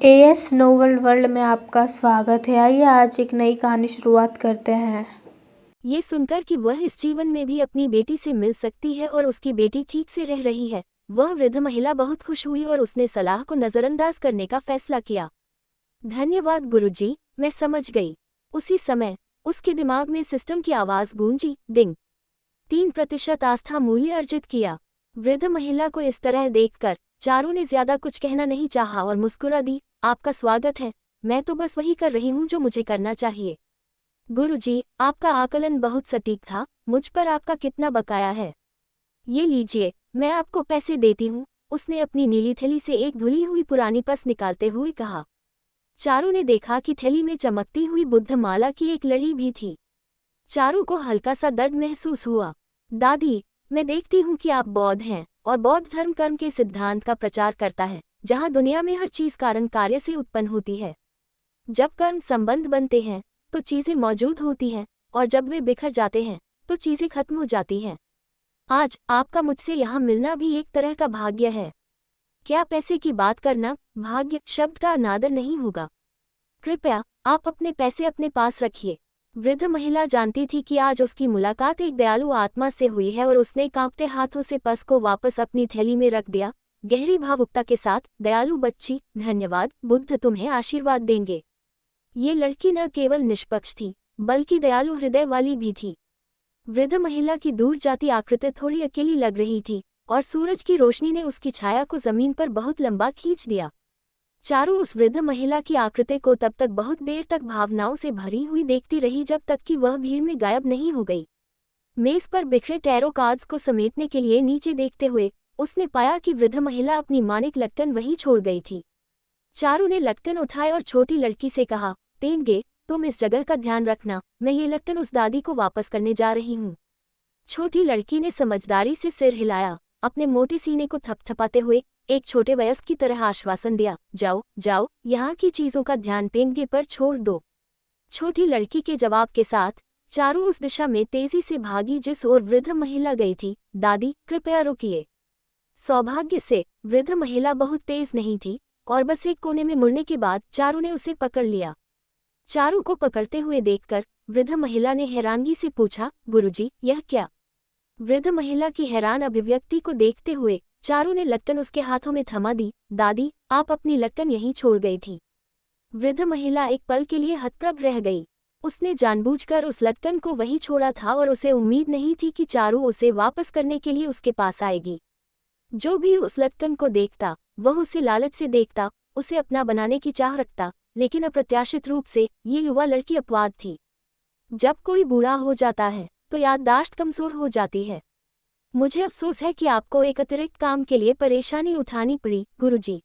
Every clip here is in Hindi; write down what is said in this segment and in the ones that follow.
एएस नोवेल वर्ल्ड में आपका स्वागत है। आइए आज एक नई कहानी शुरुआत करते हैं। ये सुनकर कि वह इस जीवन में भी अपनी बेटी से मिल सकती है और उसकी बेटी ठीक से रह रही है, वह वृद्ध महिला बहुत खुश हुई और उसने सलाह को नज़रअंदाज करने का फैसला किया। धन्यवाद गुरुजी, मैं समझ गई। उसी समय उसके दिमाग में सिस्टम की आवाज़ गूंजी, डिंग। 3% आस्था मूल्य अर्जित किया। वृद्ध महिला को इस तरह देखकर चारू ने ज्यादा कुछ कहना नहीं चाहा और मुस्कुरा दी। आपका स्वागत है, मैं तो बस वही कर रही हूँ जो मुझे करना चाहिए। गुरुजी, आपका आकलन बहुत सटीक था। मुझ पर आपका कितना बकाया है? ये लीजिए, मैं आपको पैसे देती हूँ, उसने अपनी नीली थैली से एक धुली हुई पुरानी पर्स निकालते हुए कहा। चारू ने देखा कि थैली में चमकती हुई बुद्ध माला की एक लड़ी भी थी। चारू को हल्का सा दर्द महसूस हुआ। दादी, मैं देखती हूँ कि आप बौद्ध हैं और बौद्ध धर्म कर्म के सिद्धांत का प्रचार करता है, जहाँ दुनिया में हर चीज कारण कार्य से उत्पन्न होती है। जब कर्म संबंध बनते हैं तो चीजें मौजूद होती हैं, और जब वे बिखर जाते हैं तो चीजें खत्म हो जाती हैं। आज आपका मुझसे यहाँ मिलना भी एक तरह का भाग्य है। क्या पैसे की बात करना भाग्य शब्द का अनादर नहीं होगा? कृपया आप अपने पैसे अपने पास रखिए। वृद्ध महिला जानती थी कि आज उसकी मुलाकात एक दयालु आत्मा से हुई है और उसने कांपते हाथों से पर्स को वापस अपनी थैली में रख दिया, गहरी भावुकता के साथ। दयालु बच्ची, धन्यवाद, बुद्ध तुम्हें आशीर्वाद देंगे। ये लड़की न केवल निष्पक्ष थी, बल्कि दयालु हृदय वाली भी थी। वृद्ध महिला की दूर जाती आकृति थोड़ी अकेली लग रही थी, और सूरज की रोशनी ने उसकी छाया को जमीन पर बहुत लंबा खींच दिया। चारू उस वृद्ध महिला की आकृति को तब तक बहुत देर तक भावनाओं से भरी हुई देखती रही जब तक कि वह भीड़ में गायब नहीं हो गई। मेज पर बिखरे टैरो कार्ड्स को समेटने के लिए नीचे देखते हुए उसने पाया कि वृद्ध महिला अपनी मानिक लटकन वहीं छोड़ गई थी। चारू ने लटकन उठाई और छोटी लड़की से कहा, पेंगे, तुम इस जगह का ध्यान रखना, मैं ये लटकन उस दादी को वापस करने जा रही हूँ। छोटी लड़की ने समझदारी से सिर हिलाया, अपने मोटे सीने को थपथपाते हुए एक छोटे वयस्क की तरह आश्वासन दिया, जाओ जाओ, यहाँ की चीजों का ध्यान पेंगे पर छोड़ दो। छोटी लड़की के जवाब के साथ चारू उस दिशा में तेजी से भागी जिस ओर वृद्ध महिला गई थी। दादी, कृपया रुकिए। सौभाग्य से वृद्ध महिला बहुत तेज नहीं थी, और बस एक कोने में मुड़ने के बाद चारू ने उसे पकड़ लिया। चारू को पकड़ते हुए देखकर वृद्ध महिला ने हैरानगी से पूछा, गुरुजी, यह क्या? वृद्ध महिला की हैरान अभिव्यक्ति को देखते हुए चारू ने लटकन उसके हाथों में थमा दी। दादी, आप अपनी लटकन यहीं छोड़ गई थी। वृद्ध महिला एक पल के लिए हतप्रभ रह गई। उसने जानबूझकर उस लटकन को वहीं छोड़ा था और उसे उम्मीद नहीं थी कि चारू उसे वापस करने के लिए उसके पास आएगी। जो भी उस लटकन को देखता वह उसे लालच से देखता, उसे अपना बनाने की चाह रखता, लेकिन अप्रत्याशित रूप से ये युवा लड़की अपवाद थी। जब कोई बूढ़ा हो जाता है तो याददाश्त कमजोर हो जाती है। मुझे अफसोस है कि आपको एक अतिरिक्त काम के लिए परेशानी उठानी पड़ी, गुरुजी।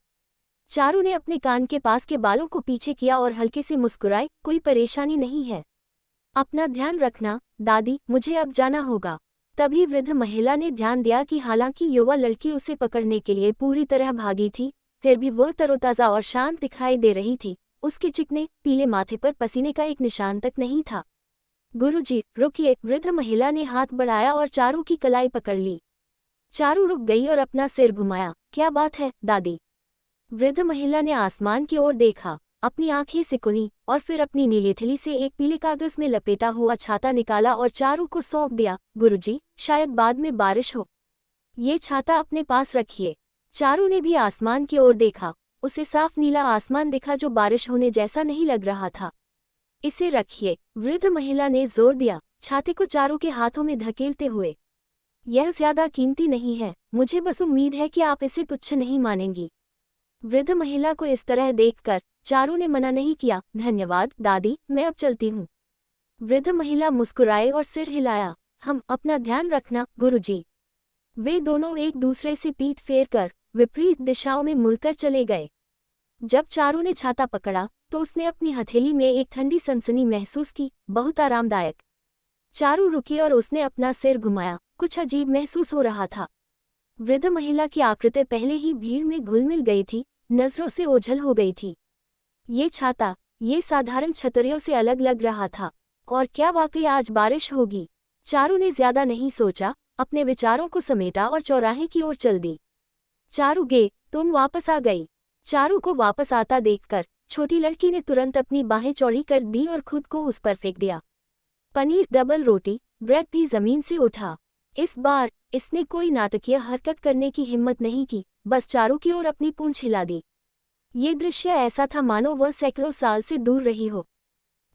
चारू ने अपने कान के पास के बालों को पीछे किया और हल्के से मुस्कुराई, कोई परेशानी नहीं है। अपना ध्यान रखना, दादी, मुझे अब जाना होगा। तभी वृद्ध महिला ने ध्यान दिया कि हालांकि युवा लड़की उसे पकड़ने के लिए पूरी तरह भागी थी, फिर भी वह तरोताज़ा और शांत दिखाई दे रही थी। उसके चिकने पीले माथे पर पसीने का एक निशान तक नहीं था। गुरुजी, रुकिए, वृद्ध महिला ने हाथ बढ़ाया और चारू की कलाई पकड़ ली। चारू रुक गई और अपना सिर घुमाया। क्या बात है, दादी? वृद्ध महिला ने आसमान की ओर देखा, अपनी आंखें सिकुड़ी और फिर अपनी नीली थैली से एक पीले कागज में लपेटा हुआ छाता निकाला और चारू को सौंप दिया। गुरुजी, शायद बाद में बारिश हो, ये छाता अपने पास रखिए। चारू ने भी आसमान की ओर देखा। उसे साफ नीला आसमान दिखा जो बारिश होने जैसा नहीं लग रहा था। इसे रखिए, वृद्ध महिला ने जोर दिया, छाते को चारू के हाथों में धकेलते हुए। यह ज्यादा कीमती नहीं है, मुझे बस उम्मीद है कि आप इसे तुच्छ नहीं मानेंगी। वृद्ध महिला को इस तरह देखकर चारू ने मना नहीं किया। धन्यवाद दादी, मैं अब चलती हूँ। वृद्ध महिला मुस्कुराए और सिर हिलाया। हम अपना ध्यान रखना, गुरुजी। वे दोनों एक दूसरे से पीठ फेर कर विपरीत दिशाओं में मुड़कर चले गए। जब चारू ने छाता पकड़ा तो उसने अपनी हथेली में एक ठंडी सनसनी महसूस की, बहुत आरामदायक। चारू रुकी और उसने अपना सिर घुमाया, कुछ अजीब महसूस हो रहा था। वृद्ध महिला की आकृति पहले ही भीड़ में घुल मिल गई थी, नजरों से ओझल हो गई थी। ये छाता, ये साधारण छतरियों से अलग लग रहा था। और क्या वाकई आज बारिश होगी? चारू ने ज्यादा नहीं सोचा, अपने विचारों को समेटा और चौराहे की ओर चल दी। चारू गे, तुम वापस आ गई। चारू को वापस आता देखकर छोटी लड़की ने तुरंत अपनी बाहें चौड़ी कर दी और खुद को उस पर फेंक दिया। पनीर, डबल रोटी, ब्रेड भी जमीन से उठा। इस बार इसने कोई नाटकीय हरकत करने की हिम्मत नहीं की, बस चारू की ओर अपनी पूंछ हिला दी। ये दृश्य ऐसा था मानो वह सैकड़ों साल से दूर रही हो।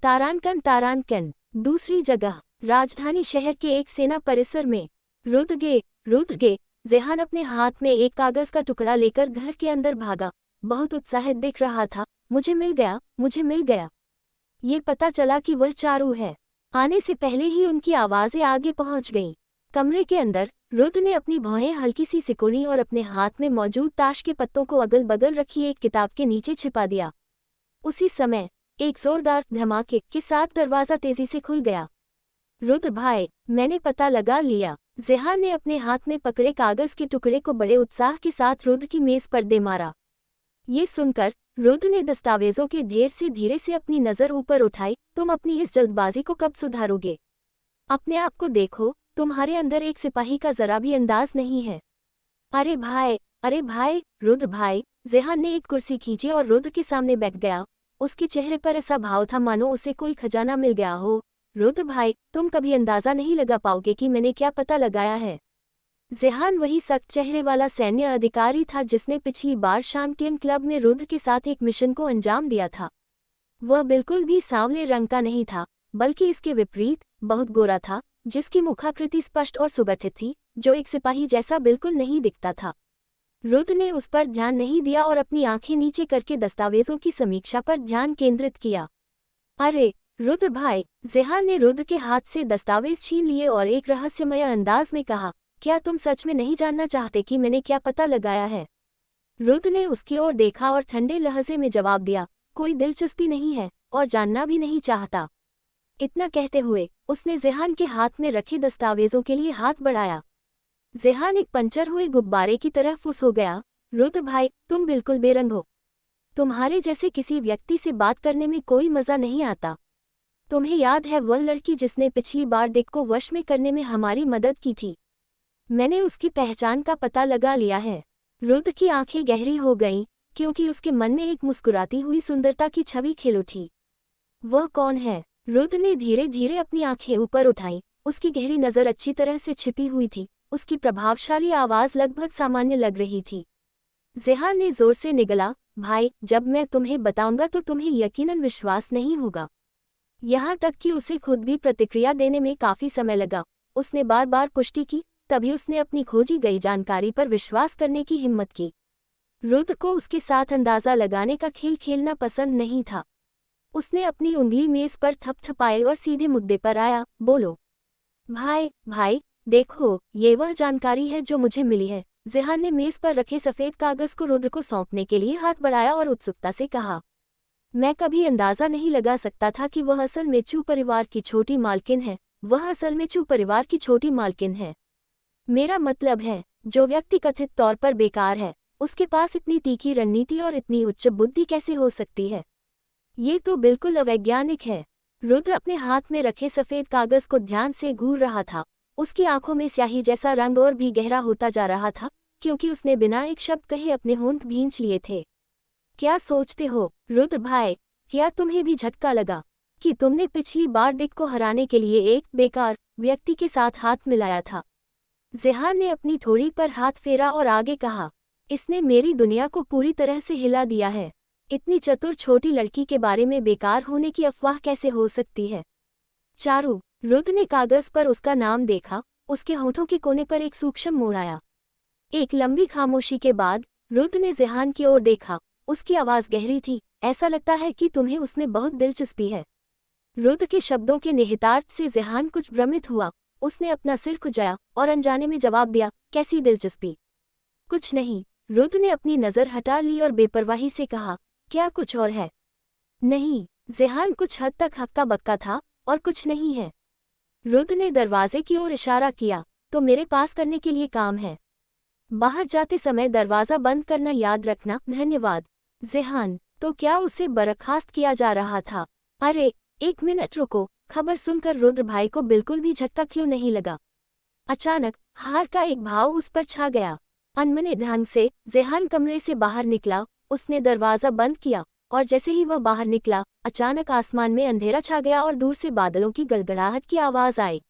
तारानकन, दूसरी जगह, राजधानी शहर के एक सेना परिसर में। रुद्रगे, जेहान अपने हाथ में एक कागज का टुकड़ा लेकर घर के अंदर भागा। बहुत उत्साहित दिख रहा था। मुझे मिल गया। ये पता चला कि वह चारू है। आने से पहले ही उनकी आवाजें आगे पहुंच गईं। कमरे के अंदर रुद्र ने अपनी भौहें हल्की सी सिकुड़ी और अपने हाथ में मौजूद ताश के पत्तों को अगल बगल रखी एक किताब के नीचे छिपा दिया। उसी समय एक जोरदार धमाके के साथ दरवाजा तेजी से खुल गया। रुद्र भाई, मैंने पता लगा लिया। जेहान ने अपने हाथ में पकड़े कागज के टुकड़े को बड़े उत्साह के साथ रुद्र की मेज पर दे मारा। ये सुनकर रुद्र ने दस्तावेजों के ढेर से धीरे से अपनी नजर ऊपर उठाई। तुम अपनी इस जल्दबाजी को कब सुधारोगे? अपने आप को देखो, तुम्हारे अंदर एक सिपाही का जरा भी अंदाज नहीं है। अरे भाई, रुद्र भाई। जेहान ने एक कुर्सी खींची और रुद्र के सामने बैठ गया। उसके चेहरे पर ऐसा भाव था मानो उसे कोई खजाना मिल गया हो। रुद्र भाई, तुम कभी अंदाजा नहीं लगा पाओगे कि मैंने क्या पता लगाया है। जेहान वही सख्त चेहरे वाला सैन्य अधिकारी था जिसने पिछली बार शांतियन क्लब में रुद्र के साथ एक मिशन को अंजाम दिया था। वह बिल्कुल भी सांवले रंग का नहीं था, बल्कि इसके विपरीत बहुत गोरा था, जिसकी मुखाकृति स्पष्ट और सुगठित थी, जो एक सिपाही जैसा बिल्कुल नहीं दिखता था। रुद्र ने उस पर ध्यान नहीं दिया और अपनी आंखें नीचे करके दस्तावेजों की समीक्षा पर ध्यान केंद्रित किया। अरे रुद्र भाई, जेहान ने रुद्र के हाथ से दस्तावेज छीन लिए और एक रहस्यमय अंदाज में कहा, क्या तुम सच में नहीं जानना चाहते कि मैंने क्या पता लगाया है? रुद्र ने उसकी ओर देखा और ठंडे लहजे में जवाब दिया, कोई दिलचस्पी नहीं है और जानना भी नहीं चाहता। इतना कहते हुए उसने जेहान के हाथ में रखे दस्तावेजों के लिए हाथ बढ़ाया। जेहान एक पंचर हुए गुब्बारे की तरह फुस हो गया। रुद्र भाई, तुम बिल्कुल बेरंग हो। तुम्हारे जैसे किसी व्यक्ति से बात करने में कोई मजा नहीं आता। तुम्हें याद है वह लड़की जिसने पिछली बार डिक को वश में करने में हमारी मदद की थी? मैंने उसकी पहचान का पता लगा लिया है। रुद्र की आंखें गहरी हो गईं, क्योंकि उसके मन में एक मुस्कुराती हुई सुंदरता की छवि खिल उठी। वह कौन है? रुद्र ने धीरे धीरे अपनी आंखें ऊपर उठाईं। उसकी गहरी नज़र अच्छी तरह से छिपी हुई थी। उसकी प्रभावशाली आवाज लगभग सामान्य लग रही थी। जेहान ने जोर से निगला, भाई, जब मैं तुम्हें बताऊंगा तो तुम्हें यकीनन विश्वास नहीं होगा। यहाँ तक कि उसे खुद भी प्रतिक्रिया देने में काफी समय लगा। उसने बार बार पुष्टि की, तभी उसने अपनी खोजी गई जानकारी पर विश्वास करने की हिम्मत की। रुद्र को उसके साथ अंदाजा लगाने का खेल खेलना पसंद नहीं था। उसने अपनी उंगली मेज पर थपथपाई और सीधे मुद्दे पर आया, बोलो। भाई, देखो, ये वह जानकारी है जो मुझे मिली है। जेहान ने मेज पर रखे सफेद कागज को रुद्र को सौंपने के लिए हाथ बढ़ाया और उत्सुकता से कहा, मैं कभी अंदाजा नहीं लगा सकता था कि वह असल में चू परिवार की छोटी मालकिन है। वह असल में चू परिवार की छोटी मालकिन है। मेरा मतलब है, जो व्यक्ति कथित तौर पर बेकार है, उसके पास इतनी तीखी रणनीति और इतनी उच्च बुद्धि कैसे हो सकती है? ये तो बिल्कुल अवैज्ञानिक है। रुद्र अपने हाथ में रखे सफेद कागज को ध्यान से घूर रहा था। उसकी आंखों में स्याही जैसा रंग और भी गहरा होता जा रहा था, क्योंकि उसने बिना एक शब्द कहे अपने होंठ भींच लिए थे। क्या सोचते हो रुद्र भाई? क्या तुम्हें भी झटका लगा कि तुमने पिछली बार डिक को हराने के लिए एक बेकार व्यक्ति के साथ हाथ मिलाया था? जेहान ने अपनी थोड़ी पर हाथ फेरा और आगे कहा, इसने मेरी दुनिया को पूरी तरह से हिला दिया है। इतनी चतुर छोटी लड़की के बारे में बेकार होने की अफवाह कैसे हो सकती है? चारू, रुद्र ने कागज पर उसका नाम देखा। उसके होठों के कोने पर एक सूक्ष्म मोड़ आया। एक लंबी खामोशी के बाद रुद्र ने जेहान की ओर देखा। उसकी आवाज गहरी थी, ऐसा लगता है कि तुम्हें उसमें बहुत दिलचस्पी है। रुद्र के शब्दों के निहितार्थ से जेहान कुछ भ्रमित हुआ। उसने अपना सिर खुजाया और अनजाने में जवाब दिया, कैसी दिलचस्पी? कुछ नहीं। रुद्र ने अपनी नज़र हटा ली और बेपरवाही से कहा, क्या कुछ और है? नहीं। जेहान कुछ हद तक हक्का बक्का था, और कुछ नहीं है। रुद्र ने दरवाजे की ओर इशारा किया, तो मेरे पास करने के लिए काम है। बाहर जाते समय दरवाज़ा बंद करना याद रखना। धन्यवाद। जेहान, तो क्या उसे बर्खास्त किया जा रहा था? अरे, एक मिनट रुको। खबर सुनकर रुद्र भाई को बिल्कुल भी झटका क्यों नहीं लगा? अचानक हार का एक भाव उस पर छा गया। अनमने ढंग से जेहान कमरे से बाहर निकला उसने दरवाज़ा बंद किया और जैसे ही वह बाहर निकला, अचानक आसमान में अंधेरा छा गया और दूर से बादलों की गड़गड़ाहट की आवाज़ आई।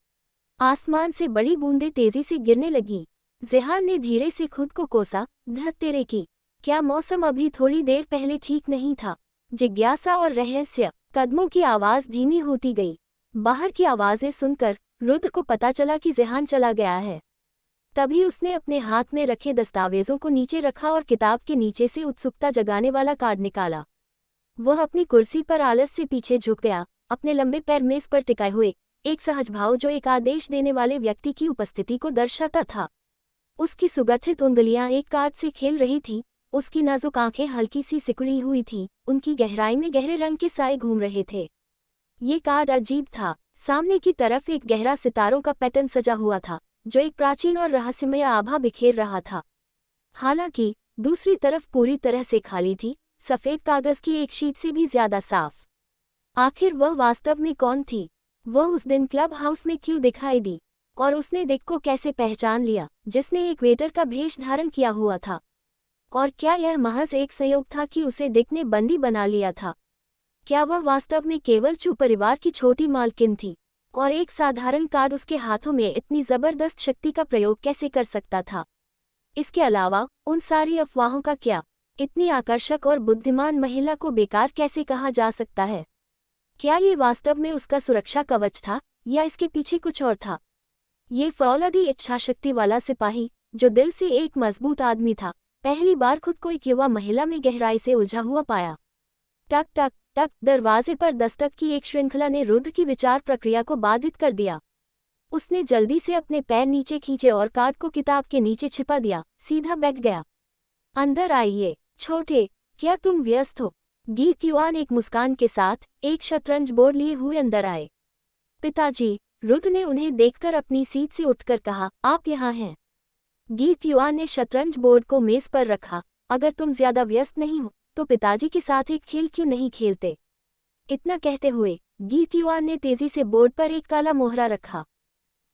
आसमान से बड़ी बूंदें तेजी से गिरने लगी। ज़ेहान ने धीरे से खुद को कोसा, धत तेरे की, क्या मौसम अभी थोड़ी देर पहले ठीक नहीं था? जिज्ञासा और रहस्य। कदमों की आवाज़ धीमी होती गई। बाहर की आवाज़ें सुनकर रुद्र को पता चला कि ज़ेहान चला गया है। तभी उसने अपने हाथ में रखे दस्तावेजों को नीचे रखा और किताब के नीचे से उत्सुकता जगाने वाला कार्ड निकाला। वह अपनी कुर्सी पर आलस से पीछे झुक गया, अपने लंबे पैर मेज पर टिकाए हुए, एक सहज भाव जो एक आदेश देने वाले व्यक्ति की उपस्थिति को दर्शाता था। उसकी सुगठित उंगलियां एक कार्ड से खेल रही थीं, उसकी नाजुक आंखें हल्की सी सिकुड़ी हुई थीं, उनकी गहराई में गहरे रंग के साए घूम रहे थे। ये कार्ड अजीब था। सामने की तरफ एक गहरा सितारों का पैटर्न सजा हुआ था, जो एक प्राचीन और रहस्यमय आभा बिखेर रहा था। हालांकि दूसरी तरफ पूरी तरह से खाली थी, सफ़ेद कागज़ की एक शीट से भी ज्यादा साफ। आखिर वह वास्तव में कौन थी? वह उस दिन क्लब हाउस में क्यों दिखाई दी? और उसने डिक को कैसे पहचान लिया, जिसने एक वेटर का भेष धारण किया हुआ था? और क्या यह महज एक संयोग था कि उसे डिक ने बंदी बना लिया था? क्या वह वास्तव में केवल चू परिवार की छोटी मालकिन थी? और एक साधारण कार्ड उसके हाथों में इतनी जबरदस्त शक्ति का प्रयोग कैसे कर सकता था? इसके अलावा उन सारी अफवाहों का क्या? इतनी आकर्षक और बुद्धिमान महिला को बेकार कैसे कहा जा सकता है? क्या ये वास्तव में उसका सुरक्षा कवच था, या इसके पीछे कुछ और था? ये फौलादी इच्छाशक्ति वाला सिपाही, जो दिल से एक मजबूत आदमी था, पहली बार खुद को एक युवा महिला में गहराई से उलझा हुआ पाया। टक टक टक, दरवाजे पर दस्तक की एक श्रृंखला ने रुद्र की विचार प्रक्रिया को बाधित कर दिया। उसने जल्दी से अपने पैर नीचे खींचे और कार्ड को किताब के नीचे छिपा दिया, सीधा बैठ गया। अंदर आइए छोटे, क्या तुम व्यस्त हो? गीत युआन एक मुस्कान के साथ एक शतरंज बोर्ड लिए हुए अंदर आए। पिताजी, रुद्र ने उन्हें देखकर अपनी सीट से उठकर कहा, आप यहाँ हैं? गीत युआन ने शतरंज बोर्ड को मेज पर रखा। अगर तुम ज्यादा व्यस्त नहीं हो तो पिताजी के साथ एक खेल क्यों नहीं खेलते? इतना कहते हुए गीत युआन ने तेजी से बोर्ड पर एक काला मोहरा रखा।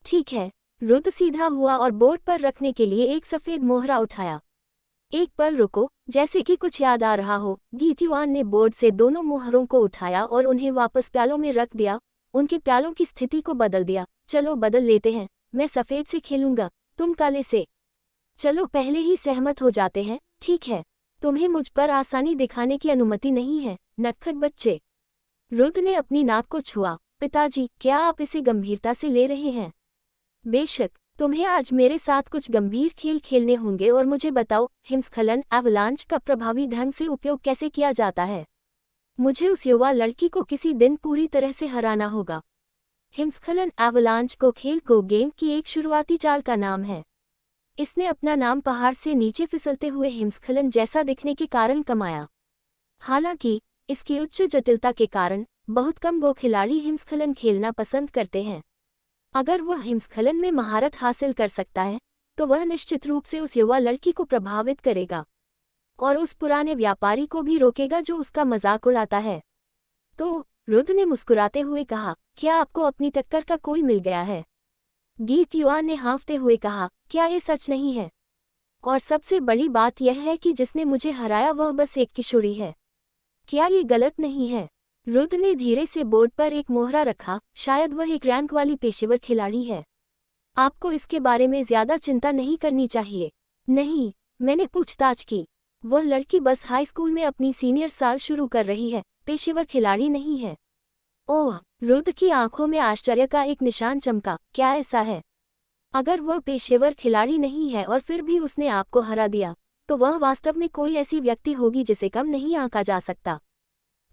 ठीक है। रुद्र सीधा हुआ और बोर्ड पर रखने के लिए एक सफेद मोहरा उठाया। एक पल रुको, जैसे कि कुछ याद आ रहा हो। गीत युआन ने बोर्ड से दोनों मोहरों को उठाया और उन्हें वापस प्यालों में रख दिया, उनके प्यालों की स्थिति को बदल दिया। चलो बदल लेते हैं, मैं सफेद से खेलूंगा, तुम काले से। चलो पहले ही सहमत हो जाते हैं, ठीक है? तुम्हें मुझ पर आसानी दिखाने की अनुमति नहीं है, नटखट बच्चे। रुद्र ने अपनी नाक को छुआ। पिताजी, क्या आप इसे गंभीरता से ले रहे हैं? बेशक, तुम्हें आज मेरे साथ कुछ गंभीर खेल खेलने होंगे और मुझे बताओ, हिमस्खलन एवलांच का प्रभावी ढंग से उपयोग कैसे किया जाता है? मुझे उस युवा लड़की को किसी दिन पूरी तरह से हराना होगा। हिमस्खलन एवलांच को खेल को गेम की एक शुरुआती चाल का नाम है। इसने अपना नाम पहाड़ से नीचे फिसलते हुए हिमस्खलन जैसा दिखने के कारण कमाया। हालांकि इसकी उच्च जटिलता के कारण बहुत कम गो खिलाड़ी हिमस्खलन खेलना पसंद करते हैं। अगर वह हिमस्खलन में महारत हासिल कर सकता है तो वह निश्चित रूप से उस युवा लड़की को प्रभावित करेगा और उस पुराने व्यापारी को भी रोकेगा जो उसका मजाक उड़ाता है। तो रुद्र ने मुस्कुराते हुए कहा, क्या आपको अपनी टक्कर का कोई मिल गया है? गीत युआन ने हाँफते हुए कहा, क्या ये सच नहीं है? और सबसे बड़ी बात यह है कि जिसने मुझे हराया वह बस एक किशोरी है। क्या ये गलत नहीं है? रुद्र ने धीरे से बोर्ड पर एक मोहरा रखा, शायद वह एक रैंक वाली पेशेवर खिलाड़ी है। आपको इसके बारे में ज्यादा चिंता नहीं करनी चाहिए। नहीं, मैंने पूछताछ की। वह लड़की बस हाई स्कूल में अपनी सीनियर साल शुरू कर रही है, पेशेवर खिलाड़ी नहीं है। ओह, रुद्र की आंखों में आश्चर्य का एक निशान चमका। क्या ऐसा है? अगर वह पेशेवर खिलाड़ी नहीं है और फिर भी उसने आपको हरा दिया, तो वह वास्तव में कोई ऐसी व्यक्ति होगी जिसे कम नहीं आंका जा सकता।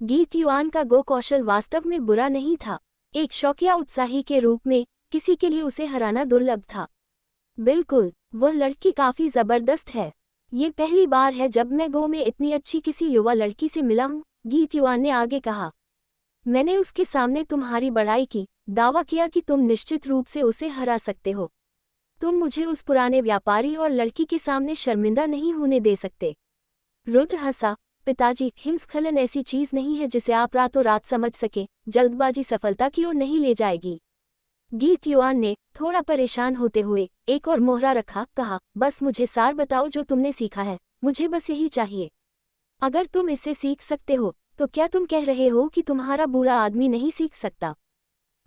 गीत युआन का गो कौशल वास्तव में बुरा नहीं था। एक शौकिया उत्साही के रूप में किसी के लिए उसे हराना दुर्लभ था। बिल्कुल, वह लड़की काफी जबरदस्त है। ये पहली बार है जब मैं गो में इतनी अच्छी किसी युवा लड़की से मिला हूँ, गीत युआन ने आगे कहा। मैंने उसके सामने तुम्हारी बड़ाई की, दावा किया कि तुम निश्चित रूप से उसे हरा सकते हो। तुम मुझे उस पुराने व्यापारी और लड़की के सामने शर्मिंदा नहीं होने दे सकते। रुद्र हंसा। पिताजी, हिमस्खलन ऐसी चीज नहीं है जिसे आप रातों रात समझ सके। जल्दबाजी सफलता की ओर नहीं ले जाएगी। गीत युआन ने थोड़ा परेशान होते हुए एक और मोहरा रखा, कहा, बस मुझे सार बताओ जो तुमने सीखा है, मुझे बस यही चाहिए। अगर तुम इससे सीख सकते हो तो क्या तुम कह रहे हो कि तुम्हारा बुरा आदमी नहीं सीख सकता?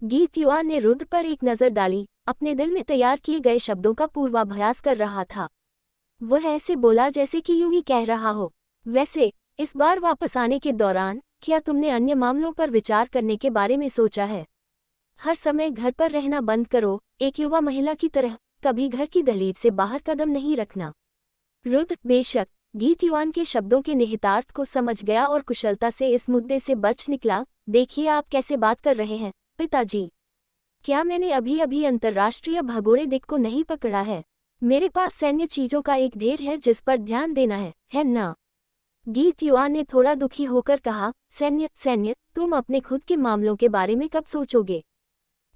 गीत युआन ने रुद्र पर एक नज़र डाली, अपने दिल में तैयार किए गए शब्दों का पूर्वाभ्यास कर रहा था। वह ऐसे बोला जैसे कि यूं ही कह रहा हो, वैसे इस बार वापस आने के दौरान क्या तुमने अन्य मामलों पर विचार करने के बारे में सोचा है? हर समय घर पर रहना बंद करो, एक युवा महिला की तरह कभी घर की दहलीज से बाहर कदम नहीं रखना। रुद्र बेशक गीत युआन के शब्दों के निहितार्थ को समझ गया और कुशलता से इस मुद्दे से बच निकला। देखिए आप कैसे बात कर रहे हैं पिताजी। क्या मैंने अभी अभी अंतर्राष्ट्रीय भगोड़े दिक को नहीं पकड़ा है? मेरे पास सैन्य चीजों का एक ढेर है जिस पर ध्यान देना है ना? गीत युआन ने थोड़ा दुखी होकर कहा, सैन्य सैन्य, तुम अपने खुद के मामलों के बारे में कब सोचोगे?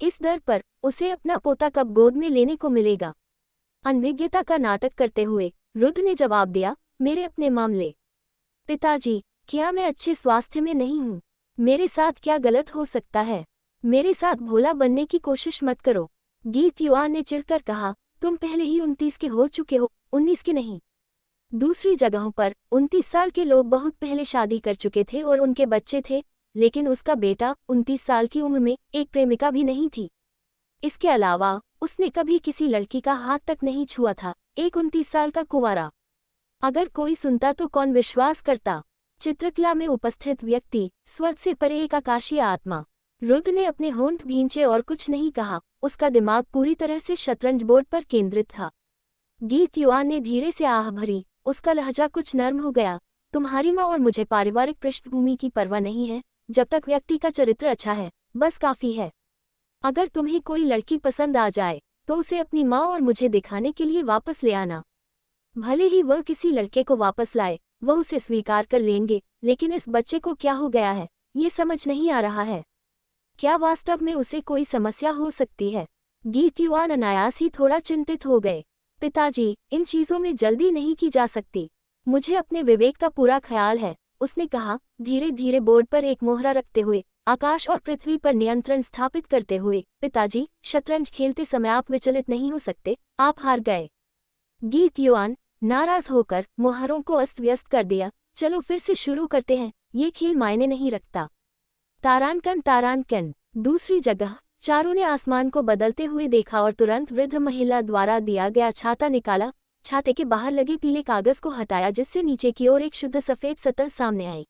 इस दर पर उसे अपना पोता कब गोद में लेने को मिलेगा? अनभिज्ञता का नाटक करते हुए रुद्र ने जवाब दिया, मेरे अपने मामले? पिताजी, क्या मैं अच्छे स्वास्थ्य में नहीं हूँ? मेरे साथ क्या गलत हो सकता है? मेरे साथ भोला बनने की कोशिश मत करो। गीत युआन ने चिढ़कर कहा, तुम पहले ही 29 के हो चुके हो, 19 के नहीं। दूसरी जगहों पर 29 साल के लोग बहुत पहले शादी कर चुके थे और उनके बच्चे थे, लेकिन उसका बेटा 29 साल की उम्र में एक प्रेमिका भी नहीं थी। इसके अलावा उसने कभी किसी लड़की का हाथ तक नहीं छुआ था, एक 29 साल का कुंवारा। अगर कोई सुनता तो कौन विश्वास करता? चित्रकला में उपस्थित व्यक्ति स्वर्ग से परे एक आकाशीय आत्मा। रुद्र ने अपने होंठ भींचे और कुछ नहीं कहा, उसका दिमाग पूरी तरह से शतरंज बोर्ड पर केंद्रित था। गीत युआन ने धीरे से आह भरी, उसका लहजा कुछ नर्म हो गया। तुम्हारी माँ और मुझे पारिवारिक पृष्ठभूमि की परवाह नहीं है, जब तक व्यक्ति का चरित्र अच्छा है बस काफी है। अगर तुम्हें कोई लड़की पसंद आ जाए तो उसे अपनी माँ और मुझे दिखाने के लिए वापस ले आना। भले ही वह किसी लड़के को वापस लाए, वह उसे स्वीकार कर लेंगे, लेकिन इस बच्चे को क्या हो गया है ये समझ नहीं आ रहा है। क्या वास्तव में उसे कोई समस्या हो सकती है? गीत युआन अनायास ही थोड़ा चिंतित हो गए। पिताजी, इन चीजों में जल्दी नहीं की जा सकती। मुझे अपने विवेक का पूरा ख्याल है, उसने कहा, धीरे धीरे बोर्ड पर एक मोहरा रखते हुए, आकाश और पृथ्वी पर नियंत्रण स्थापित करते हुए। पिताजी, शतरंज खेलते समय आप विचलित नहीं हो सकते, आप हार गए। गीत युआन नाराज होकर मोहरों को अस्त व्यस्त कर दिया। चलो फिर से शुरू करते हैं, ये खेल मायने नहीं रखता। तारांकन तारांकन। दूसरी जगह चारों ने आसमान को बदलते हुए देखा और तुरंत वृद्ध महिला द्वारा दिया गया छाता निकाला, छाते के बाहर लगे पीले कागज को हटाया जिससे नीचे की ओर एक शुद्ध सफेद सतह सामने आई।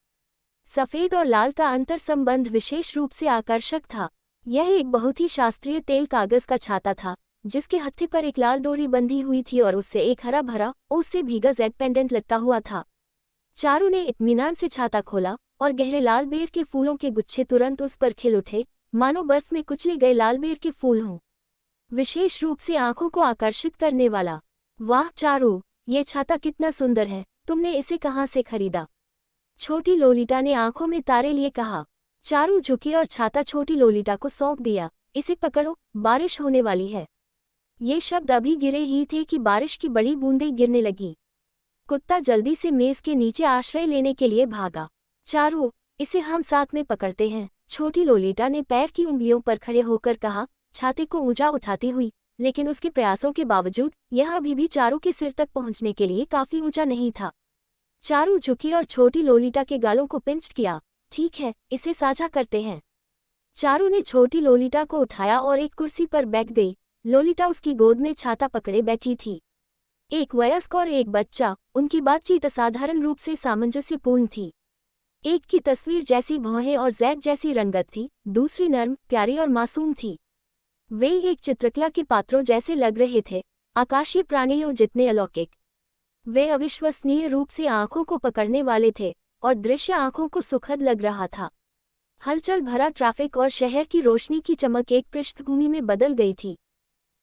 सफेद और लाल का अंतर संबंध विशेष रूप से आकर्षक था। यह एक बहुत ही शास्त्रीय तेल कागज का छाता था जिसके हत्थे पर एक लाल डोरी बंधी हुई थी और उससे एक हरा भरा उससे भीगा जेड पेंडेंट लटका हुआ था। चारों ने इत्मीनान से छाता खोला और गहरे लाल बेर के फूलों के गुच्छे तुरंत उस पर खिल उठे, मानो बर्फ में कुचले गए लाल बेर के फूल हों। विशेष रूप से आंखों को आकर्षित करने वाला। वाह चारू, ये छाता कितना सुंदर है, तुमने इसे कहाँ से खरीदा? छोटी लोलिटा ने आंखों में तारे लिए कहा। चारू झुकी और छाता छोटी लोलिटा को सौंप दिया। इसे पकड़ो, बारिश होने वाली है। ये शब्द अभी गिरे ही थे कि बारिश की बड़ी बूंदें गिरने लगी। कुत्ता जल्दी से मेज के नीचे आश्रय लेने के लिए भागा। चारू, इसे हम साथ में पकड़ते हैं, छोटी लोलिटा ने पैर की उंगलियों पर खड़े होकर कहा, छाते को ऊंचा उठाती हुई। लेकिन उसके प्रयासों के बावजूद यह अभी भी चारू के सिर तक पहुंचने के लिए काफी ऊंचा नहीं था। चारू झुकी और छोटी लोलिटा के गालों को पिंच किया। ठीक है, इसे साझा करते हैं। चारू ने छोटी लोलिटा को उठाया और एक कुर्सी पर बैठ गई। लोलिटा उसकी गोद में छाता पकड़े बैठी थी। एक वयस्क और एक बच्चा, उनकी बातचीत असाधारण रूप से सामंजस्यपूर्ण थी। एक की तस्वीर जैसी भौहें और जैद जैसी रंगत थी, दूसरी नर्म, प्यारी और मासूम थी। वे एक चित्रकला के पात्रों जैसे लग रहे थे, आकाशीय प्राणियों जितने अलौकिक। वे अविश्वसनीय रूप से आंखों को पकड़ने वाले थे और दृश्य आंखों को सुखद लग रहा था। हलचल भरा ट्रैफिक और शहर की रोशनी की चमक एक पृष्ठभूमि में बदल गई थी।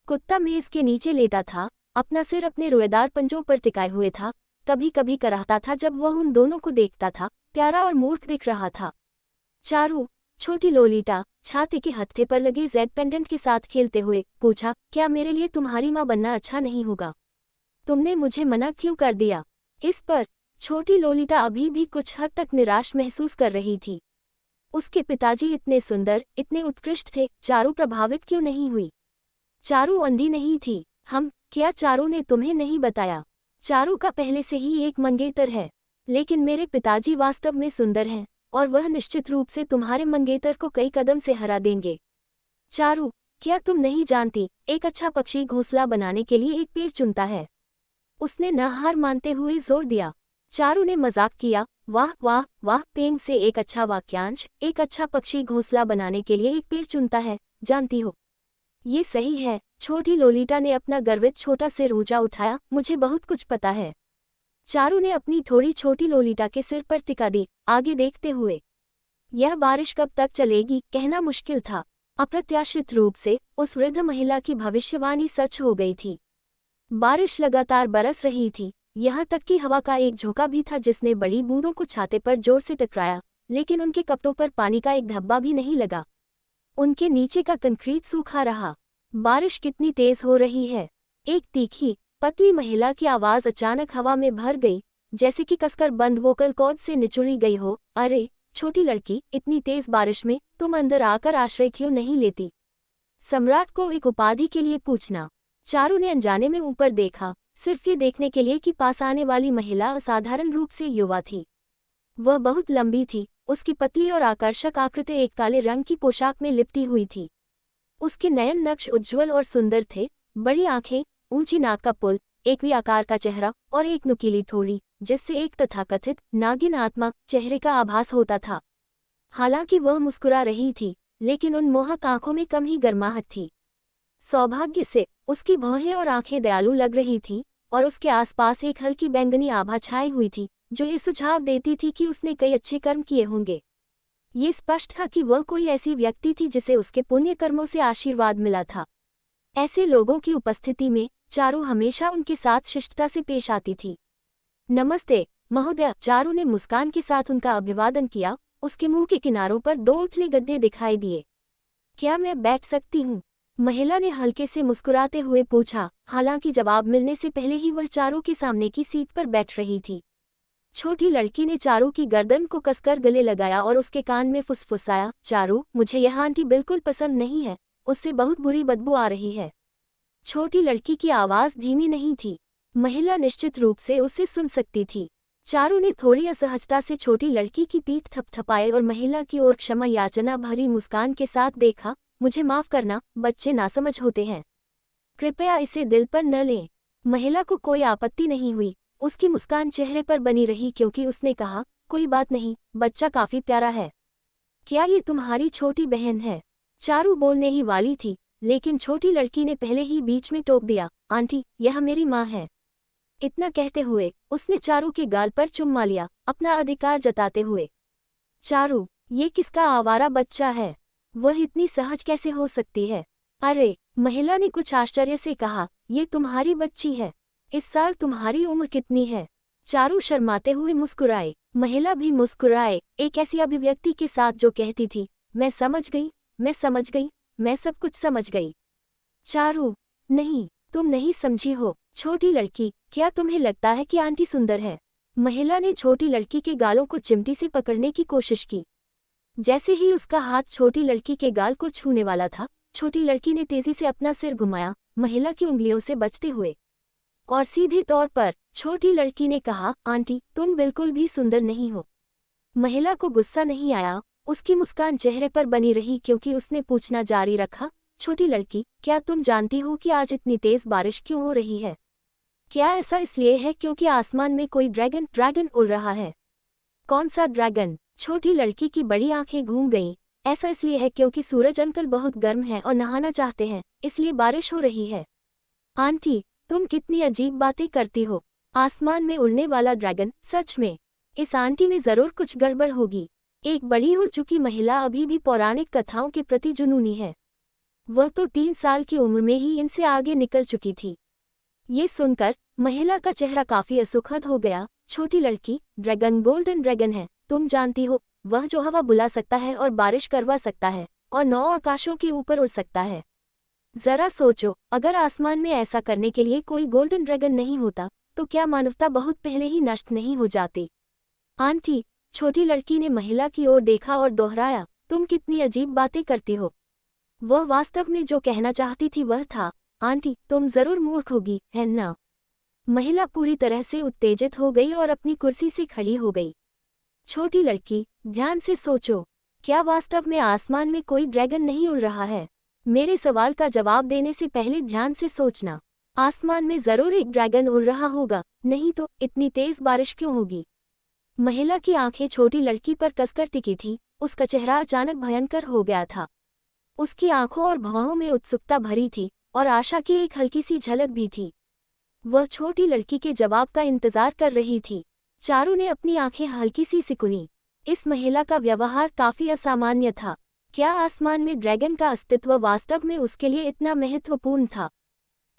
कुत्ता मेज के नीचे लेटा था, अपना सिर अपने रोएदार पंजों पर टिकाए हुए था। कभी कभी कराहता था जब वह उन दोनों को देखता था, प्यारा और मूर्ख दिख रहा था। चारू, छोटी लोलिटा छाते के हत्थे पर लगे जेड पेंडेंट के साथ खेलते हुए पूछा, क्या मेरे लिए तुम्हारी माँ बनना अच्छा नहीं होगा? तुमने मुझे मना क्यों कर दिया? इस पर छोटी लोलिटा अभी भी कुछ हद तक निराश महसूस कर रही थी। उसके पिताजी इतने सुंदर, इतने उत्कृष्ट थे, चारू प्रभावित क्यों नहीं हुई? चारू अंधी नहीं थी। क्या चारू ने तुम्हें नहीं बताया? चारू का पहले से ही एक मंगेतर है। लेकिन मेरे पिताजी वास्तव में सुंदर हैं और वह निश्चित रूप से तुम्हारे मंगेतर को कई कदम से हरा देंगे। चारू, क्या तुम नहीं जानती, एक अच्छा पक्षी घोंसला बनाने के लिए एक पेड़ चुनता है। उसने न हार मानते हुए जोर दिया। चारू ने मजाक किया, वाह वाह वाह, पेंग से एक अच्छा वाक्यांश, एक अच्छा पक्षी घोंसला बनाने के लिए एक पेड़ चुनता है, जानती हो। ये सही है। छोटी लोलिटा ने अपना गर्वित छोटा सिर ऊंचा उठाया, मुझे बहुत कुछ पता है। चारू ने अपनी थोड़ी छोटी लोलिटा के सिर पर टिका दी, आगे देखते हुए। यह बारिश कब तक चलेगी, कहना मुश्किल था। अप्रत्याशित रूप से उस वृद्ध महिला की भविष्यवाणी सच हो गई थी। बारिश लगातार बरस रही थी, यहाँ तक कि हवा का एक झोंका भी था जिसने बड़ी बूंदों को छाते पर जोर से टकराया, लेकिन उनके कपड़ों पर पानी का एक धब्बा भी नहीं लगा। उनके नीचे का कंक्रीट सूखा रहा। बारिश कितनी तेज हो रही है, एक तीखी पतली महिला की आवाज अचानक हवा में भर गई, जैसे कि कसकर बंद वोकल कॉर्ड से निचुड़ी गई हो। अरे छोटी लड़की, इतनी तेज बारिश में तुम अंदर आकर आश्रय क्यों नहीं लेती? सम्राट को एक उपाधि के लिए पूछना। चारू ने अनजाने में ऊपर देखा, सिर्फ ये देखने के लिए कि पास आने वाली महिला असाधारण रूप से युवा थी। वह बहुत लंबी थी, उसकी पतली और आकर्षक आकृति एक काले रंग की पोशाक में लिपटी हुई थी। उसके नयन नक्श उज्ज्वल और सुंदर थे, बड़ी आंखें, ऊंची नाक का पुल, एक वी आकार का चेहरा और एक नुकीली ठोड़ी, जिससे एक तथाकथित नागिन आत्मा चेहरे का आभास होता था। हालांकि वह मुस्कुरा रही थी, लेकिन उन मोहक आंखों में कम ही गर्माहट थी। सौभाग्य से उसकी भौहें और आंखें दयालु लग रही थीं, और उसके आसपास एक हल्की बैंगनी आभा छाई हुई थी, जो ये सुझाव देती थी कि उसने कई अच्छे कर्म किए होंगे। ये स्पष्ट था कि वह कोई ऐसी व्यक्ति थी जिसे उसके पुण्य कर्मों से आशीर्वाद मिला था। ऐसे लोगों की उपस्थिति में चारू हमेशा उनके साथ शिष्टता से पेश आती थी। नमस्ते महोदय, चारू ने मुस्कान के साथ उनका अभिवादन किया। उसके मुंह के किनारों पर 2 उथले गद्दे दिखाई दिए। क्या मैं बैठ सकती हूँ? महिला ने हल्के से मुस्कुराते हुए पूछा, हालांकि जवाब मिलने से पहले ही वह चारू के सामने की सीट पर बैठ रही थी। छोटी लड़की ने चारू की गर्दन को कसकर गले लगाया और उसके कान में फुसफुसाया, चारू, मुझे यह आंटी बिल्कुल पसंद नहीं है, उससे बहुत बुरी बदबू आ रही है। छोटी लड़की की आवाज धीमी नहीं थी, महिला निश्चित रूप से उसे सुन सकती थी। चारू ने थोड़ी असहजता से छोटी लड़की की पीठ थपथपाई और महिला की ओर क्षमा याचना भरी मुस्कान के साथ देखा, मुझे माफ करना, बच्चे नासमझ होते हैं, कृपया इसे दिल पर न लें। महिला को कोई आपत्ति नहीं हुई, उसकी मुस्कान चेहरे पर बनी रही क्योंकि उसने कहा, कोई बात नहीं, बच्चा काफी प्यारा है। क्या ये तुम्हारी छोटी बहन है? चारू बोलने ही वाली थी, लेकिन छोटी लड़की ने पहले ही बीच में टोक दिया, आंटी, यह मेरी माँ है। इतना कहते हुए उसने चारू के गाल पर चुम्मा लिया, अपना अधिकार जताते हुए। चारू, ये किसका आवारा बच्चा है? वह इतनी सहज कैसे हो सकती है? अरे, महिला ने कुछ आश्चर्य से कहा, ये तुम्हारी बच्ची है। इस साल तुम्हारी उम्र कितनी है? चारू शर्माते हुए मुस्कुराए, महिला भी मुस्कुराए, एक ऐसी अभिव्यक्ति के साथ जो कहती थी, मैं समझ गई, मैं समझ गई, मैं सब कुछ समझ गई। चारू, नहीं, तुम नहीं समझी हो। छोटी लड़की, क्या तुम्हें लगता है कि आंटी सुंदर है? महिला ने छोटी लड़की के गालों को चिमटी से पकड़ने की कोशिश की। जैसे ही उसका हाथ छोटी लड़की के गाल को छूने वाला था, छोटी लड़की ने तेजी से अपना सिर घुमाया, महिला की उंगलियों से बचते हुए। और सीधे तौर पर छोटी लड़की ने कहा, आंटी, तुम बिल्कुल भी सुंदर नहीं हो। महिला को गुस्सा नहीं आया, उसकी मुस्कान चेहरे पर बनी रही क्योंकि उसने पूछना जारी रखा, छोटी लड़की, क्या तुम जानती हो कि आज इतनी तेज बारिश क्यों हो रही है? क्या ऐसा इसलिए है क्योंकि आसमान में कोई ड्रैगन उड़ रहा है? कौन सा ड्रैगन? छोटी लड़की की बड़ी आंखें घूम गईं। ऐसा इसलिए है क्योंकि सूरज अंकल बहुत गर्म है और नहाना चाहते हैं, इसलिए बारिश हो रही है। आंटी, तुम कितनी अजीब बातें करती हो। आसमान में उड़ने वाला ड्रैगन, सच में? इस आंटी में जरूर कुछ गड़बड़ होगी। एक बड़ी हो चुकी महिला अभी भी पौराणिक कथाओं के प्रति जुनूनी है। वह तो 3 साल की उम्र में ही इनसे आगे निकल चुकी थी। ये सुनकर महिला का चेहरा काफी असुखद हो गया। छोटी लड़की, ड्रैगन गोल्डन ड्रैगन है, तुम जानती हो, वह जो हवा बुला सकता है और बारिश करवा सकता है और 9 आकाशों के ऊपर उड़ सकता है। जरा सोचो, अगर आसमान में ऐसा करने के लिए कोई गोल्डन ड्रैगन नहीं होता, तो क्या मानवता बहुत पहले ही नष्ट नहीं हो जाती? आंटी, छोटी लड़की ने महिला की ओर देखा और दोहराया, तुम कितनी अजीब बातें करती हो। वह वास्तव में जो कहना चाहती थी वह था, आंटी, तुम जरूर मूर्ख होगी, है ना? महिला पूरी तरह से उत्तेजित हो गई और अपनी कुर्सी से खड़ी हो गई। छोटी लड़की, ध्यान से सोचो, क्या वास्तव में आसमान में कोई ड्रैगन नहीं उड़ रहा है? मेरे सवाल का जवाब देने से पहले ध्यान से सोचना। आसमान में जरूर एक ड्रैगन उड़ रहा होगा, नहीं तो इतनी तेज बारिश क्यों होगी? महिला की आंखें छोटी लड़की पर कसकर टिकी थी। उसका चेहरा अचानक भयंकर हो गया था। उसकी आंखों और भौहों में उत्सुकता भरी थी और आशा की एक हल्की सी झलक भी थी। वह छोटी लड़की के जवाब का इंतजार कर रही थी। चारू ने अपनी आंखें हल्की सी सिकुड़ी। इस महिला का व्यवहार काफी असामान्य था। क्या आसमान में ड्रैगन का अस्तित्व वास्तव में उसके लिए इतना महत्वपूर्ण था?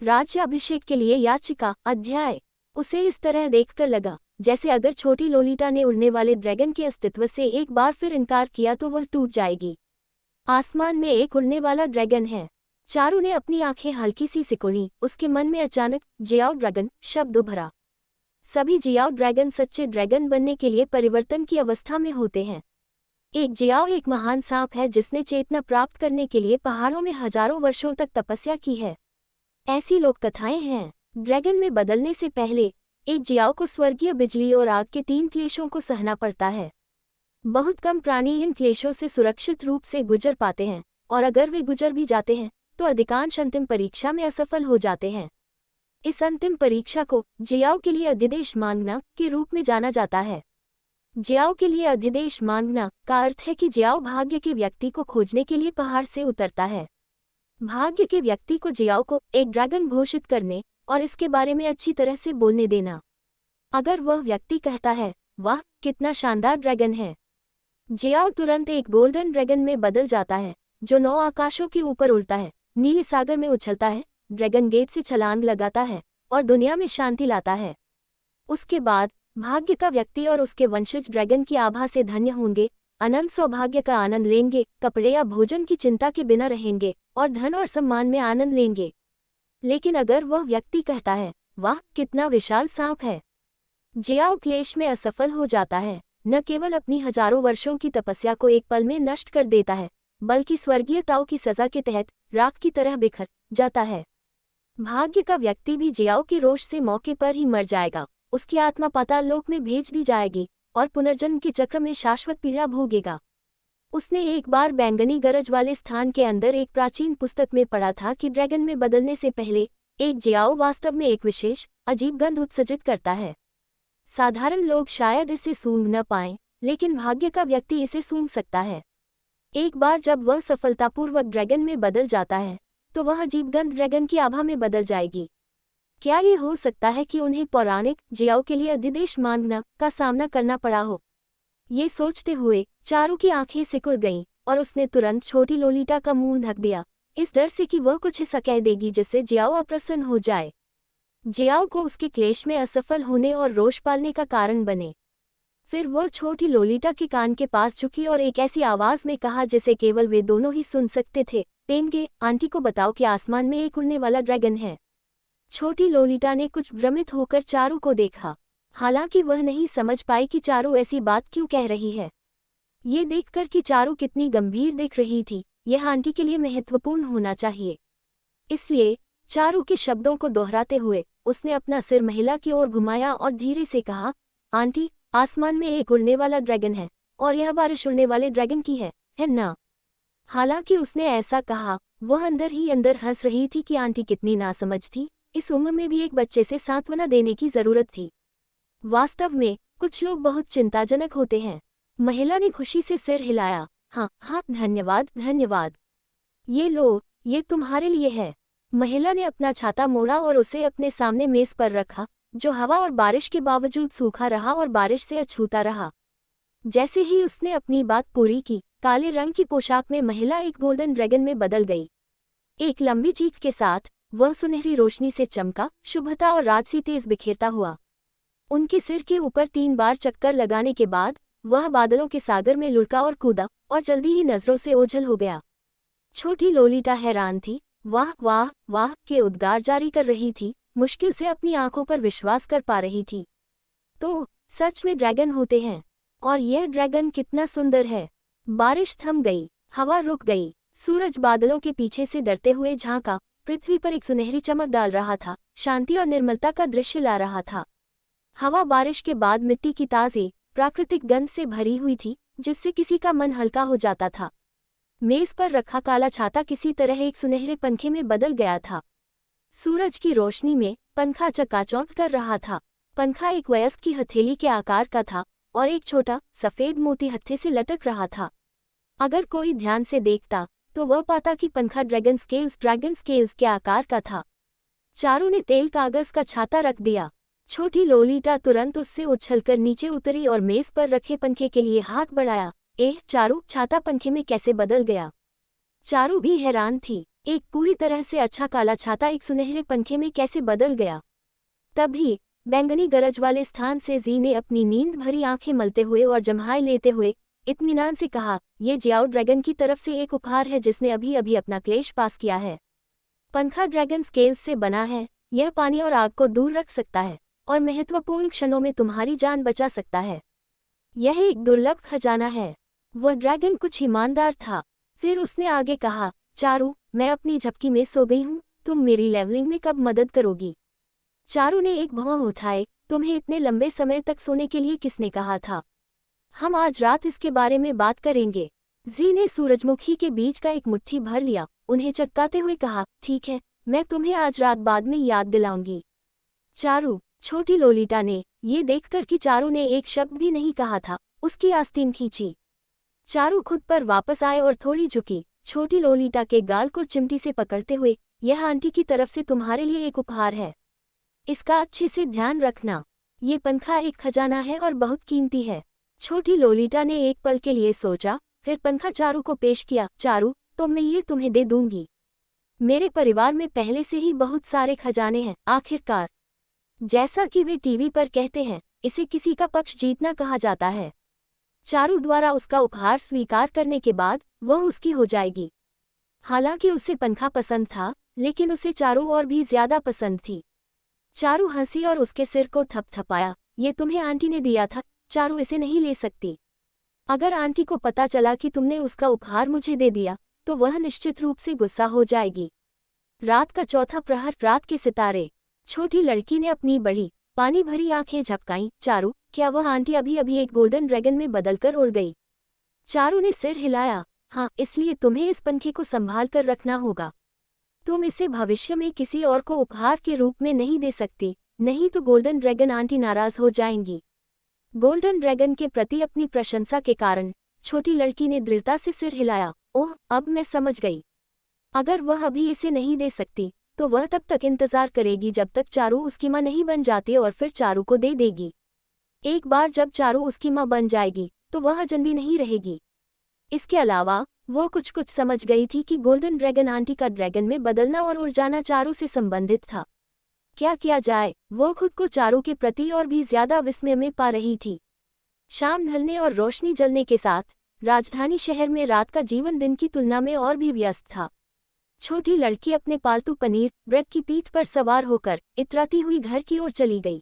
राज्याभिषेक के लिए याचिका अध्याय। उसे इस तरह देखकर लगा जैसे अगर छोटी लोलिटा ने उड़ने वाले ड्रैगन के अस्तित्व से एक बार फिर इनकार किया तो वह टूट जाएगी। आसमान में एक उड़ने वाला ड्रैगन है। चारू ने अपनी आंखें हल्की सी सिकुड़ी। उसके मन में अचानक जियाओ ड्रैगन शब्द उभरा। सभी जियाओ ड्रैगन सच्चे ड्रैगन बनने के लिए परिवर्तन की अवस्था में होते हैं। एक जियाओ एक महान सांप है जिसने चेतना प्राप्त करने के लिए पहाड़ों में हजारों वर्षों तक तपस्या की है। ऐसी लोक कथाएं हैं। ड्रैगन में बदलने से पहले एक जियाओ को स्वर्गीय बिजली और आग के 3 क्लेशों को सहना पड़ता है। बहुत कम प्राणी इन क्लेशों से सुरक्षित रूप से गुजर पाते हैं, और अगर वे गुजर भी जाते हैं तो अधिकांश अंतिम परीक्षा में असफल हो जाते हैं। इस अंतिम परीक्षा को जियाओ के लिए अधिदेश मांगना के रूप में जाना जाता है। जियाओ के लिए अधिदेश मांगना का अर्थ है कि जियाओ भाग्य के व्यक्ति को खोजने के लिए पहाड़ से उतरता है। भाग्य के व्यक्ति को जियाओ को एक ड्रैगन घोषित करने और इसके बारे में अच्छी तरह से बोलने देना। अगर वह व्यक्ति कहता है, वाह कितना शानदार ड्रैगन है, जियाओ तुरंत एक गोल्डन ड्रैगन में बदल जाता है जो 9 आकाशों के ऊपर उड़ता है, नीले सागर में उछलता है, ड्रैगन गेट से छलांग लगाता है और दुनिया में शांति लाता है। उसके बाद भाग्य का व्यक्ति और उसके वंशज ड्रैगन की आभा से धन्य होंगे, अनंत सौभाग्य का आनंद लेंगे, कपड़े या भोजन की चिंता के बिना रहेंगे और धन और सम्मान में आनंद लेंगे। लेकिन अगर वह व्यक्ति कहता है, वाह कितना विशाल सांप है, जियाओ क्लेश में असफल हो जाता है। न केवल अपनी हजारों वर्षों की तपस्या को एक पल में नष्ट कर देता है, बल्कि स्वर्गीय ताओ की सजा के तहत राख की तरह बिखर जाता है। भाग्य का व्यक्ति भी जियाओ के रोष से मौके पर ही मर जाएगा। उसकी आत्मा पाताल लोक में भेज दी जाएगी और पुनर्जन्म के चक्र में शाश्वत पीड़ा भोगेगा। उसने एक बार बैंगनी गरज वाले स्थान के अंदर एक प्राचीन पुस्तक में पढ़ा था कि ड्रैगन में बदलने से पहले एक जियाओ वास्तव में एक विशेष अजीब गंध उत्सर्जित करता है। साधारण लोग शायद इसे सूंघ न पाएं, लेकिन भाग्य का व्यक्ति इसे सूंघ सकता है। एक बार जब वह सफलतापूर्वक ड्रैगन में बदल जाता है तो वह अजीब गंध ड्रैगन की आभा में बदल जाएगी। क्या ये हो सकता है कि उन्हें पौराणिक जियाओ के लिए अधिदेश मांगना का सामना करना पड़ा हो? ये सोचते हुए चारू की आंखें सिकुड़ गईं और उसने तुरंत छोटी लोलिटा का मुंह ढक दिया, इस डर से कि वह कुछ ऐसा कह देगी जिससे जियाओ अप्रसन्न हो जाए, जियाओ को उसके क्लेश में असफल होने और रोष पालने का कारण बने। फिर वह छोटी लोलिटा के कान के पास झुकी और एक ऐसी आवाज में कहा जिसे केवल वे दोनों ही सुन सकते थे, पेंगे आंटी को बताओ कि आसमान में एक उड़ने वाला ड्रैगन है। छोटी लोलिटा ने कुछ भ्रमित होकर चारू को देखा। हालांकि वह नहीं समझ पाई कि चारू ऐसी बात क्यों कह रही है। ये देखकर कि चारू कितनी गंभीर दिख रही थी, यह आंटी के लिए महत्वपूर्ण होना चाहिए। इसलिए चारू के शब्दों को दोहराते हुए उसने अपना सिर महिला की ओर घुमाया और धीरे से कहा, आंटी, आसमान में एक उड़ने वाला ड्रैगन है और यह बारिश उड़ने वाले ड्रैगन की है ना? हालांकि उसने ऐसा कहा, वह अंदर ही अंदर हंस रही थी कि आंटी कितनी नासमझ थी। इस उम्र में भी एक बच्चे से सांत्वना देने की जरूरत थी। वास्तव में कुछ लोग बहुत चिंताजनक होते हैं। महिला ने खुशी से सिर हिलाया, हाँ हाँ धन्यवाद धन्यवाद, ये लो, ये तुम्हारे लिए है। महिला ने अपना छाता मोड़ा और उसे अपने सामने मेज पर रखा, जो हवा और बारिश के बावजूद सूखा रहा और बारिश से अछूता रहा। जैसे ही उसने अपनी बात पूरी की, काले रंग की पोशाक में महिला एक गोल्डन ड्रैगन में बदल गई। एक लंबी चीख के साथ वह सुनहरी रोशनी से चमका, शुभता और राजसी तेज बिखेरता हुआ। उनके सिर के ऊपर 3 बार चक्कर लगाने के बाद वह बादलों के सागर में लुढ़का और कूदा और जल्दी ही नजरों से ओझल हो गया। छोटी लोलिटा हैरान थी, वाह वाह वाह के उद्गार जारी कर रही थी, मुश्किल से अपनी आंखों पर विश्वास कर पा रही थी। तो सच में ड्रैगन होते हैं, और यह ड्रैगन कितना सुंदर है। बारिश थम गई, हवा रुक गई, सूरज बादलों के पीछे से डरते हुए झांका पृथ्वी पर एक सुनहरी चमक डाल रहा था, शांति और निर्मलता का दृश्य ला रहा था। हवा बारिश के बाद मिट्टी की ताज़ी प्राकृतिक गंध से भरी हुई थी, जिससे किसी का मन हल्का हो जाता था। मेज पर रखा काला छाता किसी तरह एक सुनहरे पंखे में बदल गया था। सूरज की रोशनी में पंखा चकाचौंध कर रहा था। पंखा एक वयस्क की हथेली के आकार का था और एक छोटा सफेद मोती हत्थे से लटक रहा था। अगर कोई ध्यान से देखता तो वह पाता कि पंखा ड्रैगन स्केल्स के आकार का था। चारू ने तेल कागज का छाता रख दिया। छोटी लोलीटा तुरंत उससे उछलकर नीचे उतरी और मेज पर रखे पंखे के लिए हाथ बढ़ाया। चारू, छाता पंखे में कैसे बदल गया? चारू भी हैरान थी। एक पूरी तरह से अच्छा काला छाता एक सुनहरे पंखे में कैसे बदल गया? तभी बैंगनी गरज वाले स्थान से जी ने अपनी नींद भरी आंखें मलते हुए और जम्हाई लेते हुए इत्मीनान से कहा, ये जियाओ ड्रैगन की तरफ से एक उपहार है जिसने अभी अभी अपना क्लेश पास किया है। पंखा ड्रैगन स्केल्स से बना है। यह पानी और आग को दूर रख सकता है और महत्वपूर्ण क्षणों में तुम्हारी जान बचा सकता है। यह एक दुर्लभ खजाना है। वह ड्रैगन कुछ ईमानदार था। फिर उसने आगे कहा, चारू, मैं अपनी झपकी में सो गई हूँ, तुम मेरी लेवलिंग में कब मदद करोगी? चारू ने एक भौं उठाए, तुम्हें इतने लंबे समय तक सोने के लिए किसने कहा था? हम आज रात इसके बारे में बात करेंगे। जी ने सूरजमुखी के बीज का एक मुट्ठी भर लिया, उन्हें चटकाते हुए कहा, ठीक है, मैं तुम्हें आज रात बाद में याद दिलाऊंगी। चारू, छोटी लोलीटा ने ये देखकर कि चारू ने एक शब्द भी नहीं कहा था, उसकी आस्तीन खींची। चारू खुद पर वापस आए और थोड़ी झुकी, छोटी लोलीटा के गाल को चिमटी से पकड़ते हुए, यह आंटी की तरफ से तुम्हारे लिए एक उपहार है। इसका अच्छे से ध्यान रखना। ये पंखा एक खजाना है और बहुत कीमती है। छोटी लोलीटा ने एक पल के लिए सोचा, फिर पंखा चारू को पेश किया। चारू, तो मैं ये तुम्हें दे दूंगी। मेरे परिवार में पहले से ही बहुत सारे खजाने हैं। आखिरकार, जैसा कि वे टीवी पर कहते हैं, इसे किसी का पक्ष जीतना कहा जाता है। चारू द्वारा उसका उपहार स्वीकार करने के बाद वह उसकी हो जाएगी। हालांकि उसे पंखा पसंद था, लेकिन उसे चारू और भी ज्यादा पसंद थी। चारू हंसी और उसके सिर को थपथपाया। ये तुम्हें आंटी ने दिया था, चारू इसे नहीं ले सकती। अगर आंटी को पता चला कि तुमने उसका उपहार मुझे दे दिया, तो वह निश्चित रूप से गुस्सा हो जाएगी। रात का चौथा प्रहर, रात के सितारे। छोटी लड़की ने अपनी बड़ी पानी भरी आंखें झपकाईं। चारू, क्या वह आंटी अभी अभी एक गोल्डन ड्रैगन में बदलकर उड़ गई? चारू ने सिर हिलाया। हाँ, इसलिए तुम्हें इस पंखे को संभाल कर रखना होगा। तुम इसे भविष्य में किसी और को उपहार के रूप में नहीं दे सकती, नहीं तो गोल्डन ड्रैगन आंटी नाराज हो जाएंगी। गोल्डन ड्रैगन के प्रति अपनी प्रशंसा के कारण छोटी लड़की ने दृढ़ता से सिर हिलाया। ओह, अब मैं समझ गई। अगर वह अभी इसे नहीं दे सकती, तो वह तब तक इंतजार करेगी जब तक चारू उसकी मां नहीं बन जाती और फिर चारू को दे देगी। एक बार जब चारू उसकी मां बन जाएगी, तो वह अजनबी नहीं रहेगी। इसके अलावा वो कुछ समझ गई थी कि गोल्डन ड्रैगन आंटी का ड्रैगन में बदलना और उड़ जाना चारू से संबंधित था। क्या किया जाए? वो खुद को चारू के प्रति और भी ज्यादा विस्मय में पा रही थी। शाम ढलने और रोशनी जलने के साथ राजधानी शहर में रात का जीवन दिन की तुलना में और भी व्यस्त था। छोटी लड़की अपने पालतू पनीर ब्रेड की पीठ पर सवार होकर इतराती हुई घर की ओर चली गई।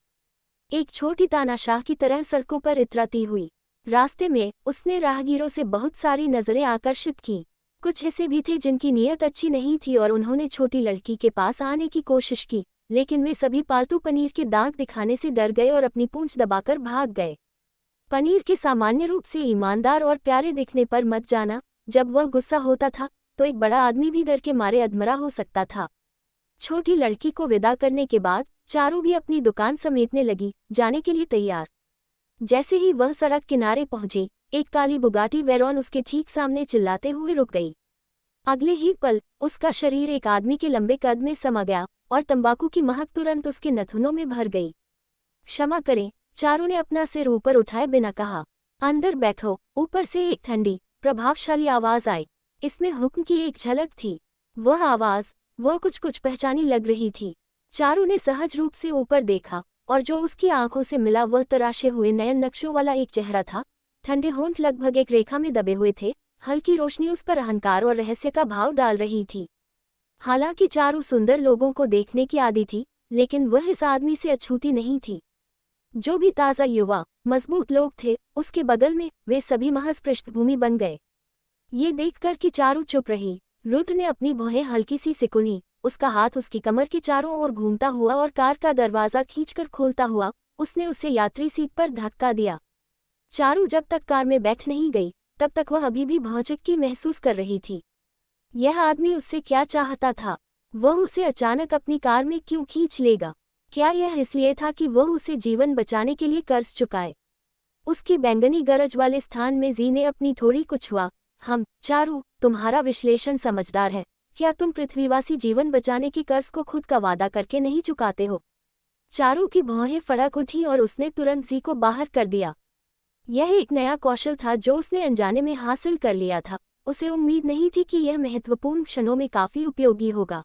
एक छोटी तानाशाह की तरह सड़कों पर इतराती हुई। रास्ते में उसने राहगीरों से बहुत सारी नजरें आकर्षित की। कुछ ऐसे भी थे जिनकी नीयत अच्छी नहीं थी और उन्होंने छोटी लड़की के पास आने की कोशिश की, लेकिन वे सभी पालतू पनीर के दांत दिखाने से डर गए और अपनी पूंछ दबाकर भाग गए। पनीर के सामान्य रूप से ईमानदार और प्यारे दिखने पर मत जाना। जब वह गुस्सा होता था तो एक बड़ा आदमी भी डर के मारे अधमरा हो सकता था। छोटी लड़की को विदा करने के बाद चारू भी अपनी दुकान समेटने लगी, जाने के लिए तैयार। जैसे ही वह सड़क किनारे पहुंची, एक काली बुगाटी वेरॉन उसके ठीक सामने चिल्लाते हुए रुक गई। अगले ही पल उसका शरीर एक आदमी के लंबे कद में समा गया और तंबाकू की महक तुरंत उसके नथुनों में भर गई। क्षमा करें, चारू ने अपना सिर ऊपर उठाए बिना कहा। अंदर बैठो। ऊपर से एक ठंडी प्रभावशाली आवाज आई। इसमें हुक्म की एक झलक थी। वह आवाज वह कुछ पहचानी लग रही थी। चारू ने सहज रूप से ऊपर देखा और जो उसकी आंखों से मिला वह तराशे हुए नयन नक्शों वाला एक चेहरा था। ठंडे होंठ लगभग एक रेखा में दबे हुए थे। हल्की रोशनी उस पर अहंकार और रहस्य का भाव डाल रही थी। हालांकि चारू सुंदर लोगों को देखने की आदी थी, लेकिन वह इस आदमी से अछूती नहीं थी। जो भी ताज़ा युवा मजबूत लोग थे उसके बगल में, वे सभी महज पृष्ठभूमि बन गए। ये देखकर कि चारू चुप रही, रुद्र ने अपनी भौहें हल्की सी सिकुड़ी उसका हाथ उसकी कमर के चारों ओर घूमता हुआ और कार का दरवाज़ा खींचकर खोलता हुआ उसने उसे यात्री सीट पर धक्का दिया। चारू जब तक कार में बैठ नहीं गई तब तक वह अभी भी भौचक्की महसूस कर रही थी। यह आदमी उससे क्या चाहता था? वह उसे अचानक अपनी कार में क्यों खींच लेगा? क्या यह इसलिए था कि वह उसे जीवन बचाने के लिए कर्ज चुकाए? उसकी बैंगनी गरज वाले स्थान में जी ने अपनी थोड़ी को छुआ। चारू, तुम्हारा विश्लेषण समझदार है। क्या तुम पृथ्वीवासी जीवन बचाने के कर्ज को खुद का वादा करके नहीं चुकाते हो? चारू की भौहें फड़क उठी और उसने तुरंत जी को बाहर कर दिया। यह एक नया कौशल था जो उसने अनजाने में हासिल कर लिया था। उसे उम्मीद नहीं थी कि यह महत्वपूर्ण क्षणों में काफी उपयोगी होगा।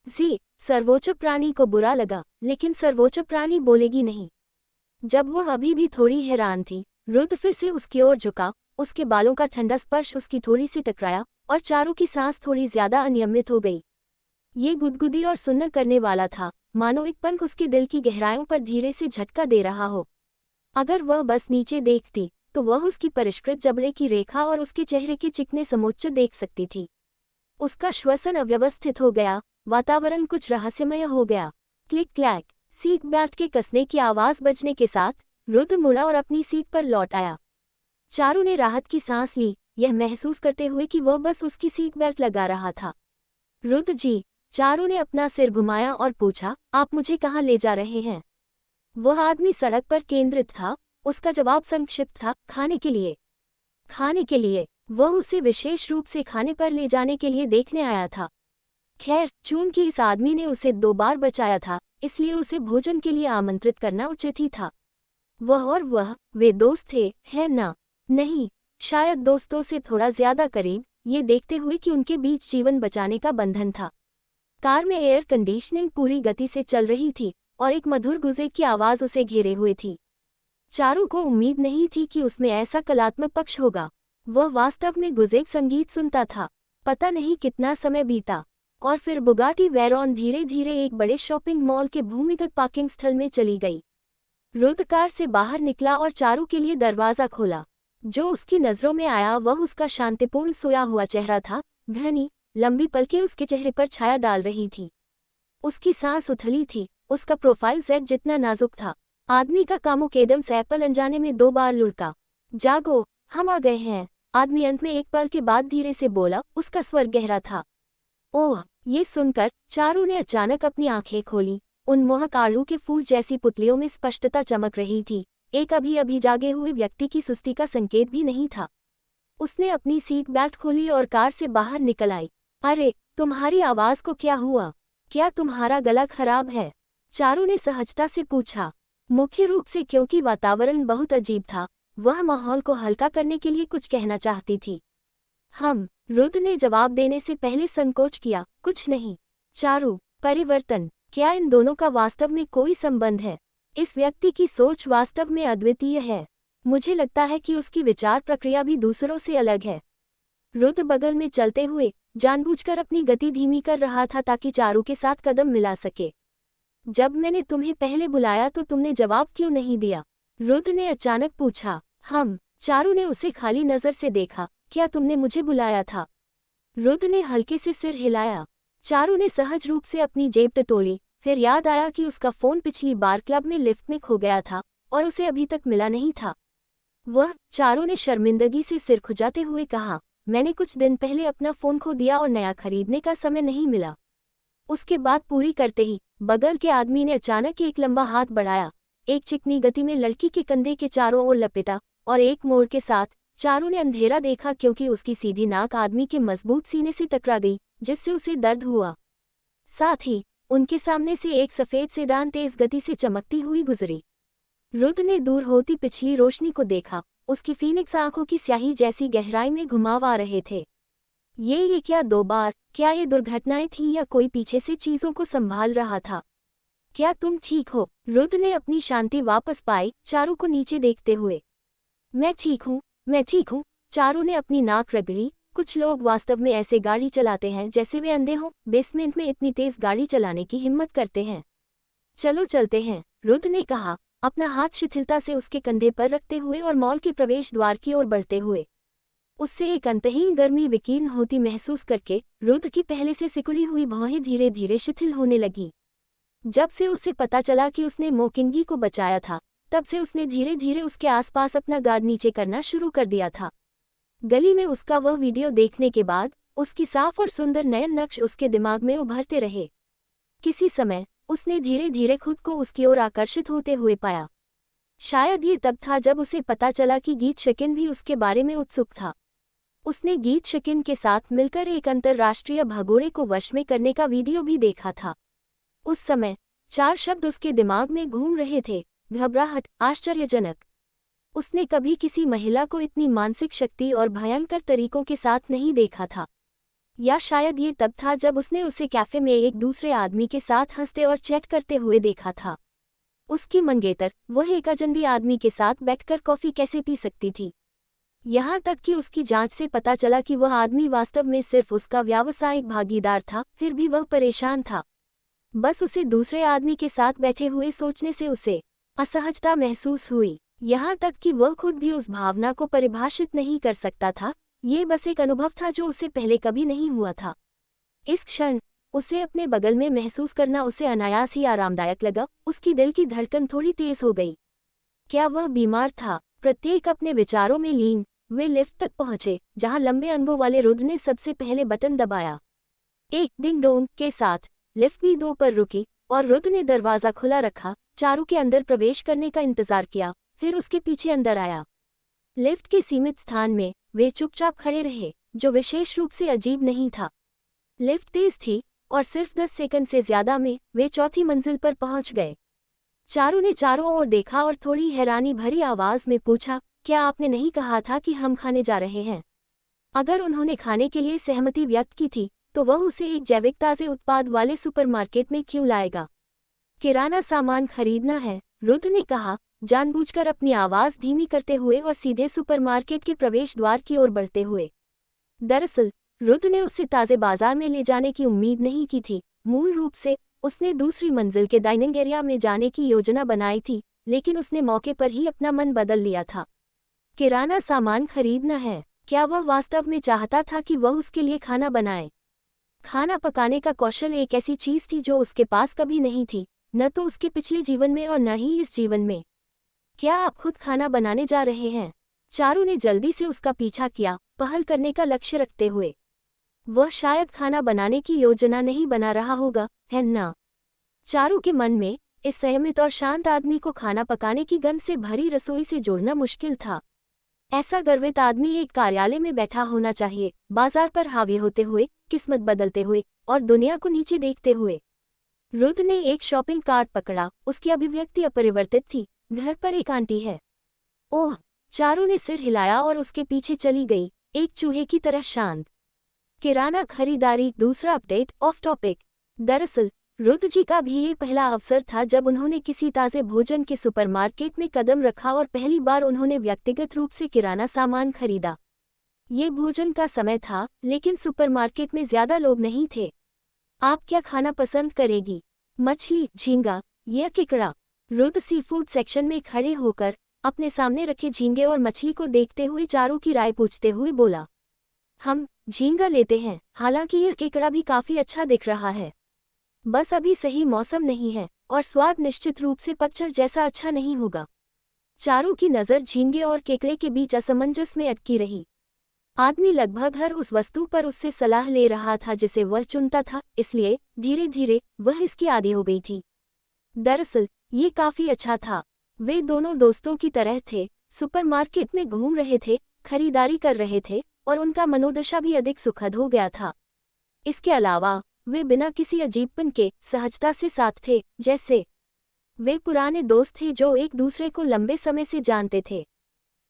जी, सर्वोच्च प्राणी को बुरा लगा, लेकिन सर्वोच्च प्राणी बोलेगी नहीं। जब वह अभी भी थोड़ी हैरान थी, रुद्र फिर से उसकी ओर झुका, उसके बालों का ठंडा स्पर्श उसकी थोड़ी से टकराया और चारू की सांस थोड़ी ज्यादा अनियमित हो गई। ये गुदगुदी और सुन्न करने वाला था, मानो एक पंख उसके दिल की गहराइयों पर धीरे से झटका दे रहा हो। अगर वह बस नीचे देखती तो वह उसकी परिष्कृत जबड़े की रेखा और उसके चेहरे के चिकने समोच्च देख सकती थी। उसका श्वसन अव्यवस्थित हो गया, वातावरण कुछ रहस्यमय हो गया। क्लिक क्लैक, सीट बेल्ट के कसने की आवाज बजने के साथ रुद्र मुड़ा और अपनी सीट पर लौट आया। चारू ने राहत की सांस ली, यह महसूस करते हुए कि वह बस उसकी सीट बेल्ट लगा रहा था। रुद्र जी, चारू ने अपना सिर घुमाया और पूछा, आप मुझे कहाँ ले जा रहे हैं? वह आदमी सड़क पर केंद्रित था। उसका जवाब संक्षिप्त था, खाने के लिए। खाने के लिए? वह उसे विशेष रूप से खाने पर ले जाने के लिए देखने आया था। खैर, चूंकि इस आदमी ने उसे 2 बार बचाया था, इसलिए उसे भोजन के लिए आमंत्रित करना उचित ही था। वे दोस्त थे, है ना? नहीं, शायद दोस्तों से थोड़ा ज्यादा करीब, ये देखते हुए कि उनके बीच जीवन बचाने का बंधन था। कार में एयर कंडीशनिंग पूरी गति से चल रही थी और एक मधुर गुजे की आवाज उसे घेरे हुए थी। चारू को उम्मीद नहीं थी कि उसमें ऐसा कलात्मक पक्ष होगा। वह वास्तव में गुजेक संगीत सुनता था। पता नहीं कितना समय बीता और फिर बुगाटी वेरॉन धीरे धीरे एक बड़े शॉपिंग मॉल के भूमिगत पार्किंग स्थल में चली गई। रुद्र कार से बाहर निकला और चारू के लिए दरवाजा खोला। जो उसकी नजरों में आया वह उसका शांतिपूर्ण सोया हुआ चेहरा था। घनी लंबी पलकें उसके चेहरे पर छाया डाल रही थी। उसकी सांस उथली थी। उसका प्रोफाइल जेड जितना नाजुक था। आदमी का कामुक एडम सैपल अनजाने में 2 बार लुढ़का। जागो, हम आ गए हैं। आदमी अंत में एक पल के बाद धीरे से बोला, उसका स्वर गहरा था। ओह, ये सुनकर चारू ने अचानक अपनी आंखें खोली। उन मोहक आड़ू के फूल जैसी पुतलियों में स्पष्टता चमक रही थी। एक अभी अभी जागे हुए व्यक्ति की सुस्ती का संकेत भी नहीं था। उसने अपनी सीट बेल्ट खोली और कार से बाहर निकल आई। अरे, तुम्हारी आवाज को क्या हुआ? क्या तुम्हारा गला खराब है? चारू ने सहजता से पूछा। मुख्य रूप से क्योंकि वातावरण बहुत अजीब था, वह माहौल को हल्का करने के लिए कुछ कहना चाहती थी। रुद्र ने जवाब देने से पहले संकोच किया, कुछ नहीं। चारू, परिवर्तन, क्या इन दोनों का वास्तव में कोई संबंध है? इस व्यक्ति की सोच वास्तव में अद्वितीय है। मुझे लगता है कि उसकी विचार प्रक्रिया भी दूसरों से अलग है। रुद्र बगल में चलते हुए जानबूझकर अपनी गति धीमी कर रहा था ताकि चारू के साथ कदम मिला सके। जब मैंने तुम्हें पहले बुलाया तो तुमने जवाब क्यों नहीं दिया? रुद्र ने अचानक पूछा। चारू ने उसे खाली नजर से देखा। क्या तुमने मुझे बुलाया था? रुद्र ने हल्के से सिर हिलाया। चारू ने सहज रूप से अपनी जेब टटोली। फिर याद आया कि उसका फोन पिछली बार क्लब में लिफ्ट में खो गया था और उसे अभी तक मिला नहीं था। चारू ने शर्मिंदगी से सिर खुजाते हुए कहा, मैंने कुछ दिन पहले अपना फोन खो दिया और नया खरीदने का समय नहीं मिला। उसके बाद पूरी करते ही बगल के आदमी ने अचानक एक लंबा हाथ बढ़ाया, एक चिकनी गति में लड़की के कंधे के चारों ओर लपेटा और एक मोड़ के साथ चारू ने अंधेरा देखा क्योंकि उसकी सीधी नाक आदमी के मजबूत सीने से टकरा गई, जिससे उसे दर्द हुआ। साथ ही उनके सामने से एक सफेद सेडान तेज गति से चमकती हुई गुजरी। रुद्र ने दूर होती पिछली रोशनी को देखा। उसकी फीनिक्स आंखों की स्याही जैसी गहराई में घुमाव आ रहे थे। ये क्या 2 बार? क्या ये दुर्घटनाएं थीं या कोई पीछे से चीजों को संभाल रहा था? क्या तुम ठीक हो? रुद्र ने अपनी शांति वापस पाई, चारू को नीचे देखते हुए। मैं ठीक हूँ। चारू ने अपनी नाक रगड़ी। कुछ लोग वास्तव में ऐसे गाड़ी चलाते हैं जैसे वे अंधे हों, बेसमेंट में इतनी तेज गाड़ी चलाने की हिम्मत करते हैं। चलो चलते हैं, रुद्र ने कहा, अपना हाथ शिथिलता से उसके कंधे पर रखते हुए और मॉल के प्रवेश द्वार की ओर बढ़ते हुए। उससे एक अंतहीन गर्मी विकीर्ण होती महसूस करके रुद्र की पहले से सिकुड़ी हुई भौहें धीरे धीरे शिथिल होने लगी। जब से उसे पता चला कि उसने मोकिंगी को बचाया था, तब से उसने धीरे धीरे उसके आसपास अपना गार्ड नीचे करना शुरू कर दिया था। गली में उसका वह वीडियो देखने के बाद उसकी साफ और सुंदर नयन नक्श उसके दिमाग में उभरते रहे। किसी समय उसने धीरे धीरे खुद को उसकी ओर आकर्षित होते हुए पाया। शायद ये तब था जब उसे पता चला कि गीत शकिन भी उसके बारे में उत्सुक था। उसने गीत शकिन के साथ मिलकर एक अंतर्राष्ट्रीय भगोड़े को वश में करने का वीडियो भी देखा था। उस समय 4 शब्द उसके दिमाग में घूम रहे थे: घबराहट, आश्चर्यजनक। उसने कभी किसी महिला को इतनी मानसिक शक्ति और भयंकर तरीकों के साथ नहीं देखा था। या शायद ये तब था जब उसने उसे कैफे में एक दूसरे आदमी के साथ हंसते और चैट करते हुए देखा था। उसकी मंगेतर वह एक अजनबी आदमी के साथ बैठकर कॉफी कैसे पी सकती थी। यहाँ तक कि उसकी जांच से पता चला कि वह आदमी वास्तव में सिर्फ उसका व्यावसायिक भागीदार था। फिर भी वह परेशान था। बस उसे दूसरे आदमी के साथ बैठे हुए सोचने से उसे असहजता महसूस हुई। यहाँ तक कि वह खुद भी उस भावना को परिभाषित नहीं कर सकता था। ये बस एक अनुभव था जो उसे पहले कभी नहीं हुआ था। इस क्षण उसे अपने बगल में महसूस करना उसे अनायास ही आरामदायक लगा। उसकी दिल की धड़कन थोड़ी तेज हो गई। क्या वह बीमार था? प्रत्येक अपने विचारों में लीन, वे लिफ्ट तक पहुंचे, जहां लंबे अंगों वाले रुद्र ने सबसे पहले बटन दबाया। एक डिंग डोंग के साथ लिफ्ट B2 पर रुकी और रुद्र ने दरवाजा खुला रखा, चारू के अंदर प्रवेश करने का इंतजार किया, फिर उसके पीछे अंदर आया। लिफ्ट के सीमित स्थान में वे चुपचाप खड़े रहे, जो विशेष रूप से अजीब नहीं था। लिफ्ट तेज थी और सिर्फ 10 सेकंड से ज्यादा में वे चौथी मंजिल पर पहुंच गए। चारू ने चारों ओर देखा और थोड़ी हैरानी भरी आवाज में पूछा, क्या आपने नहीं कहा था कि हम खाने जा रहे हैं? अगर उन्होंने खाने के लिए सहमति व्यक्त की थी, तो वह उसे एक जैविक ताजे उत्पाद वाले सुपरमार्केट में क्यों लाएगा? किराना सामान खरीदना है, रुद्र ने कहा, जानबूझकर अपनी आवाज धीमी करते हुए और सीधे सुपरमार्केट के प्रवेश द्वार की ओर बढ़ते हुए। दरअसल रुद्र ने उसे ताजे बाजार में ले जाने की उम्मीद नहीं की थी। मूल रूप से उसने दूसरी मंजिल के डाइनिंग एरिया में जाने की योजना बनाई थी, लेकिन उसने मौके पर ही अपना मन बदल लिया था। किराना सामान खरीदना है। क्या वह वास्तव में चाहता था कि वह उसके लिए खाना बनाए? खाना पकाने का कौशल एक ऐसी चीज थी जो उसके पास कभी नहीं थी, न तो उसके पिछले जीवन में और न ही इस जीवन में। क्या आप खुद खाना बनाने जा रहे हैं? चारू ने जल्दी से उसका पीछा किया, पहल करने का लक्ष्य रखते हुए। वह शायद खाना बनाने की योजना नहीं बना रहा होगा, है ना? चारू के मन में इस संयमित और शांत आदमी को खाना पकाने की गंध से भरी रसोई से जोड़ना मुश्किल था। ऐसा गर्वित आदमी एक कार्यालय में बैठा होना चाहिए, बाजार पर हावी होते हुए, किस्मत बदलते हुए और दुनिया को नीचे देखते हुए। रुद्र ने एक शॉपिंग कार्ट पकड़ा। उसकी अभिव्यक्ति अपरिवर्तित थी। घर पर एक आंटी है। ओह! चारू ने सिर हिलाया और उसके पीछे चली गई, एक चूहे की तरह शांत। किराना खरीदारी। दूसरा अपडेट ऑफ टॉपिक। दरअसल रुद्र जी का भी ये पहला अवसर था जब उन्होंने किसी ताज़े भोजन के सुपरमार्केट में कदम रखा और पहली बार उन्होंने व्यक्तिगत रूप से किराना सामान खरीदा। ये भोजन का समय था, लेकिन सुपरमार्केट में ज्यादा लोग नहीं थे। आप क्या खाना पसंद करेगी? मछली, झींगा या केकड़ा? रुद्र सी फूड सेक्शन में खड़े होकर अपने सामने रखे झींगे और मछली को देखते हुए चारों की राय पूछते हुए बोला, हम झींगा लेते हैं, हालांकि यह केकड़ा भी काफी अच्छा दिख रहा है। बस अभी सही मौसम नहीं है और स्वाद निश्चित रूप से पतझड़ जैसा अच्छा नहीं होगा। चारों की नज़र झींगे और केकड़े के बीच असमंजस में अटकी रही। आदमी लगभग हर उस वस्तु पर उससे सलाह ले रहा था जिसे वह चुनता था, इसलिए धीरे धीरे वह इसकी आदी हो गई थी। दरअसल ये काफी अच्छा था। वे दोनों दोस्तों की तरह थे, सुपरमार्केट में घूम रहे थे, खरीदारी कर रहे थे और उनका मनोदशा भी अधिक सुखद हो गया था। इसके अलावा वे बिना किसी अजीबपन के सहजता से साथ थे, जैसे वे पुराने दोस्त थे जो एक दूसरे को लंबे समय से जानते थे।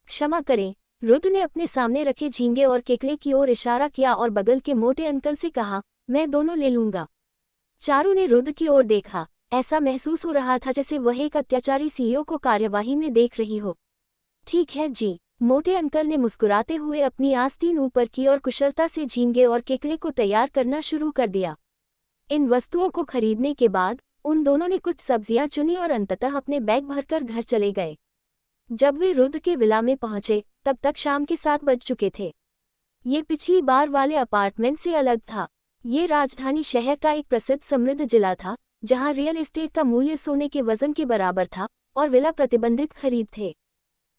क्षमा करें, रुद्र ने अपने सामने रखे झींगे और केकड़े की ओर इशारा किया और बगल के मोटे अंकल से कहा, मैं दोनों ले लूंगा। चारू ने रुद्र की ओर देखा। ऐसा महसूस हो रहा था जैसे वह एक अत्याचारी सीईओ को कार्यवाही में देख रही हो। ठीक है जी, मोटे अंकल ने मुस्कुराते हुए अपनी आस्तीन ऊपर की और कुशलता से झींगे और केकड़े को तैयार करना शुरू कर दिया। इन वस्तुओं को खरीदने के बाद उन दोनों ने कुछ सब्जियां चुनी और अंततः अपने बैग भरकर घर चले गए। जब वे रुद्र के विला में पहुंचे, तब तक शाम के 7 बज चुके थे। ये पिछली बार वाले अपार्टमेंट से अलग था। ये राजधानी शहर का एक प्रसिद्ध समृद्ध जिला था, जहां रियल एस्टेट का मूल्य सोने के वजन के बराबर था और विला प्रतिबंधित खरीद थे।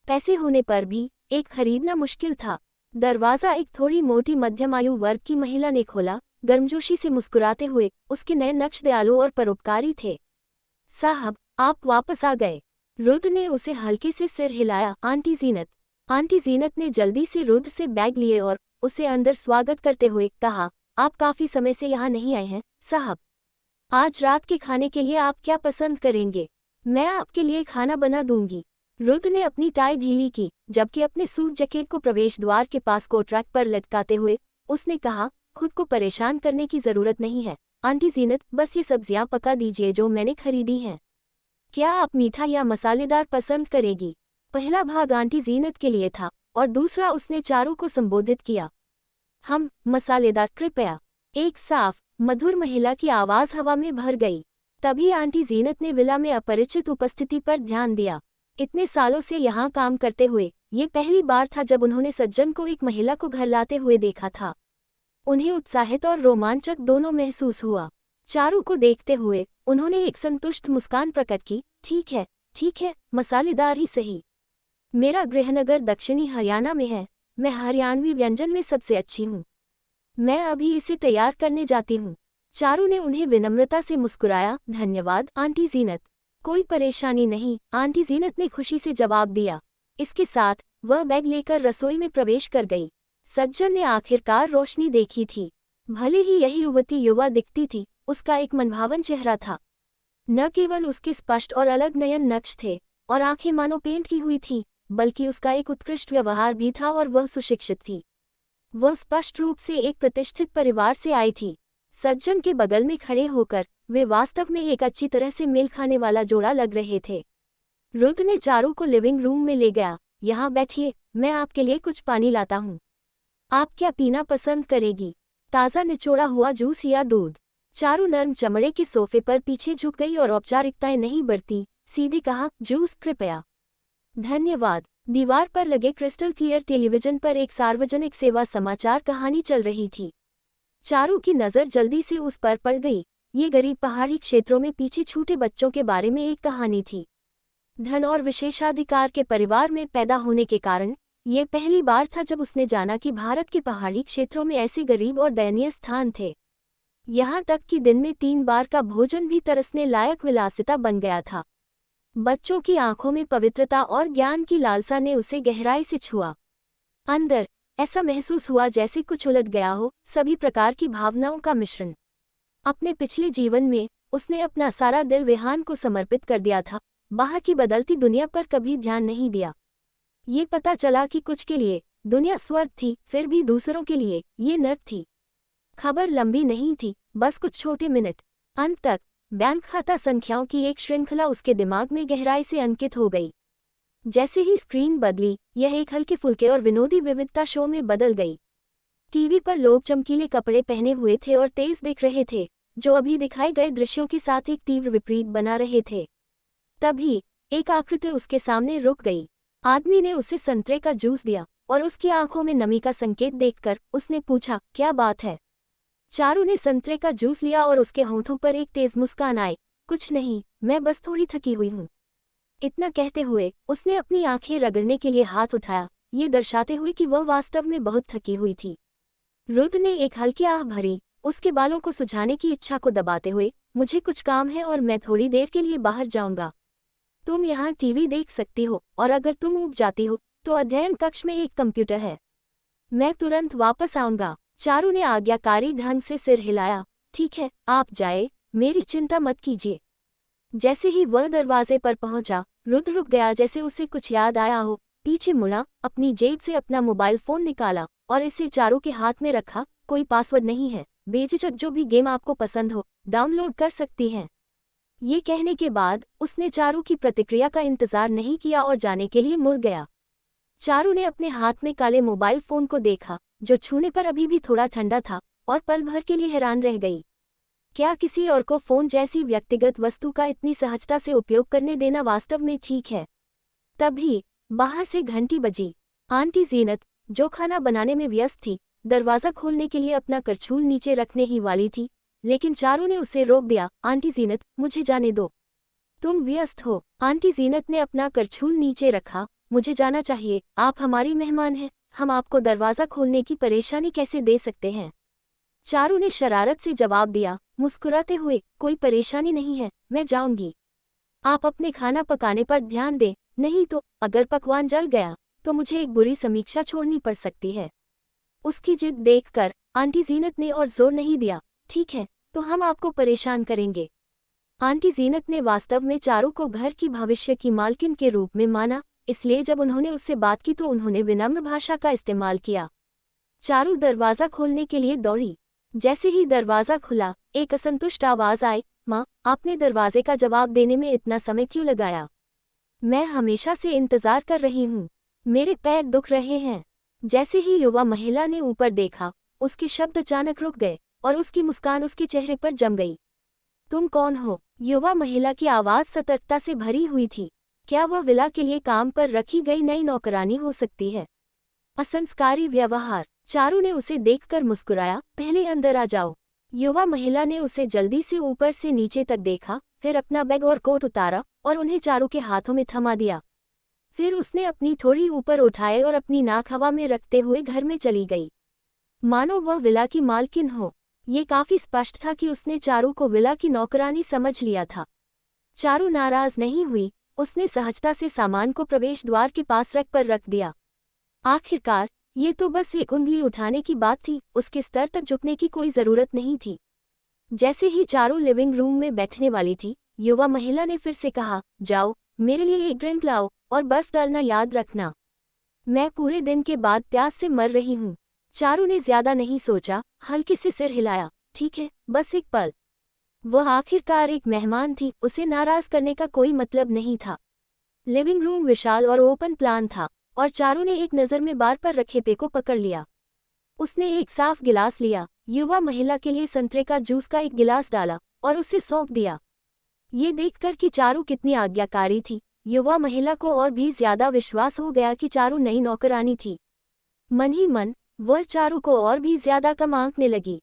पैसे होने पर भी एक खरीदना मुश्किल था। दरवाजा एक थोड़ी मोटी मध्यम आयु वर्ग की महिला ने खोला, गर्मजोशी से मुस्कुराते हुए। उसके नए नक्श दयालु और परोपकारी थे। साहब, आप वापस आ गए। रुद्र ने उसे हल्के से सिर हिलाया। आंटी जीनत। आंटी जीनत ने जल्दी से रुद्र से बैग लिए और उसे अंदर स्वागत करते हुए कहा, आप काफी समय से यहाँ नहीं आए हैं साहब। आज रात के खाने के लिए आप क्या पसंद करेंगे? मैं आपके लिए खाना बना दूंगी। रुद्र ने अपनी टाई ढीली की, जबकि अपने सूट जैकेट को प्रवेश द्वार के पास कोट रैक पर लटकाते हुए उसने कहा, खुद को परेशान करने की जरूरत नहीं है आंटी जीनत, बस ये सब्जियां पका दीजिए जो मैंने खरीदी हैं। क्या आप मीठा या मसालेदार पसंद करेगी? पहला भाग आंटी जीनत के लिए था और दूसरा उसने चारों को संबोधित किया। हम मसालेदार कृपया। एक साफ मधुर महिला की आवाज हवा में भर गई। तभी आंटी जीनत ने विला में अपरिचित उपस्थिति पर ध्यान दिया। इतने सालों से यहाँ काम करते हुए ये पहली बार था जब उन्होंने सज्जन को एक महिला को घर लाते हुए देखा था। उन्हें उत्साहित और रोमांचक दोनों महसूस हुआ। चारू को देखते हुए उन्होंने एक संतुष्ट मुस्कान प्रकट की। ठीक है, मसालेदार ही सही। मेरा गृहनगर दक्षिणी हरियाणा में है। मैं हरियाणवी व्यंजन में सबसे अच्छी हूँ। मैं अभी इसे तैयार करने जाती हूँ। चारू ने उन्हें विनम्रता से मुस्कुराया। धन्यवाद आंटी जीनत। कोई परेशानी नहीं, आंटी जीनत ने खुशी से जवाब दिया। इसके साथ वह बैग लेकर रसोई में प्रवेश कर गई। सज्जन ने आखिरकार रोशनी देखी थी। भले ही यही युवती युवा दिखती थी, उसका एक मनभावन चेहरा था। न केवल उसके स्पष्ट और अलग नयन नक्श थे और आंखें मानो पेंट की हुई थी, बल्कि उसका एक उत्कृष्ट व्यवहार भी था और वह सुशिक्षित थी। वह स्पष्ट रूप से एक प्रतिष्ठित परिवार से आई थी। सज्जन के बगल में खड़े होकर वे वास्तव में एक अच्छी तरह से मेल खाने वाला जोड़ा लग रहे थे। रुद्र ने चारू को लिविंग रूम में ले गया। यहाँ बैठिए, मैं आपके लिए कुछ पानी लाता हूँ। आप क्या पीना पसंद करेगी? ताज़ा निचोड़ा हुआ जूस या दूध? चारू नर्म चमड़े के सोफे पर पीछे झुक गई और औपचारिकताएं नहीं बरती, सीधे कहा, जूस कृपया। धन्यवाद। दीवार पर लगे क्रिस्टल क्लियर टेलीविजन पर एक सार्वजनिक सेवा समाचार कहानी चल रही थी। चारू की नज़र जल्दी से उस पर पड़ गई। ये गरीब पहाड़ी क्षेत्रों में पीछे छूटे बच्चों के बारे में एक कहानी थी। धन और विशेषाधिकार के परिवार में पैदा होने के कारण ये पहली बार था जब उसने जाना कि भारत के पहाड़ी क्षेत्रों में ऐसे गरीब और दयनीय स्थान थे। यहाँ तक कि दिन में 3 बार का भोजन भी तरसने लायक विलासिता बन गया था। बच्चों की आंखों में पवित्रता और ज्ञान की लालसा ने उसे गहराई से छुआ। अंदर ऐसा महसूस हुआ जैसे कुछ उलट गया हो, सभी प्रकार की भावनाओं का मिश्रण। अपने पिछले जीवन में उसने अपना सारा दिल विहान को समर्पित कर दिया था, बाहर की बदलती दुनिया पर कभी ध्यान नहीं दिया। ये पता चला कि कुछ के लिए दुनिया स्वर्ग थी, फिर भी दूसरों के लिए ये नर्क थी। खबर लंबी नहीं थी, बस कुछ छोटे मिनट। अंत तक बैंक खाता संख्याओं की एक श्रृंखला उसके दिमाग में गहराई से अंकित हो गई। जैसे ही स्क्रीन बदली, यह एक हल्के फुल्के और विनोदी विविधता शो में बदल गई। टीवी पर लोग चमकीले कपड़े पहने हुए थे और तेज दिख रहे थे, जो अभी दिखाए गए दृश्यों के साथ एक तीव्र विपरीत बना रहे थे। तभी एक आकृति उसके सामने रुक गई। आदमी ने उसे संतरे का जूस दिया और उसकी आंखों में नमी का संकेत देखकर उसने पूछा, क्या बात है? चारू ने संतरे का जूस लिया और उसके होंठों पर एक तेज मुस्कान आई। कुछ नहीं, मैं बस थोड़ी थकी हुई हूँ। इतना कहते हुए उसने अपनी आंखें रगड़ने के लिए हाथ उठाया, ये दर्शाते हुए कि वह वास्तव में बहुत थकी हुई थी। रुद्र ने एक हल्की आह भरी, उसके बालों को सुझाने की इच्छा को दबाते हुए, मुझे कुछ काम है और मैं थोड़ी देर के लिए बाहर जाऊंगा। तुम यहाँ टीवी देख सकती हो और अगर तुम ऊब जाती हो तो अध्ययन कक्ष में एक कंप्यूटर है। मैं तुरंत वापस आऊंगा। चारू ने आज्ञाकारी ढंग से सिर हिलाया। ठीक है, आप जाए, मेरी चिंता मत कीजिए। जैसे ही वह दरवाजे पर पहुंचा, रुद्र रुक गया जैसे उसे कुछ याद आया हो। पीछे मुड़ा, अपनी जेब से अपना मोबाइल फोन निकाला और इसे चारू के हाथ में रखा। कोई पासवर्ड नहीं है, बेझिझक जो भी गेम आपको पसंद हो डाउनलोड कर सकती हैं। ये कहने के बाद उसने चारू की प्रतिक्रिया का इंतजार नहीं किया और जाने के लिए मुड़ गया। चारू ने अपने हाथ में काले मोबाइल फोन को देखा, जो छूने पर अभी भी थोड़ा ठंडा था, और पल भर के लिए हैरान रह गई। क्या किसी और को फोन जैसी व्यक्तिगत वस्तु का इतनी सहजता से उपयोग करने देना वास्तव में ठीक है? तभी बाहर से घंटी बजी। आंटी जीनत, जो खाना बनाने में व्यस्त थी, दरवाज़ा खोलने के लिए अपना करछूल नीचे रखने ही वाली थी, लेकिन चारू ने उसे रोक दिया। आंटी जीनत, मुझे जाने दो, तुम व्यस्त हो। आंटी जीनत ने अपना करछूल नीचे रखा। मुझे जाना चाहिए, आप हमारी मेहमान हैं, हम आपको दरवाज़ा खोलने की परेशानी कैसे दे सकते हैं? चारू ने शरारत से जवाब दिया, मुस्कुराते हुए, कोई परेशानी नहीं है, मैं जाऊंगी। आप अपने खाना पकाने पर ध्यान दें, नहीं तो अगर पकवान जल गया तो मुझे एक बुरी समीक्षा छोड़नी पड़ सकती है। उसकी जिद देखकर आंटी जीनत ने और जोर नहीं दिया। ठीक है, तो हम आपको परेशान करेंगे। आंटी जीनत ने वास्तव में चारू को घर की भविष्य की मालकिन के रूप में माना, इसलिए जब उन्होंने उससे बात की तो उन्होंने विनम्र भाषा का इस्तेमाल किया। चारू दरवाज़ा खोलने के लिए दौड़ी। जैसे ही दरवाज़ा खुला, एक असंतुष्ट आवाज़ आई, माँ, आपने दरवाजे का जवाब देने में इतना समय क्यों लगाया? मैं हमेशा से इंतज़ार कर रही हूँ, मेरे पैर दुख रहे हैं। जैसे ही युवा महिला ने ऊपर देखा, उसके शब्द अचानक रुक गए और उसकी मुस्कान उसके चेहरे पर जम गई। तुम कौन हो? युवा महिला की आवाज़ सतर्कता से भरी हुई थी। क्या वह विला के लिए काम पर रखी गई नई नौकरानी हो सकती है? असंस्कारी व्यवहार। चारू ने उसे देखकर मुस्कुराया, पहले अंदर आ जाओ। युवा महिला ने उसे जल्दी से ऊपर से नीचे तक देखा, फिर अपना बैग और कोट उतारा और उन्हें चारू के हाथों में थमा दिया। फिर उसने अपनी थोड़ी ऊपर उठाए और अपनी नाक हवा में रखते हुए घर में चली गई, मानो वह विला की मालकिन हो। ये काफी स्पष्ट था कि उसने चारू को विला की नौकरानी समझ लिया था। चारू नाराज नहीं हुई, उसने सहजता से सामान को प्रवेश द्वार के पास रैक पर रख दिया। आखिरकार ये तो बस एक उंगली उठाने की बात थी, उसके स्तर तक झुकने की कोई जरूरत नहीं थी। जैसे ही चारू लिविंग रूम में बैठने वाली थी, युवा महिला ने फिर से कहा, जाओ, मेरे लिए एक ड्रिंक लाओ और बर्फ डालना याद रखना, मैं पूरे दिन के बाद प्यास से मर रही हूँ। चारू ने ज्यादा नहीं सोचा, हल्के से सिर हिलाया, ठीक है, बस एक पल। वह आखिरकार एक मेहमान थी, उसे नाराज करने का कोई मतलब नहीं था। लिविंग रूम विशाल और ओपन प्लान था और चारू ने एक नज़र में बार पर रखे पे को पकड़ लिया। उसने एक साफ गिलास लिया, युवा महिला के लिए संतरे का जूस का एक गिलास डाला और उसे सौंप दिया। ये देखकर कि चारू कितनी आज्ञाकारी थी, युवा महिला को और भी ज्यादा विश्वास हो गया कि चारू नई नौकरानी थी। मन ही मन वह चारू को और भी ज्यादा कम आंकने लगी।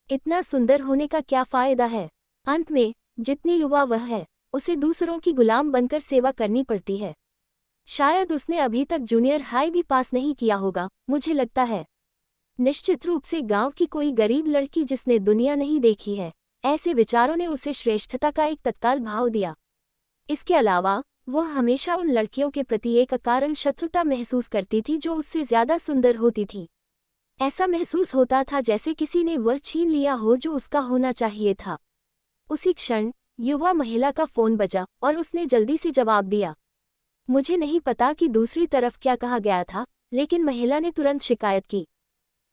इतना सुंदर होने का क्या फायदा है? अंत में जितनी युवा वह है, उसे दूसरों की गुलाम बनकर सेवा करनी पड़ती है। शायद उसने अभी तक जूनियर हाई भी पास नहीं किया होगा, मुझे लगता है। निश्चित रूप से गांव की कोई गरीब लड़की जिसने दुनिया नहीं देखी है। ऐसे विचारों ने उसे श्रेष्ठता का एक तत्काल भाव दिया। इसके अलावा वह हमेशा उन लड़कियों के प्रति एक अकारण शत्रुता महसूस करती थी जो उससे ज्यादा सुंदर होती थी। ऐसा महसूस होता था जैसे किसी ने वह छीन लिया हो जो उसका होना चाहिए था। उसी क्षण युवा महिला का फोन बजा और उसने जल्दी से जवाब दिया। मुझे नहीं पता कि दूसरी तरफ क्या कहा गया था, लेकिन महिला ने तुरंत शिकायत की,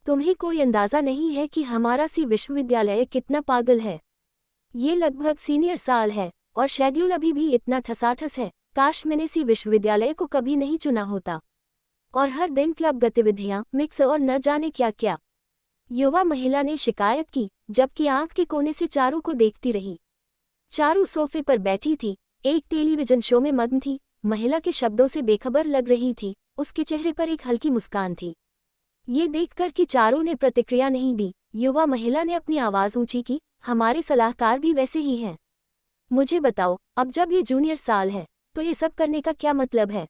तुम्हें कोई अंदाजा नहीं है कि हमारा सी विश्वविद्यालय कितना पागल है। ये लगभग सीनियर साल है और शेड्यूल अभी भी इतना ठसाठस है। काश मैंने सी विश्वविद्यालय को कभी नहीं चुना होता। और हर दिन क्लब गतिविधियां, मिक्स और न जाने क्या क्या। युवा महिला ने शिकायत की, जबकि आंख के कोने से चारू को देखती रही। चारू सोफे पर बैठी थी, एक टेलीविजन शो में मग्न थी, महिला के शब्दों से बेखबर लग रही थी, उसके चेहरे पर एक हल्की मुस्कान थी। ये देखकर कि चारू ने प्रतिक्रिया नहीं दी, युवा महिला ने अपनी आवाज़ ऊंची की, हमारे सलाहकार भी वैसे ही हैं। मुझे बताओ, अब जब ये जूनियर साल है तो ये सब करने का क्या मतलब है?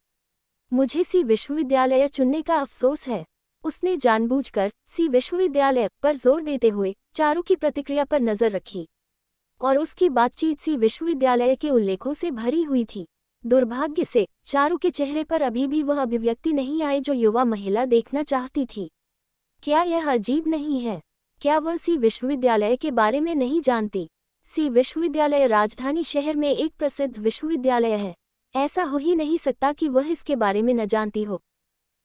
मुझे सी विश्वविद्यालय चुनने का अफसोस है। उसने जानबूझकर सी विश्वविद्यालय पर जोर देते हुए चारू की प्रतिक्रिया पर नजर रखी, और उसकी बातचीत सी विश्वविद्यालय के उल्लेखों से भरी हुई थी। दुर्भाग्य से चारू के चेहरे पर अभी भी वह अभिव्यक्ति नहीं आई जो युवा महिला देखना चाहती थी। क्या यह अजीब नहीं है? क्या वह सी विश्वविद्यालय के बारे में नहीं जानती? सी विश्वविद्यालय राजधानी शहर में एक प्रसिद्ध विश्वविद्यालय है। ऐसा हो ही नहीं सकता कि वह इसके बारे में न जानती हो।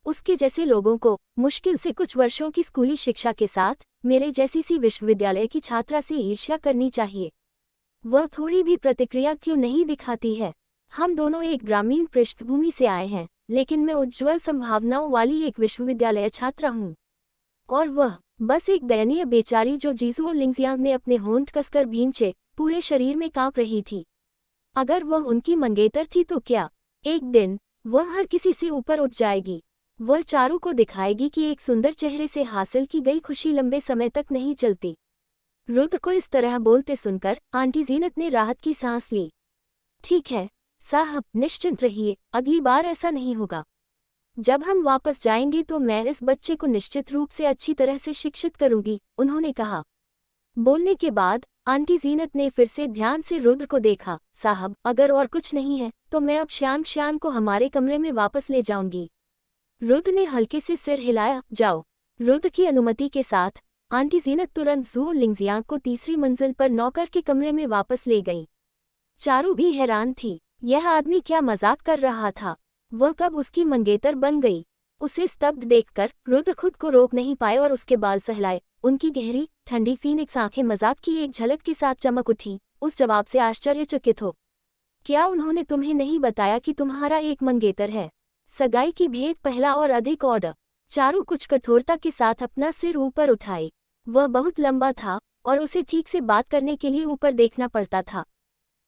उसके जैसे लोगों को मुश्किल से कुछ वर्षों की स्कूली शिक्षा के साथ मेरे जैसी सी विश्वविद्यालय की छात्रा से ईर्ष्या करनी चाहिए। वह थोड़ी भी प्रतिक्रिया क्यों नहीं दिखाती है? हम दोनों एक ग्रामीण पृष्ठभूमि से आए हैं, लेकिन मैं उज्ज्वल संभावनाओं वाली एक विश्वविद्यालय छात्रा हूँ, और वह बस एक दयनीय बेचारी जो जीसुओ लिंगजियांग ने अपने होंठ कसकर भींचे पूरे शरीर में कांप रही थी। अगर वह उनकी मंगेतर थी तो क्या एक दिन वह हर किसी से ऊपर उठ जाएगी? वह चारू को दिखाएगी कि एक सुंदर चेहरे से हासिल की गई खुशी लंबे समय तक नहीं चलती। रुद्र को इस तरह बोलते सुनकर आंटी जीनत ने राहत की सांस ली। ठीक है साहब, निश्चिंत रहिए, अगली बार ऐसा नहीं होगा। जब हम वापस जाएंगे तो मैं इस बच्चे को निश्चित रूप से अच्छी तरह से शिक्षित करूंगी, उन्होंने कहा। बोलने के बाद आंटी जीनत ने फिर से ध्यान से रुद्र को देखा। साहब, अगर और कुछ नहीं है तो मैं अब श्याम को हमारे कमरे में वापस ले जाऊंगी। रुद्र ने हल्के से सिर हिलाया। जाओ। रुद्र की अनुमति के साथ आंटी जीनत तुरंत ज़ू लिंगजियांग को तीसरी मंजिल पर नौकर के कमरे में वापस ले गई। चारू भी हैरान थी, यह आदमी क्या मजाक कर रहा था? वह कब उसकी मंगेतर बन गई? उसे स्तब्ध देखकर रुद्र खुद को रोक नहीं पाए और उसके बाल सहलाए। उनकी गहरी ठंडी फीनिक्स आंखें मजाक की एक झलक के साथ चमक उठी। उस जवाब से आश्चर्यचकित हो। क्या उन्होंने तुम्हें नहीं बताया कि तुम्हारा एक मंगेतर है? सगाई की भेंट पहला और अधिक ऑर्डर। चारू कुछ कठोरता के साथ अपना सिर ऊपर उठाए। वह बहुत लंबा था और उसे ठीक से बात करने के लिए ऊपर देखना पड़ता था।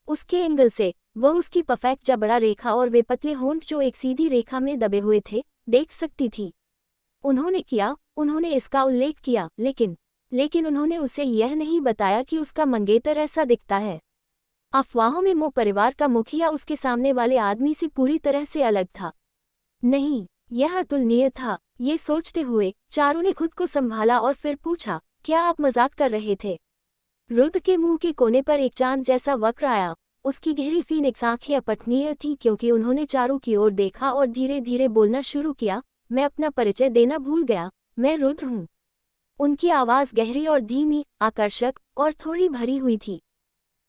उसके एंगल से वह उसकी परफेक्ट जबड़ा रेखा और वे पतले होंठ जो एक सीधी रेखा में दबे हुए थे देख सकती थी। उन्होंने इसका उल्लेख किया, लेकिन उन्होंने उसे यह नहीं बताया कि उसका मंगेतर ऐसा दिखता है। अफवाहों में मो परिवार का मुखिया उसके सामने वाले आदमी से पूरी तरह से अलग था। नहीं, यह अतुलनीय था। ये सोचते हुए चारू ने खुद को संभाला और फिर पूछा, क्या आप मजाक कर रहे थे? रुद्र के मुंह के कोने पर एक चांद जैसा वक्र आया। उसकी गहरी फीनिक्स आंखें अपठनीय थीं क्योंकि उन्होंने चारू की ओर देखा और धीरे धीरे बोलना शुरू किया। मैं अपना परिचय देना भूल गया, मैं रुद्र हूँ। उनकी आवाज़ गहरी और धीमी, आकर्षक और थोड़ी भरी हुई थी।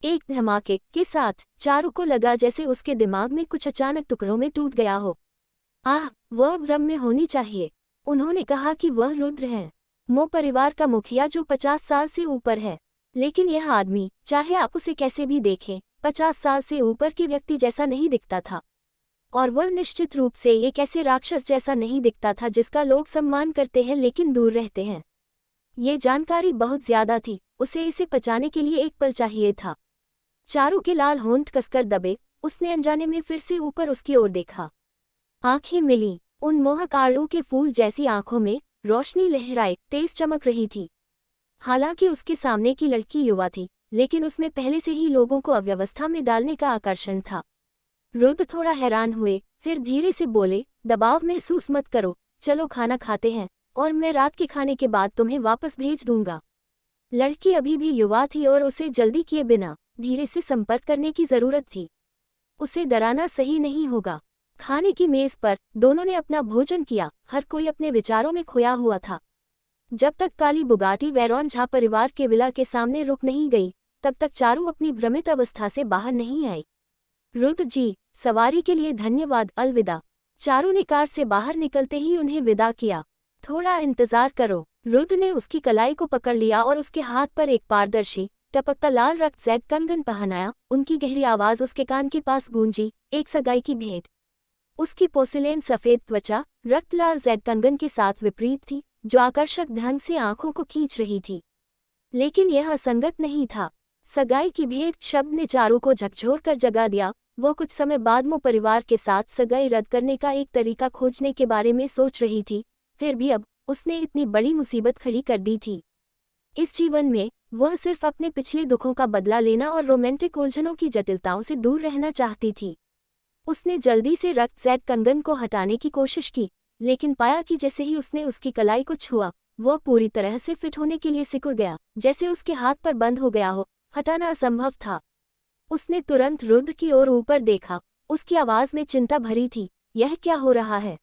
एक धमाके के साथ चारू को लगा जैसे उसके दिमाग में कुछ अचानक टुकड़ों में टूट गया हो। आह, वह भ्रम में होनी चाहिए। उन्होंने कहा कि वह रुद्र है, मो परिवार का मुखिया जो 50 साल से ऊपर है। लेकिन यह आदमी, चाहे आप उसे कैसे भी देखें, 50 साल से ऊपर के व्यक्ति जैसा नहीं दिखता था। और वह निश्चित रूप से एक ऐसे राक्षस जैसा नहीं दिखता था जिसका लोग सम्मान करते हैं लेकिन दूर रहते हैं। ये जानकारी बहुत ज्यादा थी, उसे इसे पचाने के लिए एक पल चाहिए था। चारू के लाल होंठ कसकर दबे, उसने अनजाने में फिर से ऊपर उसकी ओर देखा। आंखें मिली, उन मोहक आड़ू के फूल जैसी आंखों में रोशनी लहराए तेज चमक रही थी। हालांकि उसके सामने की लड़की युवा थी, लेकिन उसमें पहले से ही लोगों को अव्यवस्था में डालने का आकर्षण था। रुद्र थोड़ा हैरान हुए, फिर धीरे से बोले, दबाव महसूस मत करो, चलो खाना खाते हैं और मैं रात के खाने के बाद तुम्हें वापस भेज दूंगा। लड़की अभी भी युवा थी और उसे जल्दी किए बिना धीरे से संपर्क करने की जरूरत थी। उसे डराना सही नहीं होगा। खाने की मेज पर दोनों ने अपना भोजन किया, हर कोई अपने विचारों में खोया हुआ था। जब तक काली बुगाटी वैरोन झा परिवार के विला के सामने रुक नहीं गई, तब तक चारू अपनी भ्रमित अवस्था से बाहर नहीं आई। रुद्र जी, सवारी के लिए धन्यवाद, अलविदा। चारू ने कार से बाहर निकलते ही उन्हें विदा किया। थोड़ा इंतजार करो। रुद्र ने उसकी कलाई को पकड़ लिया और उसके हाथ पर एक पारदर्शी टपकता लाल रक्त जैड कंगन पहनाया। उनकी गहरी आवाज उसके कान के पास गूंजी, एक सगाई की भेंट। उसकी पोसिलेन सफेद त्वचा रक्त लाल जैड कंगन के साथ विपरीत थी, जो आकर्षक ढंग से आंखों को खींच रही थी। लेकिन यह असंगत नहीं था। सगाई की भेंट शब्द ने चारू को झकझोर कर जगा दिया। वो कुछ समय बाद मो परिवार के साथ सगाई रद्द करने का एक तरीका खोजने के बारे में सोच रही थी, फिर भी अब उसने इतनी बड़ी मुसीबत खड़ी कर दी थी। इस जीवन में वह सिर्फ अपने पिछले दुखों का बदला लेना और रोमांटिक उलझनों की जटिलताओं से दूर रहना चाहती थी। उसने जल्दी से रक्त जैड कंगन को हटाने की कोशिश की, लेकिन पाया कि जैसे ही उसने उसकी कलाई को छुआ, वह पूरी तरह से फिट होने के लिए सिकुड़ गया, जैसे उसके हाथ पर बंद हो गया हो। हटाना असंभव था। उसने तुरंत रुद्र की ओर ऊपर देखा। उसकी आवाज में चिंता भरी थी, यह क्या हो रहा है?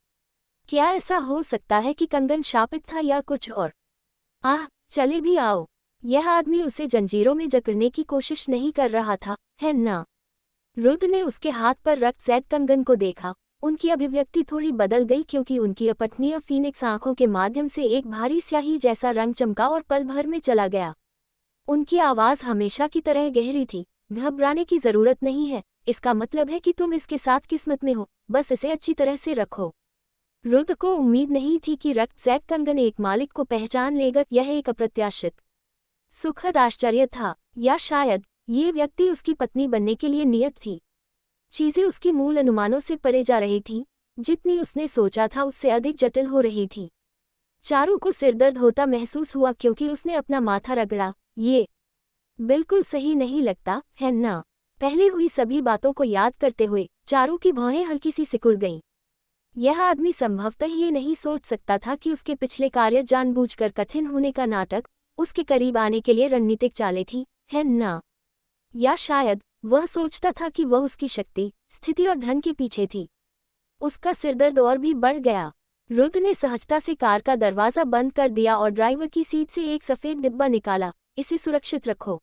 क्या ऐसा हो सकता है कि कंगन शापित था या कुछ और? आह, चले भी आओ। यह आदमी उसे जंजीरों में जकड़ने की कोशिश नहीं कर रहा था, है ना? रुद्र ने उसके हाथ पर रक्त जैड कंगन को देखा। उनकी अभिव्यक्ति थोड़ी बदल गई क्योंकि उनकी अपठनीय फीनिक्स आंखों के माध्यम से एक भारी स्याही जैसा रंग चमका और पल भर में चला गया। उनकी आवाज हमेशा की तरह गहरी थी, घबराने की जरूरत नहीं है, इसका मतलब है कि तुम इसके साथ किस्मत में हो, बस इसे अच्छी तरह से रखो। रुद्र को उम्मीद नहीं थी कि रक्त जैड कंगन एक मालिक को पहचान लेगा। यह एक अप्रत्याशित सुखद आश्चर्य था, या शायद ये व्यक्ति उसकी पत्नी बनने के लिए नियत थी। चीजें उसके मूल अनुमानों से परे जा रही थीं, जितनी उसने सोचा था उससे अधिक जटिल हो रही थी। चारू को सिरदर्द होता महसूस हुआ क्योंकि उसने अपना माथा रगड़ा। ये बिल्कुल सही नहीं लगता है ना। पहले हुई सभी बातों को याद करते हुए चारू की भौहें हल्की सी सिकुड़ गईं। यह आदमी संभवतः ये नहीं सोच सकता था कि उसके पिछले कार्य जानबूझकर कठिन होने का नाटक, उसके करीब आने के लिए रणनीतिक चालें थी, है ना? या शायद वह सोचता था कि वह उसकी शक्ति, स्थिति और धन के पीछे थी। उसका सिरदर्द और भी बढ़ गया। रुद्र ने सहजता से कार का दरवाजा बंद कर दिया और ड्राइवर की सीट से एक सफेद डिब्बा निकाला। इसे सुरक्षित रखो,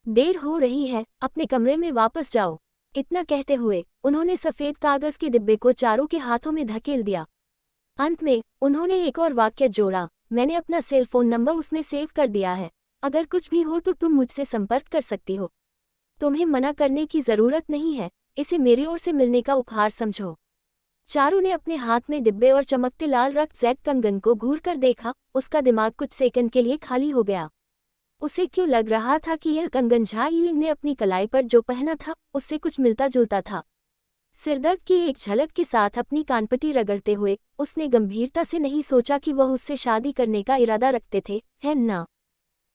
देर हो रही है, अपने कमरे में वापस जाओ। इतना कहते हुए उन्होंने सफेद कागज के डिब्बे को चारू के हाथों में धकेल दिया। अंत में उन्होंने एक और वाक्य जोड़ा, मैंने अपना सेल फोन नंबर उसमें सेव कर दिया है। अगर कुछ भी हो तो तुम मुझसे संपर्क कर सकती हो। तुम्हें मना करने की जरूरत नहीं है, इसे मेरी ओर से मिलने का उपहार समझो। चारू ने अपने हाथ में डिब्बे और चमकते लाल रक्त जेड कंगन को घूर कर देखा। उसका दिमाग कुछ सेकंड के लिए खाली हो गया। उसे क्यों लग रहा था कि यह कंगन झा यिंग ने अपनी कलाई पर जो पहना था उससे कुछ मिलता जुलता था। सिरदर्द की एक झलक के साथ अपनी कानपट्टी रगड़ते हुए उसने गंभीरता से नहीं सोचा कि वह उससे शादी करने का इरादा रखते थे, है ना?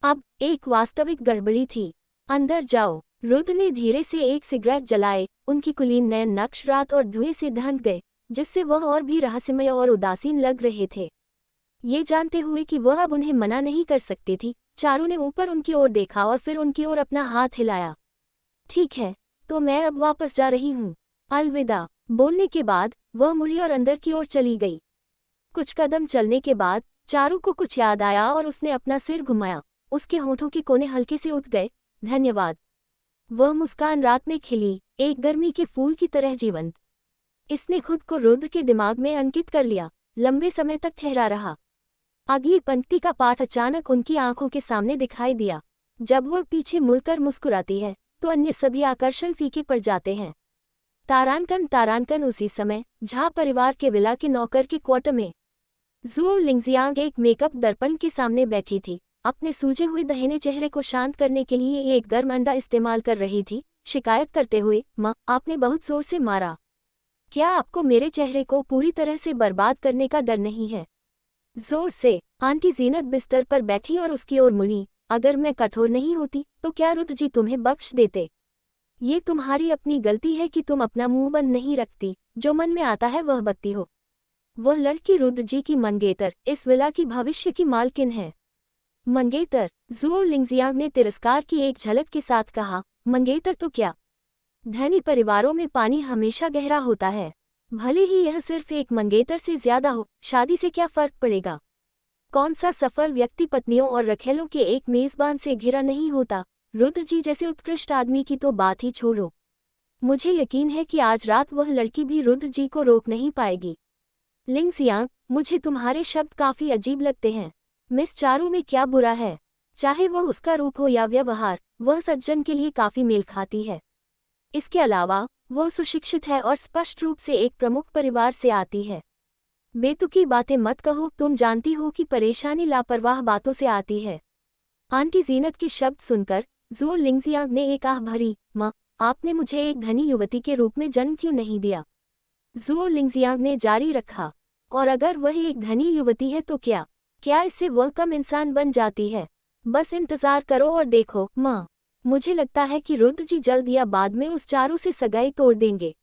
अब एक वास्तविक गड़बड़ी थी। अंदर जाओ। रुद्र ने धीरे से एक सिगरेट जलाए। उनकी कुलीन नयन नक्श रात और धुएं से ढंक गए, जिससे वह और भी रहस्यमय और उदासीन लग रहे थे। ये जानते हुए कि वह अब उन्हें मना नहीं कर सकती थी, चारू ने ऊपर उनकी ओर देखा और फिर उनकी ओर अपना हाथ हिलाया। ठीक है, तो मैं अब वापस जा रही हूँ। अलविदा। बोलने के बाद वह मुड़ी और अंदर की ओर चली गई। कुछ कदम चलने के बाद चारू को कुछ याद आया और उसने अपना सिर घुमाया। उसके होठों के कोने हल्के से उठ गए। धन्यवाद। वह मुस्कान रात में खिली, एक गर्मी के फूल की तरह जीवंत। इसने खुद को रुद्र के दिमाग में अंकित कर लिया। लंबे समय तक ठहरा रहा। अगली पंक्ति का पाठ अचानक उनकी आंखों के सामने दिखाई दिया। जब वह पीछे मुड़कर मुस्कुराती है तो अन्य सभी आकर्षण फीके पड़ जाते हैं। तारानकन उसी समय झा परिवार के विला के नौकर के क्वार्टर में जुओ लिंगजियांग एक मेकअप दर्पण के सामने बैठी थी। अपने सूजे हुए दहीने चेहरे को शांत करने के लिए एक गर्म अंडा इस्तेमाल कर रही थी, शिकायत करते हुए, माँ, आपने बहुत जोर से मारा। क्या आपको मेरे चेहरे को पूरी तरह से बर्बाद करने का डर नहीं है? जोर से। आंटी जीनत बिस्तर पर बैठी और उसकी ओर मुड़ी। अगर मैं कठोर नहीं होती तो क्या रुद्र जी तुम्हें बख्श देते? ये तुम्हारी अपनी गलती है कि तुम अपना मुंह बंद नहीं रखती, जो मन में आता है वह बकती हो। वह लड़की रुद्र जी की मंगेतर, इस विला की भविष्य की मालकिन है। मंगेतर? जुओ लिंगजियांग ने तिरस्कार की एक झलक के साथ कहा, मंगेतर तो क्या? धनी परिवारों में पानी हमेशा गहरा होता है। भले ही यह सिर्फ एक मंगेतर से ज्यादा हो, शादी से क्या फर्क पड़ेगा? कौन सा सफल व्यक्ति पत्नियों और रखेलों के एक मेजबान से घिरा नहीं होता? रुद्र जी जैसे उत्कृष्ट आदमी की तो बात ही छोड़ो। मुझे यकीन है कि आज रात वह लड़की भी रुद्र जी को रोक नहीं पाएगी। लिंगजियांग, मुझे तुम्हारे शब्द काफी अजीब लगते हैं। मिस चारू में क्या बुरा है? चाहे वह उसका रूप हो या व्यवहार, वह सज्जन के लिए काफी मेल खाती है। इसके अलावा वह सुशिक्षित है और स्पष्ट रूप से एक प्रमुख परिवार से आती है। बेतुकी बातें मत कहो, तुम जानती हो कि परेशानी लापरवाह बातों से आती है। आंटी जीनत के शब्द सुनकर जुओ लिंगजियांग ने एक आह भरी, माँ, आपने मुझे एक धनी युवती के रूप में जन्म क्यों नहीं दिया? जुओ लिंगजियांग ने जारी रखा, और अगर वह एक धनी युवती है तो क्या इससे वह कम इंसान बन जाती है? बस इंतजार करो और देखो, माँ। मुझे लगता है कि रुद्र जी जल्द या बाद में उस चारू से सगाई तोड़ देंगे।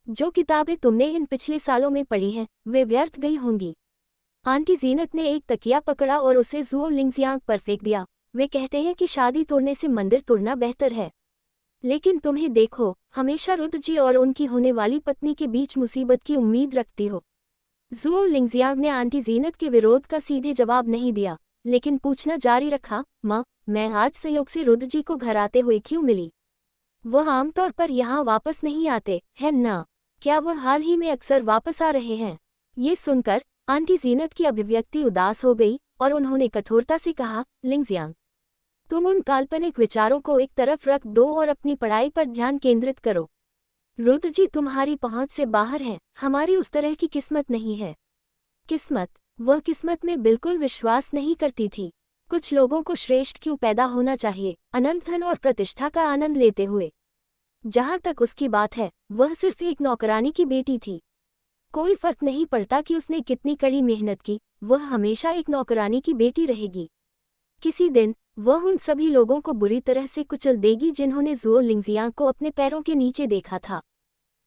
जो किताबें तुमने इन पिछले सालों में पढ़ी हैं, वे व्यर्थ गई होंगी। आंटी जीनत ने एक तकिया पकड़ा और उसे जुओ लिंगजियांग पर फेंक दिया। वे कहते हैं कि शादी तोड़ने से मंदिर तोड़ना बेहतर है। लेकिन तुम्हें देखो, हमेशा रुद्र जी और उनकी होने वाली पत्नी के बीच मुसीबत की उम्मीद रखती हो। जुओ लिंगजियांग ने आंटी जीनत के विरोध का सीधे जवाब नहीं दिया, लेकिन पूछना जारी रखा, माँ, मैं आज संयोग से रुद्र जी को घर आते हुए क्यों मिली? वह आमतौर पर यहाँ वापस नहीं आते, है ना? क्या वह हाल ही में अक्सर वापस आ रहे हैं? ये सुनकर आंटी जीनत की अभिव्यक्ति उदास हो गई और उन्होंने कठोरता से कहा, लिंगजियांग, तुम उन काल्पनिक विचारों को एक तरफ रख दो और अपनी पढ़ाई पर ध्यान केंद्रित करो। रुद्र जी तुम्हारी पहुंच से बाहर हैं, हमारी उस तरह की किस्मत नहीं है। किस्मत? वह किस्मत में बिल्कुल विश्वास नहीं करती थी। कुछ लोगों को श्रेष्ठ क्यों पैदा होना चाहिए, अनंत धन और प्रतिष्ठा का आनंद लेते हुए। जहां तक उसकी बात है, वह सिर्फ एक नौकरानी की बेटी थी। कोई फर्क नहीं पड़ता कि उसने कितनी कड़ी मेहनत की, वह हमेशा एक नौकरानी की बेटी रहेगी। किसी दिन वह उन सभी लोगों को बुरी तरह से कुचल देगी जिन्होंने ज़ुओ लिंगजियांग को अपने पैरों के नीचे देखा था।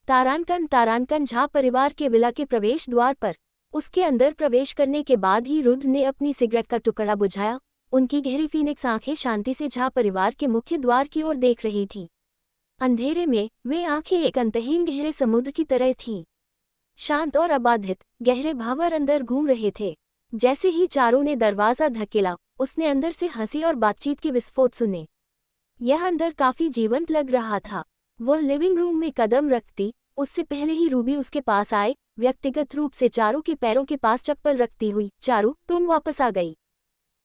तारानकन झा परिवार के विला के प्रवेश द्वार पर उसके अंदर प्रवेश करने के बाद ही रुद्र ने अपनी सिगरेट का टुकड़ा बुझाया। उनकी गहरी फीनिक्स आंखें शांति से झा परिवार के मुख्य द्वार की ओर देख रही थीं। अंधेरे में वे आंखें एक अंतहीन गहरे समुद्र की तरह थीं, शांत और अबाधित। गहरे भावर अंदर घूम रहे थे। जैसे ही चारू ने दरवाजा धकेला, उसने अंदर से हंसी और बातचीत के विस्फोट सुने। यह अंदर काफी जीवंत लग रहा था। वह लिविंग रूम में कदम रखती, उससे पहले ही रूबी उसके पास आए, व्यक्तिगत रूप से चारू के पैरों के पास चप्पल रखती हुई। चारू, तुम वापस आ गई।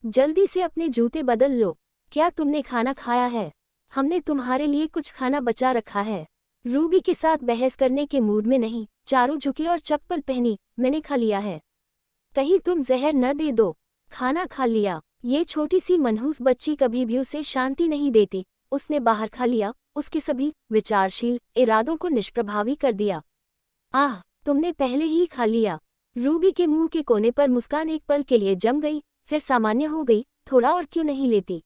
जल्दी से अपने जूते बदल लो। क्या तुमने खाना खाया है? हमने तुम्हारे लिए कुछ खाना बचा रखा है। रूबी के साथ बहस करने के मूड में नहीं, चारू झुकी और चप्पल पहनी। मैंने खा लिया है। कहीं तुम जहर न दे दो। खाना खा लिया। ये छोटी सी मनहूस बच्ची कभी भी उसे शांति नहीं देती। उसने बाहर खा लिया, उसके सभी विचारशील इरादों को निष्प्रभावी कर दिया। आह, तुमने पहले ही खा लिया। रूबी के मुंह के कोने पर मुस्कान एक पल के लिए जम गई, फिर सामान्य हो गई। थोड़ा और क्यों नहीं लेती?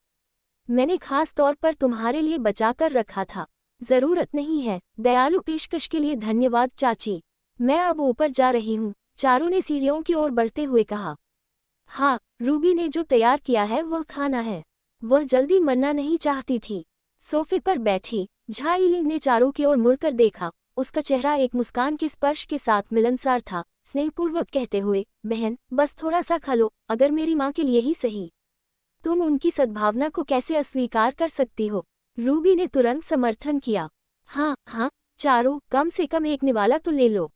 मैंने खास तौर पर तुम्हारे लिए बचा कर रखा था। जरूरत नहीं है। दयालु पेशकश के लिए धन्यवाद चाची। मैं अब ऊपर जा रही हूँ, चारू ने सीढ़ियों की ओर बढ़ते हुए कहा। हाँ, रूबी ने जो तैयार किया है वह खाना है। वह जल्दी मरना नहीं चाहती थी। सोफे पर बैठी झा यीलिंग ने चारू की ओर मुड़कर देखा। उसका चेहरा एक मुस्कान के स्पर्श के साथ मिलनसार था, स्नेहपूर्वक कहते हुए, बहन, बस थोड़ा सा खा लो, अगर मेरी माँ के लिए ही सही। तुम उनकी सद्भावना को कैसे अस्वीकार कर सकती हो? रूबी ने तुरंत समर्थन किया। हाँ हाँ चारू, कम से कम एक निवाला तो ले लो।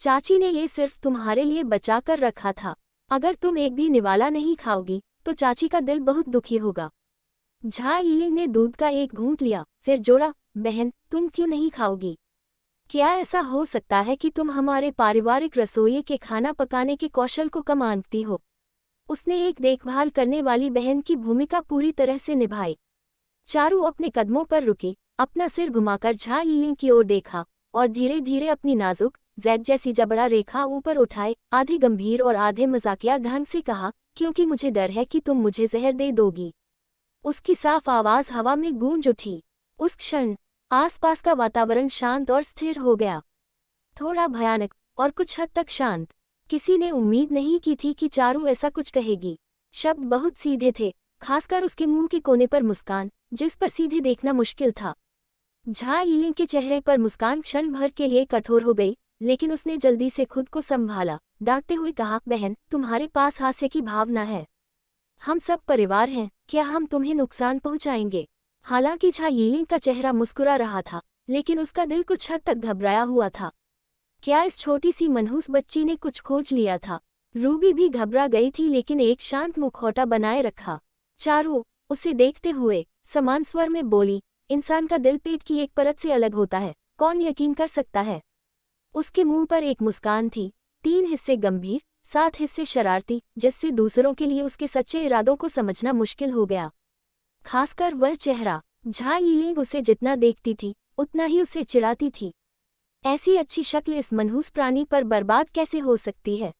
चाची ने ये सिर्फ तुम्हारे लिए बचा कर रखा था। अगर तुम एक भी निवाला नहीं खाओगी तो चाची का दिल बहुत दुखी होगा। झा यीलिंग ने दूध का एक घूंट लिया, फिर जोड़ा, बहन, तुम क्यों नहीं खाओगी? क्या ऐसा हो सकता है कि तुम हमारे पारिवारिक रसोई के खाना पकाने के कौशल को कम आंकती हो? उसने एक देखभाल करने वाली बहन की भूमिका पूरी तरह से निभाई। चारू अपने कदमों पर रुकी, अपना सिर घुमाकर झा यीलिंग की ओर देखा और धीरे धीरे अपनी नाजुक जैद जैसी जबड़ा रेखा ऊपर उठाए, आधे गंभीर और आधे मजाकिया ढंग से कहा, क्योंकि मुझे डर है कि तुम मुझे जहर दे दोगी। उसकी साफ आवाज हवा में गूंज उठी। उस क्षण आसपास का वातावरण शांत और स्थिर हो गया, थोड़ा भयानक और कुछ हद तक शांत। किसी ने उम्मीद नहीं की थी कि चारू ऐसा कुछ कहेगी। शब्द बहुत सीधे थे, खासकर उसके मुंह के कोने पर मुस्कान, जिस पर सीधे देखना मुश्किल था। झा यीलिंग के चेहरे पर मुस्कान क्षण भर के लिए कठोर हो गई, लेकिन उसने जल्दी से खुद को संभाला, डांटते हुए कहा, बहन, तुम्हारे पास हास्य की भावना है। हम सब परिवार हैं, क्या हम तुम्हें नुकसान पहुंचाएंगे? हालांकि झा यीलिंग का चेहरा मुस्कुरा रहा था, लेकिन उसका दिल कुछ हद तक घबराया हुआ था। क्या इस छोटी सी मनहूस बच्ची ने कुछ खोज लिया था? रूबी भी घबरा गई थी, लेकिन एक शांत मुखौटा बनाए रखा। चारू उसे देखते हुए समान स्वर में बोली, इंसान का दिल पेट की एक परत से अलग होता है, कौन यकीन कर सकता है? उसके मुंह पर एक मुस्कान थी, 3 हिस्से गंभीर, 7 हिस्से शरारती, जिससे दूसरों के लिए उसके सच्चे इरादों को समझना मुश्किल हो गया। खासकर वह चेहरा। झा यीलिंग उसे जितना देखती थी उतना ही उसे चिढ़ाती थी। ऐसी अच्छी शक्ल इस मनहूस प्राणी पर बर्बाद कैसे हो सकती है?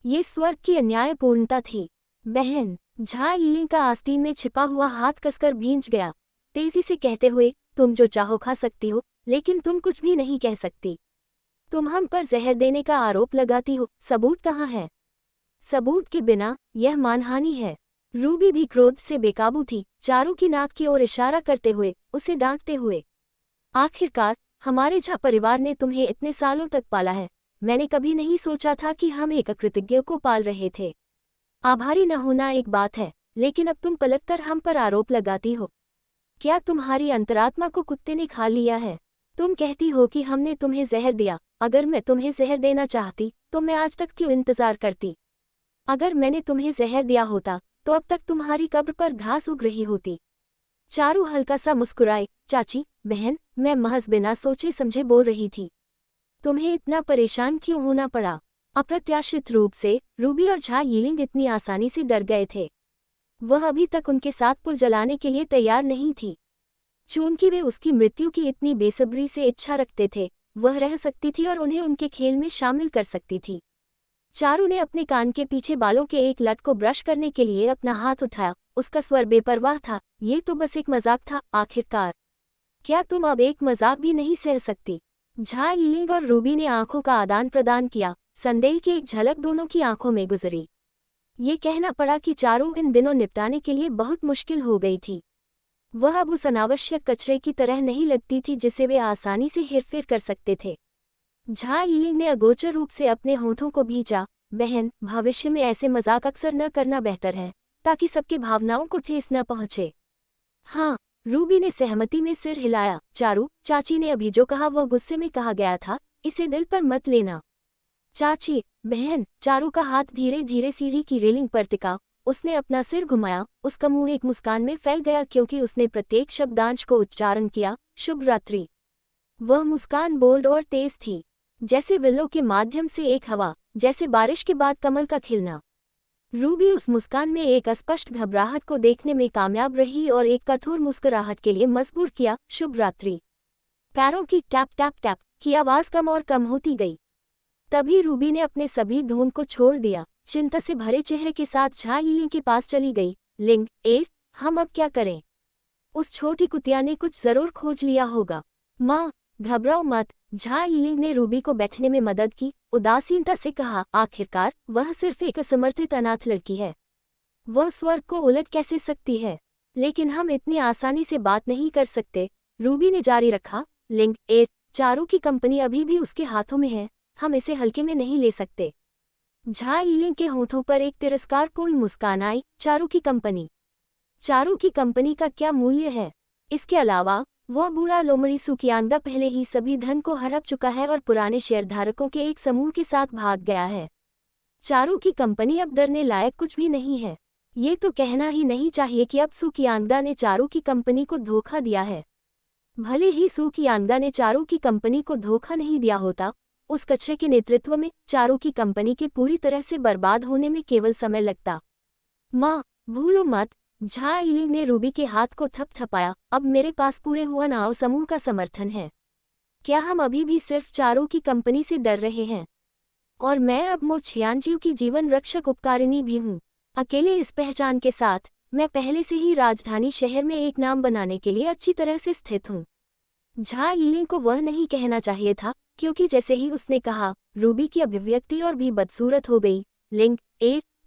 ये स्वर्ग की अन्यायपूर्णता थी। बहन, झा यीलिंग का आस्तीन में छिपा हुआ हाथ कसकर भींच गया, तेजी से कहते हुए, तुम जो चाहो खा सकती हो, लेकिन तुम कुछ भी नहीं कह सकती। तुम हम पर जहर देने का आरोप लगाती हो, सबूत कहाँ है? सबूत के बिना यह मानहानि है। रूबी भी क्रोध से बेकाबू थी, चारू की नाक की ओर इशारा करते हुए, उसे डांटते हुए। आखिरकार हमारे झा परिवार ने तुम्हें इतने सालों तक पाला है। मैंने कभी नहीं सोचा था कि हम एक अकृतज्ञ को पाल रहे थे। आभारी न होना एक बात है, लेकिन अब तुम पलटकर हम पर आरोप लगाती हो। क्या तुम्हारी अंतरात्मा को कुत्ते ने खा लिया है? तुम कहती हो कि हमने तुम्हें जहर दिया। अगर मैं तुम्हें जहर देना चाहती तो मैं आज तक क्यों इंतजार करती? अगर मैंने तुम्हें जहर दिया होता तो अब तक तुम्हारी कब्र पर घास उग रही होती। चारू हल्का सा मुस्कुराई, चाची, बहन, मैं महज बिना सोचे समझे बोल रही थी। तुम्हें इतना परेशान क्यों होना पड़ा? अप्रत्याशित रूप से रूबी और झा यीलिंग इतनी आसानी से डर गए थे। वह अभी तक उनके साथ पुल जलाने के लिए तैयार नहीं थी। चूंकि वे उसकी मृत्यु की इतनी बेसब्री से इच्छा रखते थे, वह रह सकती थी और उन्हें उनके खेल में शामिल कर सकती थी। चारू ने अपने कान के पीछे बालों के एक लट को ब्रश करने के लिए अपना हाथ उठाया। उसका स्वर बेपरवाह था, ये तो बस एक मजाक था आखिरकार। क्या तुम अब एक मजाक भी नहीं सह सकती? झा यीलिंग और रूबी ने आंखों का आदान प्रदान किया। संदेह की एक झलक दोनों की आंखों में गुजरी। ये कहना पड़ा कि चारू इन दिनों निपटाने के लिए बहुत मुश्किल हो गई थी। वह अब उस अनावश्यक कचरे की तरह नहीं लगती थी जिसे वे आसानी से हेरफेर कर सकते थे। झा यीलिंग ने अगोचर रूप से अपने होठों को भींचा। बहन, भविष्य में ऐसे मजाक अक्सर न करना बेहतर है, ताकि सबकी भावनाओं को ठेस न पहुंचे। हाँ, रूबी ने सहमति में सिर हिलाया। चारू, चाची ने अभी जो कहा वह गुस्से में कहा गया था, इसे दिल पर मत लेना। चाची, बहन। चारू का हाथ धीरे धीरे सीढ़ी की रेलिंग पर टिका। उसने अपना सिर घुमाया। उसका मुंह एक मुस्कान में फैल गया क्योंकि उसने प्रत्येक शब्दांश को उच्चारण किया। शुभ रात्रि। वह मुस्कान बोल्ड और तेज थी, जैसे विल्लों के माध्यम से एक हवा, जैसे बारिश के बाद कमल का खिलना। रूबी उस मुस्कान में एक अस्पष्ट घबराहट को देखने में कामयाब रही और एक कठोर मुस्कुराहट के लिए मजबूर किया। शुभ रात्रि। पैरों की टैप टैप टैप की आवाज कम और कम होती गई। तभी रूबी ने अपने सभी ढोंग को छोड़ दिया। चिंता से भरे चेहरे के साथ झा यीलिंग के पास चली गई। लिंग, हम अब क्या करें? उस छोटी कुतिया ने कुछ जरूर खोज लिया होगा। माँ, घबराओ मत। झा यीलिंग ने रूबी को बैठने में मदद की। उदासीनता से कहा, आखिरकार वह सिर्फ एक असमर्थित अनाथ लड़की है। वह स्वर्ग को उलट कैसे सकती है? लेकिन हम इतनी आसानी से बात नहीं कर सकते, रूबी ने जारी रखा। लिंग, चारू की कंपनी अभी भी उसके हाथों में है, हम इसे हल्के में नहीं ले सकते। झा यीलिंग के होठों पर एक तिरस्कारपूर्ण मुस्कान आई। चारू की कंपनी? चारू की कंपनी का क्या मूल्य है? इसके अलावा वह बूढ़ा लोमड़ी सुकियांदा पहले ही सभी धन को हड़प चुका है और पुराने शेयरधारकों के एक समूह के साथ भाग गया है। चारू की कंपनी अब डरने लायक कुछ भी नहीं है। ये तो कहना ही नहीं चाहिए कि अब सुकियांदा ने चारू की कंपनी को धोखा दिया है। भले ही सुकियांदा ने चारू की कंपनी को धोखा नहीं दिया होता, उस कचरे के नेतृत्व में चारू की कंपनी के पूरी तरह से बर्बाद होने में केवल समय लगता। माँ, भूलो मत। झा यीलिंग ने रूबी के हाथ को थपथपाया। अब मेरे पास पूरे हुआनाओ समूह का समर्थन है। क्या हम अभी भी सिर्फ चारू की कंपनी से डर रहे हैं? और मैं अब मो छियानजियो की जीवन रक्षक उपकारिणी भी हूँ। अकेले इस पहचान के साथ, मैं पहले से ही राजधानी शहर में एक नाम बनाने के लिए अच्छी तरह से स्थित हूँ। झा यीलिंग को वह नहीं कहना चाहिए था, क्योंकि जैसे ही उसने कहा, रूबी की अभिव्यक्ति और भी बदसूरत हो गई। लिंग,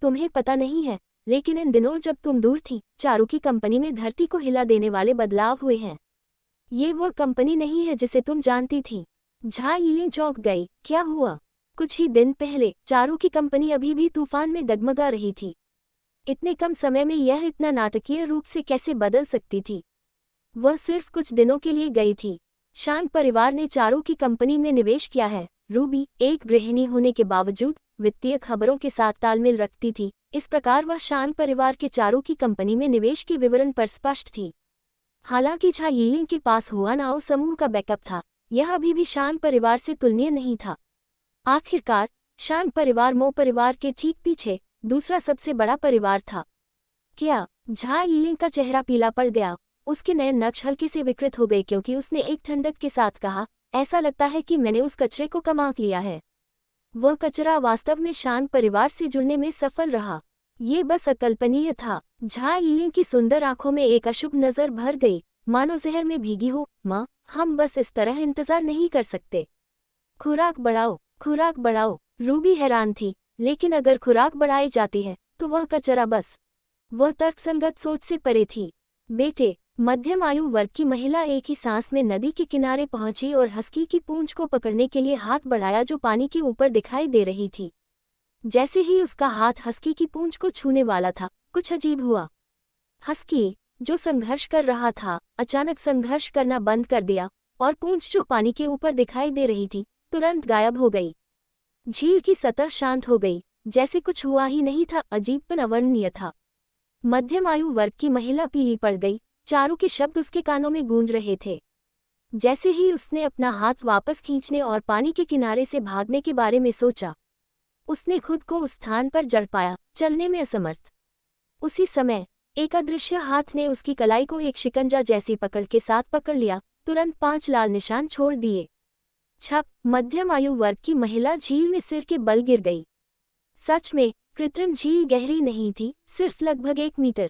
तुम्हें पता नहीं है, लेकिन इन दिनों जब तुम दूर थी, चारू की कंपनी में धरती को हिला देने वाले बदलाव हुए हैं। ये वो कंपनी नहीं है जिसे तुम जानती थी। झा यीलिंग चौंक गई। क्या हुआ? कुछ ही दिन पहले चारू की कंपनी अभी भी तूफान में डगमगा रही थी। इतने कम समय में यह इतना नाटकीय रूप से कैसे बदल सकती थी? वह सिर्फ कुछ दिनों के लिए गई थी। शान परिवार ने चारू की कंपनी में निवेश किया है। रूबी, एक गृहिणी होने के बावजूद, वित्तीय खबरों के साथ तालमेल रखती थी। इस प्रकार वह शान परिवार के चारू की कंपनी में निवेश के विवरण पर स्पष्ट थी। हालांकि झा यीलिंग के पास हुआनाओ समूह का बैकअप था, यह अभी भी शान परिवार से तुलनीय नहीं था। आखिरकार शान परिवार मो परिवार के ठीक पीछे दूसरा सबसे बड़ा परिवार था। क्या? झा यीलिंग का चेहरा पीला पड़ गया। उसके नयन नक्श हल्के से विकृत हो गए क्योंकि उसने एक ठंडक के साथ कहा, ऐसा लगता है कि मैंने उस कचरे को कम आंक लिया है। वह कचरा वास्तव में शान परिवार से जुड़ने में सफल रहा। ये बस अकल्पनीय था। झा यीलिंग की सुंदर आंखों में एक अशुभ नजर भर गई, मानो जहर में भीगी हो। माँ, हम बस इस तरह इंतजार नहीं कर सकते। खुराक बढ़ाओ, खुराक बढ़ाओ। रूबी हैरान थी, लेकिन अगर खुराक बढ़ाई जाती है तो वह कचरा बस। वह तर्कसंगत सोच से परे थी। बेटे, मध्यम आयु वर्ग की महिला एक ही सांस में नदी के किनारे पहुंची और हस्की की पूंछ को पकड़ने के लिए हाथ बढ़ाया जो पानी के ऊपर दिखाई दे रही थी। जैसे ही उसका हाथ हस्की की पूंछ को छूने वाला था, कुछ अजीब हुआ। हस्की, जो संघर्ष कर रहा था, अचानक संघर्ष करना बंद कर दिया और पूंछ जो पानी के ऊपर दिखाई दे रही थी, तुरंत गायब हो गई। झील की सतह शांत हो गई, जैसे कुछ हुआ ही नहीं था। अजीबपन अवर्णनीय था। मध्यम आयु वर्ग की महिला पीली पड़ गई। चारू के शब्द उसके कानों में गूंज रहे थे। जैसे ही उसने अपना हाथ वापस खींचने और पानी के किनारे से भागने के बारे में सोचा, उसने खुद को उस स्थान पर जड़ पाया, चलने में असमर्थ। उसी समय एक अदृश्य हाथ ने उसकी कलाई को एक शिकंजा जैसी पकड़ के साथ पकड़ लिया। तुरंत 5 लाल निशान छोड़ दिए। छप, मध्यम आयु वर्ग की महिला झील में सिर के बल गिर गई। सच में, कृत्रिम झील गहरी नहीं थी, सिर्फ लगभग 1 मीटर।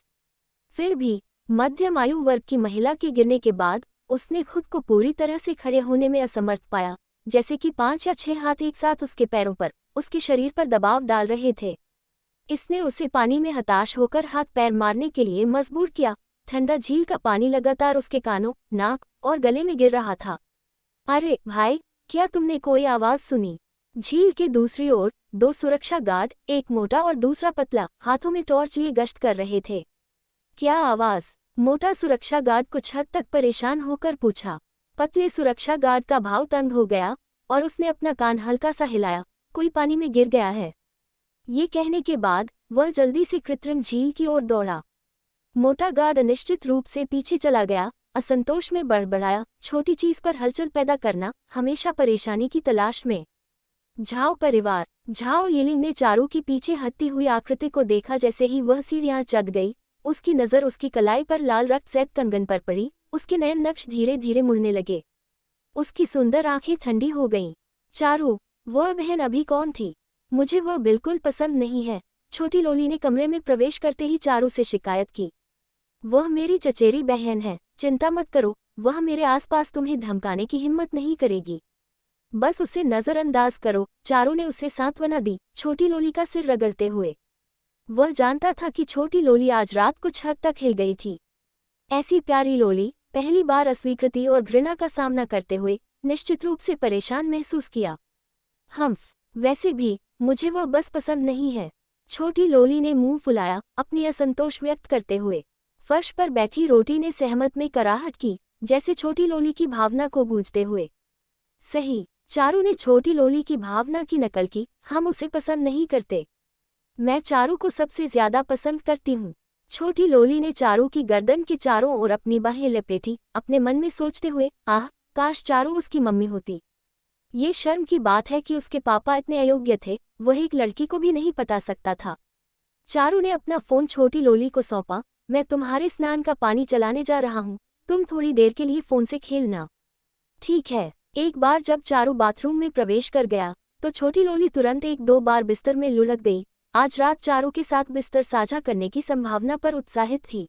फिर भी, मध्यम आयु वर्ग की महिला के गिरने के बाद, उसने खुद को पूरी तरह से खड़े होने में असमर्थ पाया, जैसे कि 5 या 6 हाथ एक साथ उसके पैरों पर, उसके शरीर पर दबाव डाल रहे थे। इसने उसे पानी में हताश होकर हाथ पैर मारने के लिए मजबूर किया। ठंडा झील का पानी लगातार उसके कानों, नाक और गले में गिर रहा था। अरे भाई, क्या तुमने कोई आवाज सुनी? झील के दूसरी ओर 2 सुरक्षा गार्ड, एक मोटा और दूसरा पतला, हाथों में टॉर्च लिए गश्त कर रहे थे। क्या आवाज? मोटा सुरक्षा गार्ड कुछ हद तक परेशान होकर पूछा। पतले सुरक्षा गार्ड का भाव तंग हो गया और उसने अपना कान हल्का सा हिलाया। कोई पानी में गिर गया है। ये कहने के बाद वह जल्दी से कृत्रिम झील की ओर दौड़ा। मोटा गार्ड अनिश्चित रूप से पीछे चला गया, असंतोष में बड़बड़ाया, छोटी चीज पर हलचल पैदा करना, हमेशा परेशानी की तलाश में। झाओ परिवार। झाओ येलिंग ने चारू की पीछे हटती हुई आकृति को देखा। जैसे ही वह सीढ़ियां चढ़ गई, उसकी नज़र उसकी कलाई पर लाल रक्त सेट कंगन पर पड़ी। उसके नयन नक्श धीरे धीरे मुड़ने लगे। उसकी सुंदर आंखें ठंडी हो गईं। चारू, वह बहन अभी कौन थी? मुझे वह बिल्कुल पसंद नहीं है। छोटी लोली ने कमरे में प्रवेश करते ही चारू से शिकायत की। वह मेरी चचेरी बहन है, चिंता मत करो, वह मेरे आसपास तुम्हें धमकाने की हिम्मत नहीं करेगी। बस उसे नजरअंदाज करो, चारू ने उसे सांत्वना दी, छोटी लोली का सिर रगड़ते हुए। वह जानता था कि छोटी लोली आज रात कुछ हद तक हिल गई थी। ऐसी प्यारी लोली पहली बार अस्वीकृति और घृणा का सामना करते हुए निश्चित रूप से परेशान महसूस किया। वैसे भी मुझे वह बस पसंद नहीं है। छोटी लोली ने मुंह फुलाया, अपनी असंतोष व्यक्त करते हुए। फर्श पर बैठी रोटी ने सहमत में कराहट की, जैसे छोटी लोली की भावना को बूझते हुए। सही, चारू ने छोटी लोली की भावना की नकल की। हम उसे पसंद नहीं करते। मैं चारू को सबसे ज्यादा पसंद करती हूँ। छोटी लोली ने चारू की गर्दन के चारों ओर अपनी बाहें लपेटी, अपने मन में सोचते हुए, आह, काश चारू उसकी मम्मी होती। ये शर्म की बात है कि उसके पापा इतने अयोग्य थे, वह एक लड़की को भी नहीं पटा सकता था। चारू ने अपना फोन छोटी लोली को सौंपा। मैं तुम्हारे स्नान का पानी चलाने जा रहा हूँ, तुम थोड़ी देर के लिए फोन से खेलना। ठीक है। एक बार जब चारू बाथरूम में प्रवेश कर गया, तो छोटी लोली तुरंत 1-2 बार बिस्तर में लुढ़क गई। आज रात चारू के साथ बिस्तर साझा करने की संभावना पर उत्साहित थी।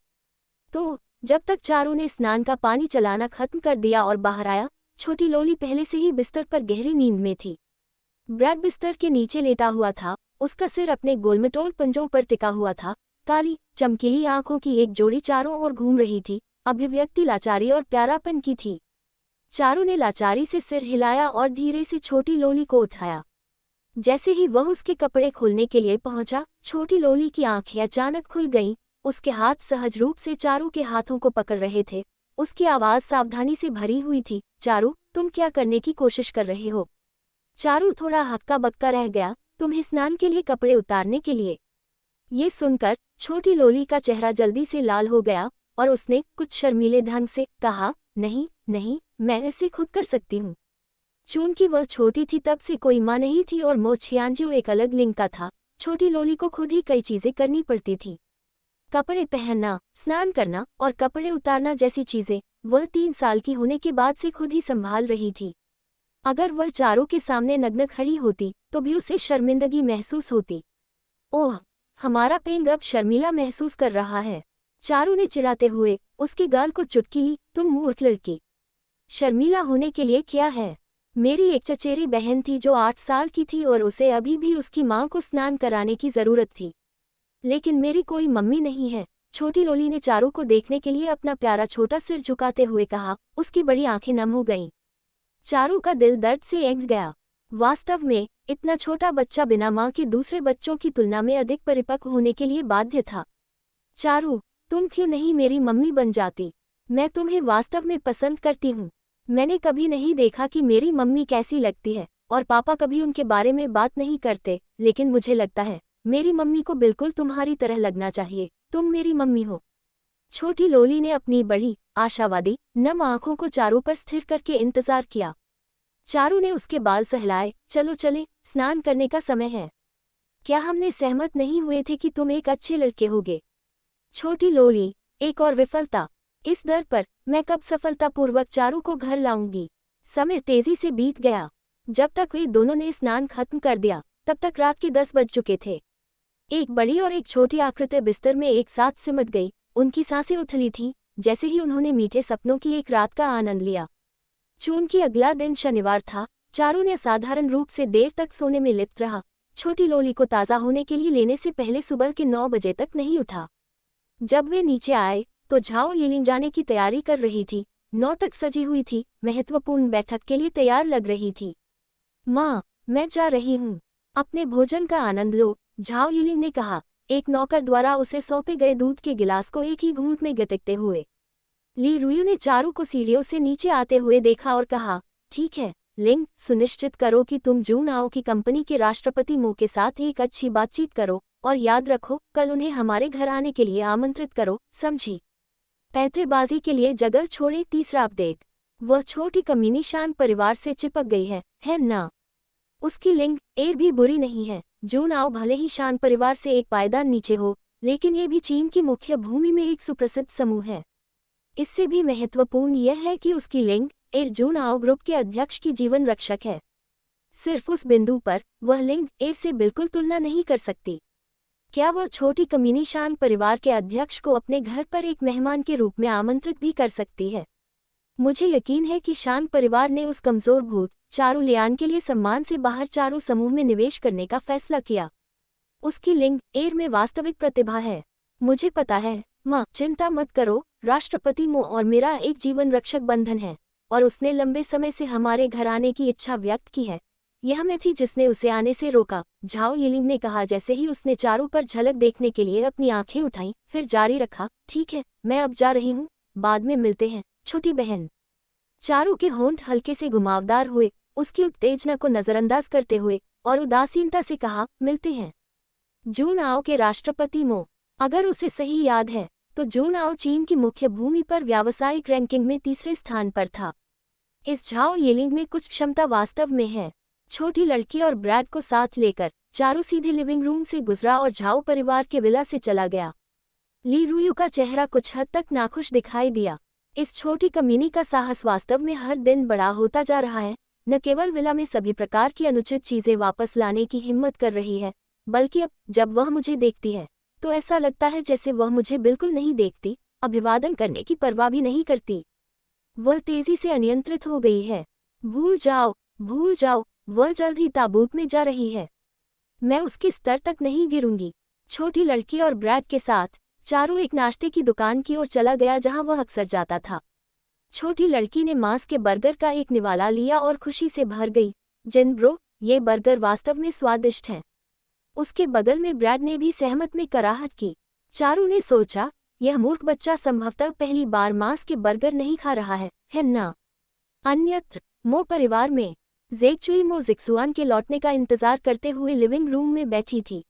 तो जब तक चारू ने स्नान का पानी चलाना खत्म कर दिया और बाहर आया, छोटी लोली पहले से ही बिस्तर पर गहरी नींद में थी। ब्रैड बिस्तर के नीचे लेटा हुआ था, उसका सिर अपने गोलमटोल पंजों पर टिका हुआ था। काली, चमकीली आंखों की एक जोड़ी चारों ओर घूम रही थी। अभिव्यक्ति लाचारी और प्यारापन की थी। चारू ने लाचारी से सिर हिलाया और धीरे से छोटी लोली को उठाया। जैसे ही वह उसके कपड़े खोलने के लिए पहुंचा, छोटी लोली की आंखें अचानक खुल गईं। उसके हाथ सहज रूप से चारू के हाथों को पकड़ रहे थे। उसकी आवाज सावधानी से भरी हुई थी। चारू, तुम क्या करने की कोशिश कर रहे हो? चारू थोड़ा हक्का बक्का रह गया। तुम्हें स्नान के लिए कपड़े उतारने के लिए? ये सुनकर छोटी लोली का चेहरा जल्दी से लाल हो गया और उसने कुछ शर्मीले ढंग से कहा, नहीं नहीं, मैं इसे खुद कर सकती हूँ। चूंकि वह छोटी थी, तब से कोई माँ नहीं थी और मोछियांजू एक अलग लिंग का था। छोटी लोली को खुद ही कई चीजें करनी पड़ती थी। कपड़े पहनना, स्नान करना और कपड़े उतारना जैसी चीजें वह 3 साल की होने के बाद से खुद ही संभाल रही थी। अगर वह चारू के सामने नग्न खड़ी होती तो भी उसे शर्मिंदगी महसूस होती। ओह, हमारा पेंग अब शर्मीला महसूस कर रहा है। चारू ने चिढ़ाते हुए उसके गाल को चुटकी ली। तुम मूर्ख लड़की, शर्मीला होने के लिए क्या है? मेरी एक चचेरी बहन थी जो 8 साल की थी और उसे अभी भी उसकी माँ को स्नान कराने की जरूरत थी। लेकिन मेरी कोई मम्मी नहीं है। छोटी लोली ने चारू को देखने के लिए अपना प्यारा छोटा सिर झुकाते हुए कहा। उसकी बड़ी आंखें नम हो गईं। चारू का दिल दर्द से ऐंठ गया। वास्तव में इतना छोटा बच्चा बिना माँ के दूसरे बच्चों की तुलना में अधिक परिपक्व होने के लिए बाध्य था। चारू, तुम क्यों नहीं मेरी मम्मी बन जाती? मैं तुम्हें वास्तव में पसंद करती हूँ। मैंने कभी नहीं देखा कि मेरी मम्मी कैसी लगती है और पापा कभी उनके बारे में बात नहीं करते, लेकिन मुझे लगता है मेरी मम्मी को बिल्कुल तुम्हारी तरह लगना चाहिए। तुम मेरी मम्मी हो। छोटी लोली ने अपनी बड़ी, आशावादी, नम आंखों को चारू पर स्थिर करके इंतजार किया। चारू ने उसके बाल सहलाए। चलो चले, स्नान करने का समय है। क्या हमने सहमत नहीं हुए थे कि तुम एक अच्छे लड़के होगे? छोटी लोली, एक और विफलता। इस दर पर मैं कब सफलतापूर्वक चारू को घर लाऊंगी? समय तेजी से बीत गया। जब तक वे दोनों ने स्नान खत्म कर दिया तब तक रात के 10 बज चुके थे। एक बड़ी और एक छोटी आकृति बिस्तर में एक साथ सिमट गई। उनकी सांसें उथली थीं जैसे ही उन्होंने मीठे सपनों की एक रात का आनंद लिया। चूंकि अगला दिन शनिवार था, चारों ने असाधारण रूप से देर तक सोने में लिप्त रहा। छोटी लोली को ताज़ा होने के लिए लेने से पहले सुबह के 9 बजे तक नहीं उठा। जब वे नीचे आए तो झाओ यिलिंग जाने की तैयारी कर रही थी। 9 तक सजी हुई थी, महत्वपूर्ण बैठक के लिए तैयार लग रही थी। माँ, मैं जा रही हूँ, अपने भोजन का आनंद लो, झाओ यिलिंग ने कहा, एक नौकर द्वारा उसे सौंपे गए दूध के गिलास को एक ही घूंट में गटकते हुए। ली रुयू ने चारू को सीढ़ियों से नीचे आते हुए देखा और कहा, ठीक है लिंग, सुनिश्चित करो कि तुम जून आओ की कंपनी के राष्ट्रपति मो के साथ एक अच्छी बातचीत करो और याद रखो कल उन्हें हमारे घर आने के लिए आमंत्रित करो, समझी। पैंतरेबाजी के लिए जगह छोड़े। तीसरा अपडेट, वह छोटी कमीनी शान परिवार से चिपक गई है ना। उसकी लिंग एर भी बुरी नहीं है। जून आओ भले ही शान परिवार से एक पायदान नीचे हो, लेकिन ये भी चीन की मुख्य भूमि में एक सुप्रसिद्ध समूह है। इससे भी महत्वपूर्ण यह है कि उसकी लिंग एर जून आओ ग्रुप के अध्यक्ष की जीवन रक्षक है। सिर्फ उस बिंदु पर वह लिंग एर से बिल्कुल तुलना नहीं कर सकती। क्या वह छोटी कमीनी शान परिवार के अध्यक्ष को अपने घर पर एक मेहमान के रूप में आमंत्रित भी कर सकती है। मुझे यकीन है कि शान परिवार ने उस कमजोर भूत चारू लियान के लिए सम्मान से बाहर चारू समूह में निवेश करने का फैसला किया। उसकी लिंग एर में वास्तविक प्रतिभा है। मुझे पता है माँ, चिंता मत करो, राष्ट्रपति मो और मेरा एक जीवन रक्षक बंधन है और उसने लंबे समय से हमारे घर आने की इच्छा व्यक्त की है। यह मैं थी जिसने उसे आने से रोका, झाओ यिलिंग ने कहा जैसे ही उसने चारू पर झलक देखने के लिए अपनी आंखें उठाईं, फिर जारी रखा, ठीक है, मैं अब जा रही हूँ, बाद में मिलते हैं छोटी बहन। चारू के होंठ हल्के से घुमावदार हुए, उसकी उत्तेजना को नजरअंदाज करते हुए, और उदासीनता से कहा, मिलते हैं। जून आओ के राष्ट्रपति मो, अगर उसे सही याद है तो जून आओ चीन की मुख्य भूमि पर व्यावसायिक रैंकिंग में तीसरे स्थान पर था। इस झाओ यिलिंग में कुछ क्षमता वास्तव में है। छोटी लड़की और ब्रैड को साथ लेकर चारू सीधे लिविंग रूम से गुजरा और झाओ परिवार के विला से चला गया। ली रुयू का चेहरा कुछ हद तक नाखुश दिखाई दिया। इस छोटी कमीनी का साहस वास्तव में हर दिन बड़ा होता जा रहा है। न केवल विला में सभी प्रकार की अनुचित चीजें वापस लाने की हिम्मत कर रही है, बल्कि अब जब वह मुझे देखती है तो ऐसा लगता है जैसे वह मुझे बिल्कुल नहीं देखती, अभिवादन करने की परवाह भी नहीं करती। वह तेजी से अनियंत्रित हो गई है। भूल जाओ, वह जल्द ही ताबूत में जा रही है। मैं उसके स्तर तक नहीं गिरूंगी। छोटी लड़की और ब्रैड के साथ चारू एक नाश्ते की दुकान की ओर चला गया जहां वह अक्सर जाता था। छोटी लड़की ने मांस के बर्गर का एक निवाला लिया और खुशी से भर गई। जिन ब्रो, ये बर्गर वास्तव में स्वादिष्ट हैं। उसके बगल में ब्रैड ने भी सहमत में कराहट की। चारू ने सोचा, यह मूर्ख बच्चा संभवतः पहली बार मांस के बर्गर नहीं खा रहा है ना। अन्यत्र मो परिवार में ज़ेचुई मो जिक्सुआन के लौटने का इंतजार करते हुए लिविंग रूम में बैठी थी।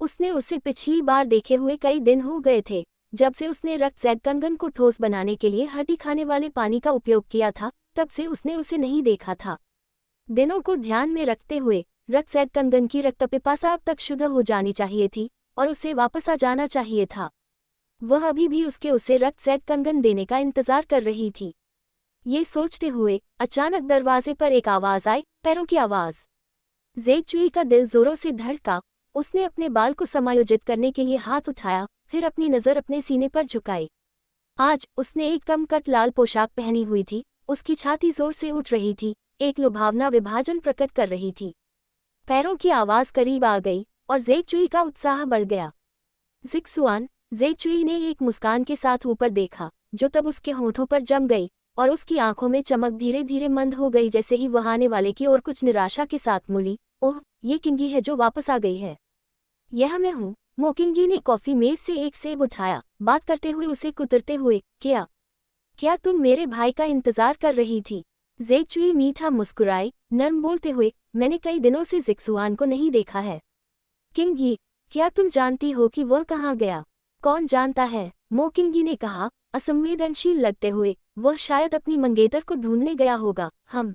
उसने उसे पिछली बार देखे हुए कई दिन हो गए थे, जब से उसने रक्त सेट कंगन को ठोस बनाने के लिए हड्डी खाने वाले पानी का उपयोग किया था, तब से उसने उसे नहीं देखा था। दिनों को ध्यान में रखते हुए रक्त सेट कंगन की रक्त पिपासा अब तक शुद्ध हो जानी चाहिए थी और उसे वापस आ जाना चाहिए था। वह अभी भी उसे रक्त सेट कंगन देने का इंतजार कर रही थी। ये सोचते हुए अचानक दरवाजे पर एक आवाज आई, पैरों की आवाज। ज़ेचुई का दिल जोरों से धड़का। उसने अपने बाल को समायोजित करने के लिए हाथ उठाया, फिर अपनी नज़र अपने सीने पर झुकाई। आज उसने एक कम कट लाल पोशाक पहनी हुई थी। उसकी छाती जोर से उठ रही थी, एक लुभावना विभाजन प्रकट कर रही थी। पैरों की आवाज करीब आ गई और ज़ेचुई का उत्साह बढ़ गया। जिक्सुआन, ज़ेचुई ने एक मुस्कान के साथ ऊपर देखा, जो तब उसके होठों पर जम गई और उसकी आंखों में चमक धीरे धीरे मंद हो गई जैसे ही वह आने वाले की ओर कुछ निराशा के साथ मुड़ी। ओह, ये किंगी है जो वापस आ गई है। यह मैं हूँ। मोकिंगी ने कॉफी मेज से एक सेब उठाया, बात करते हुए उसे कुतरते हुए, क्या तुम मेरे भाई का इंतजार कर रही थी? ज़ेचुई मीठा मुस्कुराई, नर्म बोलते हुए, मैंने कई दिनों से जिक्सुआन को नहीं देखा है। किंगी, क्या तुम जानती हो कि वह कहाँ गया? कौन जानता है, मोकिंगी ने कहा, असंवेदनशील लगते हुए, वह शायद अपनी मंगेतर को ढूंढने गया होगा। हम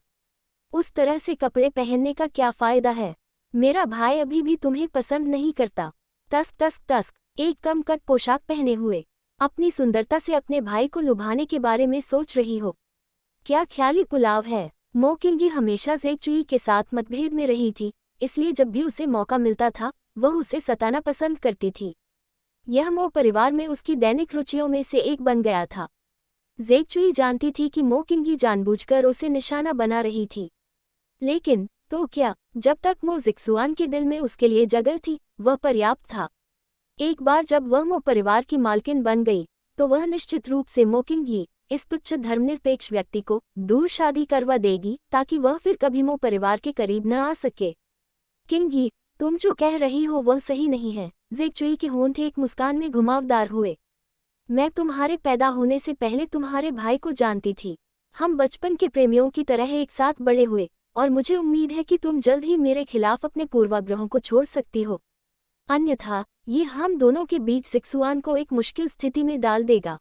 उस तरह से कपड़े पहनने का क्या फायदा है? मेरा भाई अभी भी तुम्हें पसंद नहीं करता। तस्क, एक कम कट पोशाक पहने हुए, अपनी सुंदरता से अपने भाई को लुभाने के बारे में सोच रही हो? क्या ख्याली पुलाव है? मो किंगी हमेशा जेक चुई के साथ मतभेद में रही थी, इसलिए जब भी उसे मौका मिलता था वह उसे सताना पसंद करती थी। यह मो परिवार में उसकी दैनिक रुचियों में से एक बन गया था। जेक चुई जानती थी कि मो किंगी जानबूझकर उसे निशाना बना रही थी, लेकिन तो क्या, जब तक मो जिक्सुआन के दिल में उसके लिए जगह थी वह पर्याप्त था। एक बार जब वह मो परिवार की मालकिन बन गई तो वह निश्चित रूप से मो किंगी, इस तुच्छ धर्मनिरपेक्ष व्यक्ति को दूर शादी करवा देगी ताकि वह फिर कभी मो परिवार के करीब न आ सके। किंगी, तुम जो कह रही हो वह सही नहीं है। जेक चुई के होंठ एक मुस्कान में घुमावदार हुए। मैं तुम्हारे पैदा होने से पहले तुम्हारे भाई को जानती थी। हम बचपन के प्रेमियों की तरह एक साथ बड़े हुए और मुझे उम्मीद है कि तुम जल्द ही मेरे खिलाफ अपने पूर्वाग्रहों को छोड़ सकती हो। अन्यथा ये हम दोनों के बीच जिक्सुआन को एक मुश्किल स्थिति में डाल देगा।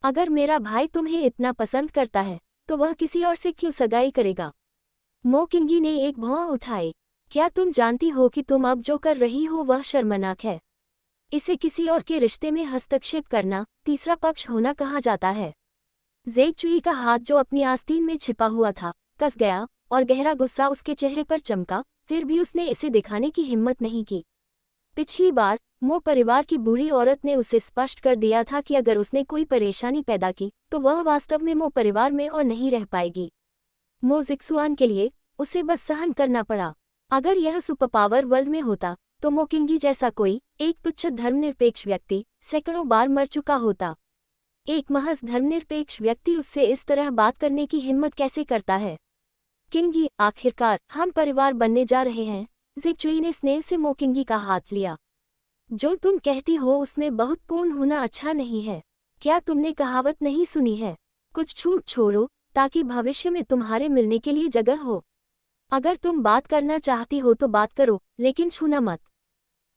अगर मेरा भाई तुम्हें इतना पसंद करता है तो वह किसी और से क्यों सगाई करेगा? मो किंगी ने एक भौं उठाई। क्या तुम जानती हो कि तुम अब जो कर रही हो वह शर्मनाक है? इसे किसी और के रिश्ते में हस्तक्षेप करना, तीसरा पक्ष होना कहा जाता है। जेक चुई का हाथ जो अपनी आस्तीन में छिपा हुआ था कस गया और गहरा गुस्सा उसके चेहरे पर चमका, फिर भी उसने इसे दिखाने की हिम्मत नहीं की। पिछली बार मो परिवार की बूढ़ी औरत ने उसे स्पष्ट कर दिया था कि अगर उसने कोई परेशानी पैदा की तो वह वास्तव में मो परिवार में और नहीं रह पाएगी। मो जिक्सुआन के लिए उसे बस सहन करना पड़ा। अगर यह सुपरपावर वर्ल्ड में होता तो मो किंगी जैसा कोई एक तुच्छ धर्मनिरपेक्ष व्यक्ति सैकड़ों बार मर चुका होता। एक महज धर्मनिरपेक्ष व्यक्ति उससे इस तरह बात करने की हिम्मत कैसे करता है? किंगी, आखिरकार हम परिवार बनने जा रहे हैं। जेक चुई ने स्नेह से मो किंगी का हाथ लिया। जो तुम कहती हो उसमें बहुत पूर्ण होना अच्छा नहीं है। क्या तुमने कहावत नहीं सुनी है, कुछ छूट छोड़ो ताकि भविष्य में तुम्हारे मिलने के लिए जगह हो। अगर तुम बात करना चाहती हो तो बात करो, लेकिन छूना मत।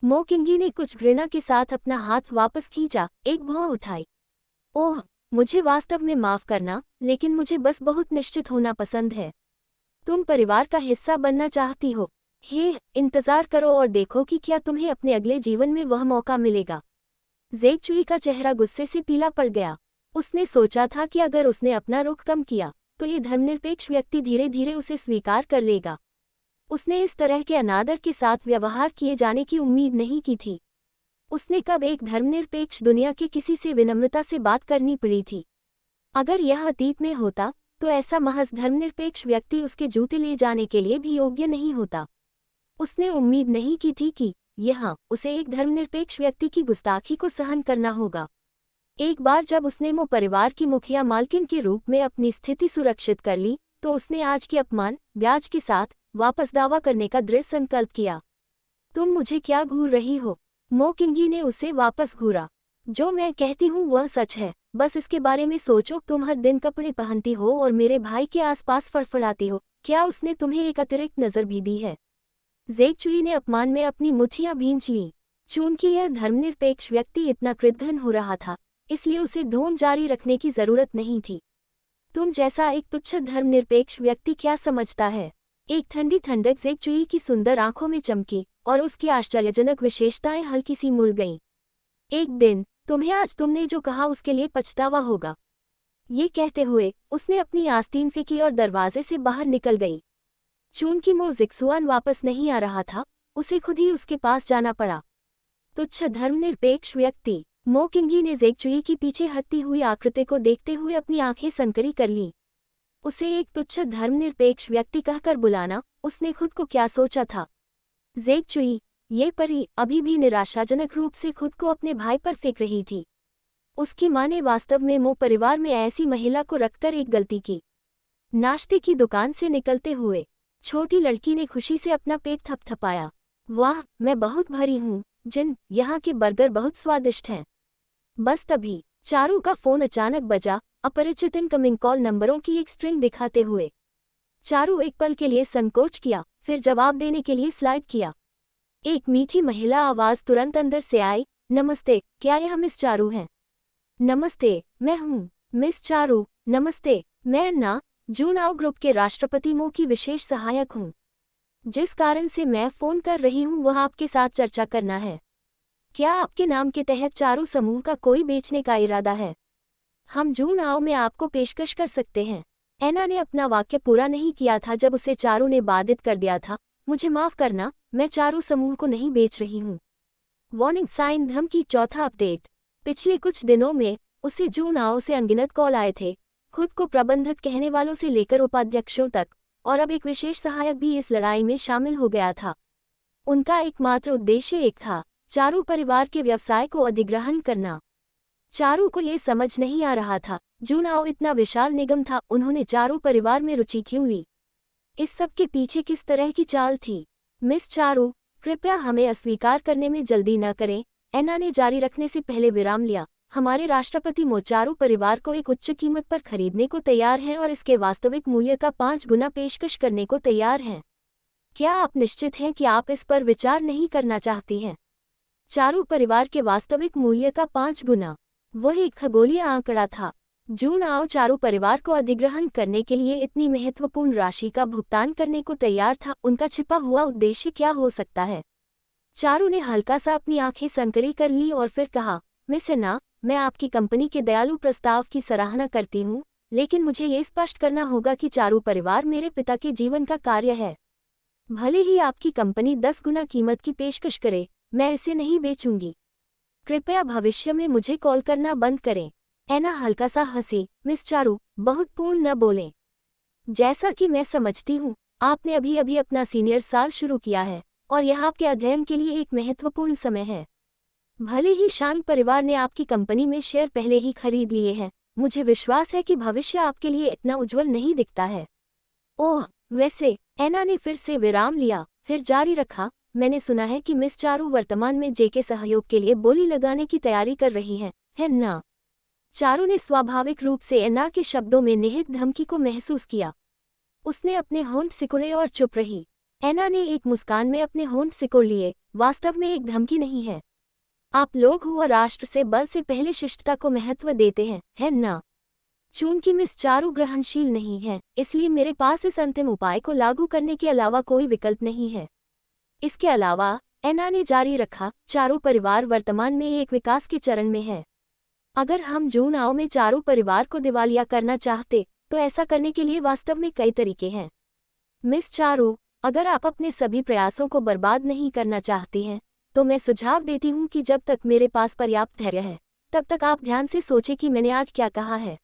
मो किंगी ने कुछ घृणा के साथ अपना हाथ वापस खींचा, एक भौं उठाई। ओह, मुझे वास्तव में माफ करना, लेकिन मुझे बस बहुत निश्चित होना पसंद है। तुम परिवार का हिस्सा बनना चाहती हो। हे, इंतजार करो और देखो कि क्या तुम्हें अपने अगले जीवन में वह मौका मिलेगा। जेक चुई का चेहरा गुस्से से पीला पड़ गया। उसने सोचा था कि अगर उसने अपना रुख कम किया तो ये धर्मनिरपेक्ष व्यक्ति धीरे धीरे उसे स्वीकार कर लेगा। उसने इस तरह के अनादर के साथ व्यवहार किए जाने की उम्मीद नहीं की थी। उसने कब एक धर्मनिरपेक्ष दुनिया के किसी से विनम्रता से बात करनी पड़ी थी? अगर यह अतीत में होता तो ऐसा महज धर्मनिरपेक्ष व्यक्ति उसके जूते ले जाने के लिए भी योग्य नहीं होता। उसने उम्मीद नहीं की थी कि यहाँ उसे एक धर्मनिरपेक्ष व्यक्ति की गुस्ताखी को सहन करना होगा। एक बार जब उसने मो परिवार की मुखिया मालकिन के रूप में अपनी स्थिति सुरक्षित कर ली तो उसने आज के अपमान ब्याज के साथ वापस दावा करने का दृढ़ संकल्प किया। तुम मुझे क्या घूर रही हो? मो किंगी ने उसे वापस घूरा। जो मैं कहती हूँ वह सच है, बस इसके बारे में सोचो। तुम हर दिन कपड़े पहनती हो और मेरे भाई के आसपास फड़फड़ाती हो। क्या उसने तुम्हें एक अतिरिक्त नज़र भी दी है? जेक चुई ने अपमान में अपनी मुट्ठियां भींच लीं। चूंकि यह धर्मनिरपेक्ष व्यक्ति इतना क्रुद्ध हो रहा था, इसलिए उसे ढोंग जारी रखने की जरूरत नहीं थी। तुम जैसा एक तुच्छ धर्मनिरपेक्ष व्यक्ति क्या समझता है? एक ठंडी ठंडक जेक चुई की सुंदर आंखों में चमकी और उसकी आश्चर्यजनक विशेषताएं हल्की सी मुड़ गईं। एक दिन तुम्हें आज तुमने जो कहा उसके लिए पछतावा होगा। ये कहते हुए उसने अपनी आस्तीन फेंकी और दरवाजे से बाहर निकल गई। चूंकि मो जिक्सुआन वापस नहीं आ रहा था, उसे खुद ही उसके पास जाना पड़ा। तुच्छ धर्मनिरपेक्ष व्यक्ति। मो किंगी ने जेक चुई की पीछे हटती हुई आकृति को देखते हुए अपनी आंखें संकरी कर लीं। उसे एक तुच्छ धर्मनिरपेक्ष व्यक्ति कहकर बुलाना, उसने खुद को क्या सोचा था? जेक चुई, ये परी अभी भी निराशाजनक रूप से खुद को अपने भाई पर फेंक रही थी। उसकी मां ने वास्तव में मो परिवार में ऐसी महिला को रखकर एक गलती की। नाश्ते की दुकान से निकलते हुए छोटी लड़की ने खुशी से अपना पेट थपथपाया। वाह, मैं बहुत भरी हूँ, जिन यहाँ के बर्गर बहुत स्वादिष्ट हैं। बस तभी चारू का फोन अचानक बजा, अपरिचित इनकमिंग कॉल नंबरों की एक स्ट्रिंग दिखाते हुए। चारू एक पल के लिए संकोच किया, फिर जवाब देने के लिए स्लाइड किया। एक मीठी महिला आवाज तुरंत अंदर से आई। नमस्ते, क्या यह मिस चारू हैं? नमस्ते, मैं हूँ मिस चारू। नमस्ते, मैं अन्ना जूनाओ ग्रुप के राष्ट्रपति मो की विशेष सहायक हूँ। जिस कारण से मैं फोन कर रही हूँ वह आपके साथ चर्चा करना है। क्या आपके नाम के तहत चारू समूह का कोई बेचने का इरादा है? हम जूनाओ में आपको पेशकश कर सकते हैं। एना ने अपना वाक्य पूरा नहीं किया था जब उसे चारू ने बाधित कर दिया था। मुझे माफ करना, मैं चारू समूह को नहीं बेच रही हूँ। वार्निंग साइन धमकी। चौथा अपडेट। पिछले कुछ दिनों में उसे जून आओ से अनगिनत कॉल आए थे, खुद को प्रबंधक कहने वालों से लेकर उपाध्यक्षों तक, और अब एक विशेष सहायक भी इस लड़ाई में शामिल हो गया था। उनका एकमात्र उद्देश्य एक था, चारू परिवार के व्यवसाय को अधिग्रहण करना। चारू को ये समझ नहीं आ रहा था, जून आओ इतना विशाल निगम था, उन्होंने चारू परिवार में रुचि क्यों ली? इस सब के पीछे किस तरह की चाल थी? मिस चारू, कृपया हमें अस्वीकार करने में जल्दी न करें, एना ने जारी रखने से पहले विराम लिया। हमारे राष्ट्रपति चारू परिवार को एक उच्च कीमत पर खरीदने को तैयार हैं और इसके वास्तविक मूल्य का 5 गुना पेशकश करने को तैयार हैं। क्या आप निश्चित हैं कि आप इस पर विचार नहीं करना चाहती हैं? चारू परिवार के वास्तविक मूल्य का 5 गुना, वह एक खगोलीय आंकड़ा था। जून आओ चारू परिवार को अधिग्रहण करने के लिए इतनी महत्वपूर्ण राशि का भुगतान करने को तैयार था। उनका छिपा हुआ उद्देश्य क्या हो सकता है? चारू ने हल्का सा अपनी आंखें संकरी कर ली और फिर कहा, मिस एना, मैं आपकी कंपनी के दयालु प्रस्ताव की सराहना करती हूँ, लेकिन मुझे ये स्पष्ट करना होगा कि चारू परिवार मेरे पिता के जीवन का कार्य है। भले ही आपकी कंपनी 10 गुना कीमत की पेशकश करे, मैं इसे नहीं बेचूंगी। कृपया भविष्य में मुझे कॉल करना बंद करें। एना हल्का सा हंसी। मिस चारू, बहुत पूर्ण न बोलें। जैसा कि मैं समझती हूँ, आपने अभी अभी अपना सीनियर साल शुरू किया है और यह आपके अध्ययन के लिए एक महत्वपूर्ण समय है। भले ही शान परिवार ने आपकी कंपनी में शेयर पहले ही खरीद लिए हैं, मुझे विश्वास है कि भविष्य आपके लिए इतना उज्जवल नहीं दिखता है। ओह, वैसे, एना ने फिर से विराम लिया, फिर जारी रखा, मैंने सुना है कि मिस चारू वर्तमान में जेके सहयोग के लिए बोली लगाने की तैयारी कर रही है ना? चारू ने स्वाभाविक रूप से एना के शब्दों में निहित धमकी को महसूस किया। उसने अपने होंठ सिकुड़े और चुप रही। एना ने एक मुस्कान में अपने होंठ सिकुड़ लिए। वास्तव में एक धमकी नहीं है। आप लोग हुआ राष्ट्र से बल से पहले शिष्टता को महत्व देते हैं, है ना? चूंकि मिस चारू ग्रहणशील नहीं है, इसलिए मेरे पास इस अंतिम उपाय को लागू करने के अलावा कोई विकल्प नहीं है। इसके अलावा, एना ने जारी रखा, चारू परिवार वर्तमान में एक विकास के चरण में है। अगर हम जून आओ में चारू परिवार को दिवालिया करना चाहते, तो ऐसा करने के लिए वास्तव में कई तरीके हैं। मिस चारू, अगर आप अपने सभी प्रयासों को बर्बाद नहीं करना चाहती हैं, तो मैं सुझाव देती हूँ कि जब तक मेरे पास पर्याप्त धैर्य है, तब तक आप ध्यान से सोचें कि मैंने आज क्या कहा है।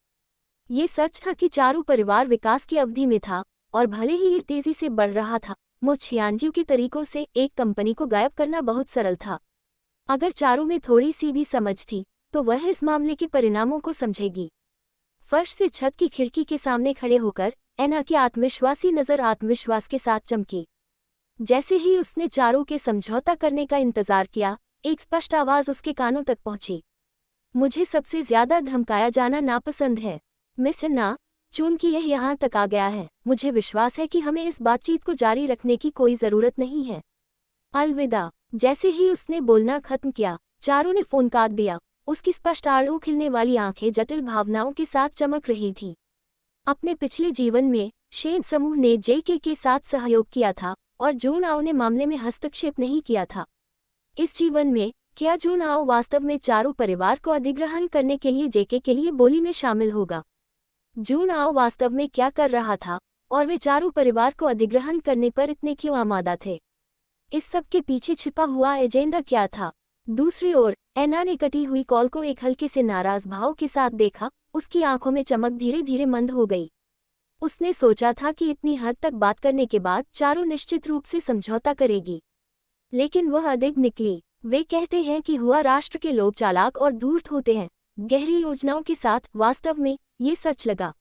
ये सच था कि चारू परिवार विकास की अवधि में था, और भले ही ये तेजी से बढ़ रहा था, मुछियांजियों के तरीकों से एक कंपनी को गायब करना बहुत सरल था। अगर चारू में थोड़ी सी भी समझ थी, तो वह इस मामले के परिणामों को समझेगी। फर्श से छत की खिड़की के सामने खड़े होकर एना की आत्मविश्वासी नज़र आत्मविश्वास के साथ चमकी। जैसे ही उसने चारू के समझौता करने का इंतजार किया, एक स्पष्ट आवाज उसके कानों तक पहुंची। मुझे सबसे ज्यादा धमकाया जाना नापसंद है, मिस एना, चूंकि यह यहाँ तक आ गया है, मुझे विश्वास है कि हमें इस बातचीत को जारी रखने की कोई जरूरत नहीं है। अलविदा। जैसे ही उसने बोलना खत्म किया, चारू ने फोन काट दिया। उसकी स्पष्ट आड़ू खिलने वाली आंखें जटिल भावनाओं के साथ चमक रही थीं। अपने पिछले जीवन में शेन समूह ने जेके के साथ सहयोग किया था और जून आओ ने मामले में हस्तक्षेप नहीं किया था। इस जीवन में क्या जून आओ वास्तव में चारू परिवार को अधिग्रहण करने के लिए जेके के लिए बोली में शामिल होगा? जून आओ वास्तव में क्या कर रहा था और वे चारू परिवार को अधिग्रहण करने पर इतने क्यों आमादा थे? इस सब के पीछे छिपा हुआ एजेंडा क्या था? दूसरी ओर एना ने कटी हुई कॉल को एक हल्के से नाराज भाव के साथ देखा। उसकी आंखों में चमक धीरे धीरे मंद हो गई। उसने सोचा था कि इतनी हद तक बात करने के बाद चारू निश्चित रूप से समझौता करेगी, लेकिन वह अडिग निकली। वे कहते हैं कि हुआ राष्ट्र के लोग चालाक और धूर्त होते हैं, गहरी योजनाओं के साथ। वास्तव में ये सच लगा।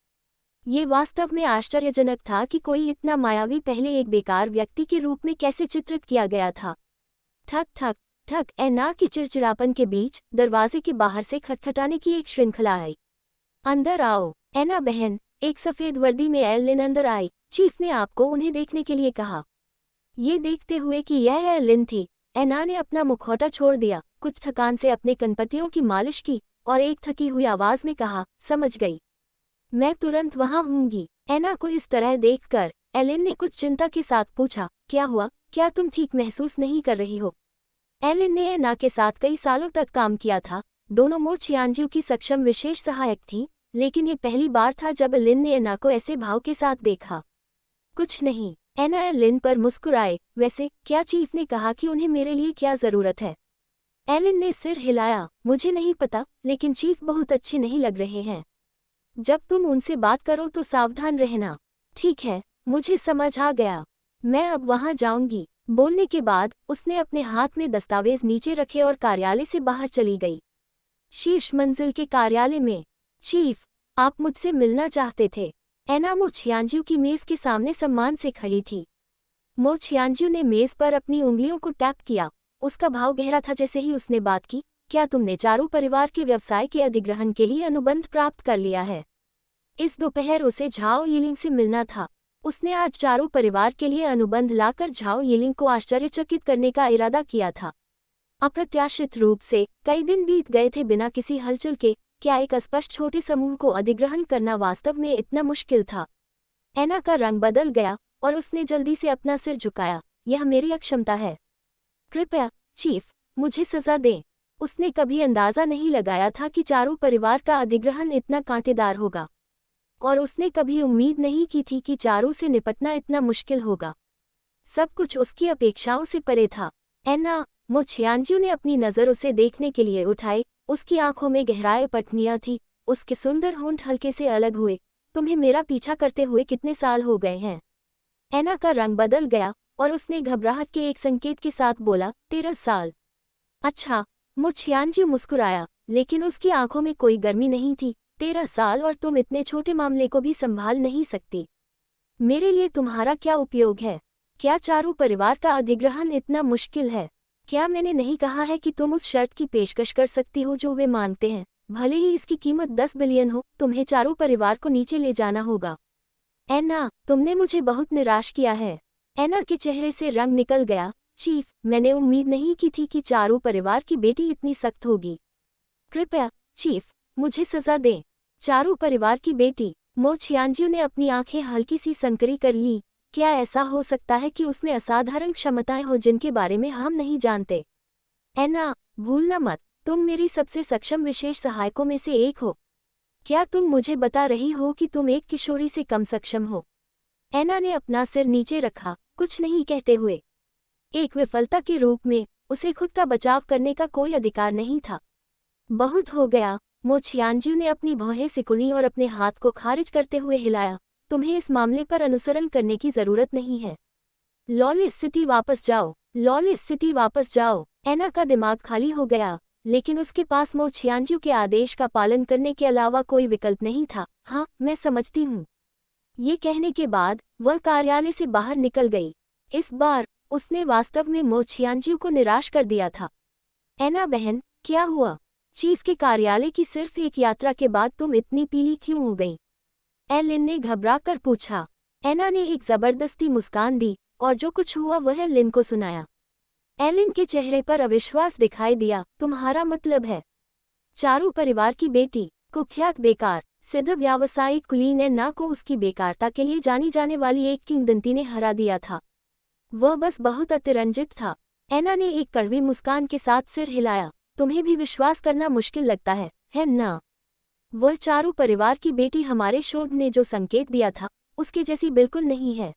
ये वास्तव में आश्चर्यजनक था कि कोई इतना मायावी पहले एक बेकार व्यक्ति के रूप में कैसे चित्रित किया गया था। ठक ठक ठक। एना की चिड़चिड़ापन के बीच दरवाजे के बाहर से खटखटाने की एक श्रृंखला आई। अंदर आओ, एना बहन। एक सफेद वर्दी में एलिन अंदर आई। चीफ ने आपको उन्हें देखने के लिए कहा। ये देखते हुए कि यह एलिन थी, एना ने अपना मुखौटा छोड़ दिया, कुछ थकान से अपने कनपट्टियों की मालिश की और एक थकी हुई आवाज में कहा, समझ गई, मैं तुरंत वहां हूँगी। एना को इस तरह देखकर एलिन ने कुछ चिंता के साथ पूछा, क्या हुआ? क्या तुम ठीक महसूस नहीं कर रही हो? एलिन ने एना के साथ कई सालों तक काम किया था। दोनों मोचियांजियों की सक्षम विशेष सहायक थी लेकिन ये पहली बार था जब एलिन ने एना को ऐसे भाव के साथ देखा। कुछ नहीं, एना एलिन पर मुस्कुराए। वैसे क्या चीफ ने कहा कि उन्हें मेरे लिए क्या जरूरत है? एलिन ने सिर हिलाया। मुझे नहीं पता, लेकिन चीफ बहुत अच्छे नहीं लग रहे हैं। जब तुम उनसे बात करो तो सावधान रहना। ठीक है, मुझे समझ आ गया। मैं अब वहां जाऊंगी। बोलने के बाद उसने अपने हाथ में दस्तावेज नीचे रखे और कार्यालय से बाहर चली गई। शीर्ष मंजिल के कार्यालय में। चीफ, आप मुझसे मिलना चाहते थे। एना मो छियांजियो की मेज के सामने सम्मान से खड़ी थी। मो छियांजियो ने मेज पर अपनी उंगलियों को टैप किया। उसका भाव गहरा था। जैसे ही उसने बात की, क्या तुमने चारू परिवार के व्यवसाय के अधिग्रहण के लिए अनुबंध प्राप्त कर लिया है? इस दोपहर उसे झाओ यिलिंग से मिलना था। उसने आज चारू परिवार के लिए अनुबंध लाकर झाओ यिलिंग को आश्चर्यचकित करने का इरादा किया था। अप्रत्याशित रूप से कई दिन बीत गए थे बिना किसी हलचल के। क्या एक अस्पष्ट छोटे समूह को अधिग्रहण करना वास्तव में इतना मुश्किल था? एना का रंग बदल गया और उसने जल्दी से अपना सिर झुकाया। यह मेरी अक्षमता है। कृपया चीफ, मुझे सजा दें। उसने कभी अंदाजा नहीं लगाया था कि चारू परिवार का अधिग्रहण इतना कांटेदार होगा, और उसने कभी उम्मीद नहीं की थी कि चारू से निपटना इतना मुश्किल होगा। सब कुछ उसकी अपेक्षाओं से परे था। एना मो छियांजियो ने अपनी नज़र उसे देखने के लिए उठाई। उसकी आंखों में गहराई पटनियां थी। उसके सुंदर होंठ हल्के से अलग हुए। तुम्हें मेरा पीछा करते हुए कितने साल हो गए हैं? एना का रंग बदल गया और उसने घबराहट के एक संकेत के साथ बोला, 13 साल। अच्छा, मो छियांजियो मुस्कुराया, लेकिन उसकी आंखों में कोई गर्मी नहीं थी। 13 साल और तुम इतने छोटे मामले को भी संभाल नहीं सकती। मेरे लिए तुम्हारा क्या उपयोग है? क्या चारू परिवार का अधिग्रहण इतना मुश्किल है? क्या मैंने नहीं कहा है कि तुम उस शर्त की पेशकश कर सकती हो जो वे मांगते हैं, भले ही इसकी कीमत 10 बिलियन हो? तुम्हें चारू परिवार को नीचे ले जाना होगा। एना, तुमने मुझे बहुत निराश किया है। एना के चेहरे से रंग निकल गया। चीफ, मैंने उम्मीद नहीं की थी कि चारू परिवार की बेटी इतनी सख्त होगी। कृपया चीफ, मुझे सजा दें। चारू परिवार की बेटी। मो छियांजियो ने अपनी आंखें हल्की सी संकरी कर ली। क्या ऐसा हो सकता है कि उसमें असाधारण क्षमताएं हो जिनके बारे में हम नहीं जानते? एना, भूलना मत, तुम मेरी सबसे सक्षम विशेष सहायकों में से एक हो। क्या तुम मुझे बता रही हो कि तुम एक किशोरी से कम सक्षम हो? एना ने अपना सिर नीचे रखा, कुछ नहीं कहते हुए। एक विफलता के रूप में उसे खुद का बचाव करने का कोई अधिकार नहीं था। बहुत हो गया। मो छियांजियो ने अपनी भौहें सिकुड़ी और अपने हाथ को खारिज करते हुए हिलाया। तुम्हें इस मामले पर अनुसरण करने की जरूरत नहीं है। लॉलेस सिटी वापस जाओ। लॉलेस सिटी वापस जाओ। एना का दिमाग खाली हो गया, लेकिन उसके पास मो छियांजियो के आदेश का पालन करने के अलावा कोई विकल्प नहीं था। हाँ, मैं समझती हूँ। ये कहने के बाद वह कार्यालय से बाहर निकल गई। इस बार उसने वास्तव में मो छियांजियो को निराश कर दिया था। एना बहन, क्या हुआ? चीफ के कार्यालय की सिर्फ एक यात्रा के बाद तुम इतनी पीली क्यों हो गई? एलिन ने घबरा कर पूछा। एना ने एक जबरदस्ती मुस्कान दी और जो कुछ हुआ वह लिन को सुनाया। एलिन के चेहरे पर अविश्वास दिखाई दिया। तुम्हारा मतलब है चारू परिवार की बेटी, कुख्यात बेकार, सिद्ध व्यावसायिक कुलीन एना को उसकी बेकारता के लिए जानी जाने वाली एक किंवदंती ने हरा दिया था? वह बस बहुत अतिरंजित था। एना ने एक कड़वी मुस्कान के साथ सिर हिलाया। तुम्हें भी विश्वास करना मुश्किल लगता है ना? वह चारू परिवार की बेटी हमारे शोध ने जो संकेत दिया था उसके जैसी बिल्कुल नहीं है।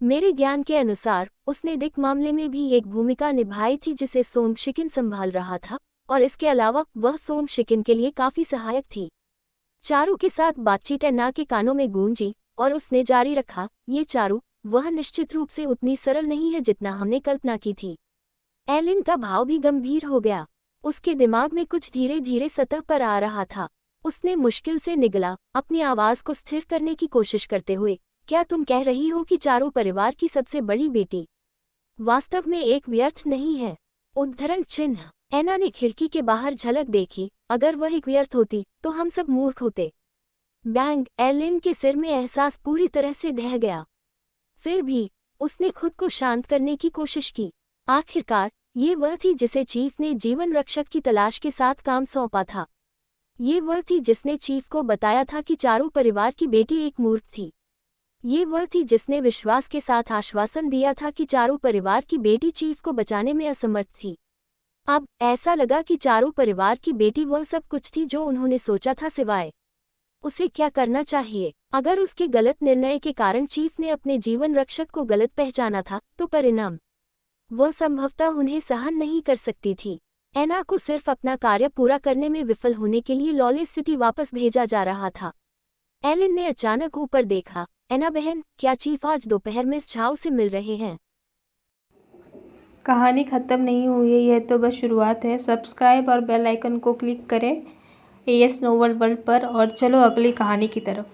मेरे ज्ञान के अनुसार उसने दिक मामले में भी एक भूमिका निभाई थी जिसे सोम शिकिन संभाल रहा था, और इसके अलावा वह सोम शिकिन के लिए काफी सहायक थी। चारू के साथ बातचीत एना के कानों में गूंजी और उसने जारी रखा, ये चारू, वह निश्चित रूप से उतनी सरल नहीं है जितना हमने कल्पना की थी। एलिन का भाव भी गंभीर हो गया। उसके दिमाग में कुछ धीरे धीरे सतह पर आ रहा था। उसने मुश्किल से निगला, अपनी आवाज को स्थिर करने की कोशिश करते हुए, क्या तुम कह रही हो कि चारू परिवार की सबसे बड़ी बेटी वास्तव में एक व्यर्थ नहीं है? उद्धरण चिन्ह। एना ने खिड़की के बाहर झलक देखी। अगर वह एक व्यर्थ होती तो हम सब मूर्ख होते। बैंग। एलिन के सिर में एहसास पूरी तरह से ढह गया। फिर भी उसने खुद को शांत करने की कोशिश की। आखिरकार ये वह थी जिसे चीफ ने जीवन रक्षक की तलाश के साथ काम सौंपा था। ये वह थी जिसने चीफ को बताया था कि चारू परिवार की बेटी एक मूर्ख थी। ये वह थी जिसने विश्वास के साथ आश्वासन दिया था कि चारू परिवार की बेटी चीफ को बचाने में असमर्थ थी। अब ऐसा लगा कि चारू परिवार की बेटी वह सब कुछ थी जो उन्होंने सोचा था, सिवाय उसे क्या करना चाहिए। अगर उसके गलत निर्णय के कारण चीफ ने अपने जीवन रक्षक को गलत पहचाना था, तो परिणाम वह संभवतः उन्हें सहन नहीं कर सकती थी। एना को सिर्फ अपना कार्य पूरा करने में विफल होने के लिए लॉलेस सिटी वापस भेजा जा रहा था। एलिन ने अचानक ऊपर देखा। एना बहन, क्या चीफ आज दोपहर मिस झाओ से मिल रहे हैं? कहानी ख़त्म नहीं हुई है, यह तो बस शुरुआत है। सब्सक्राइब और बेल आइकन को क्लिक करें एएस नोवेल वर्ल्ड पर और चलो अगली कहानी की तरफ।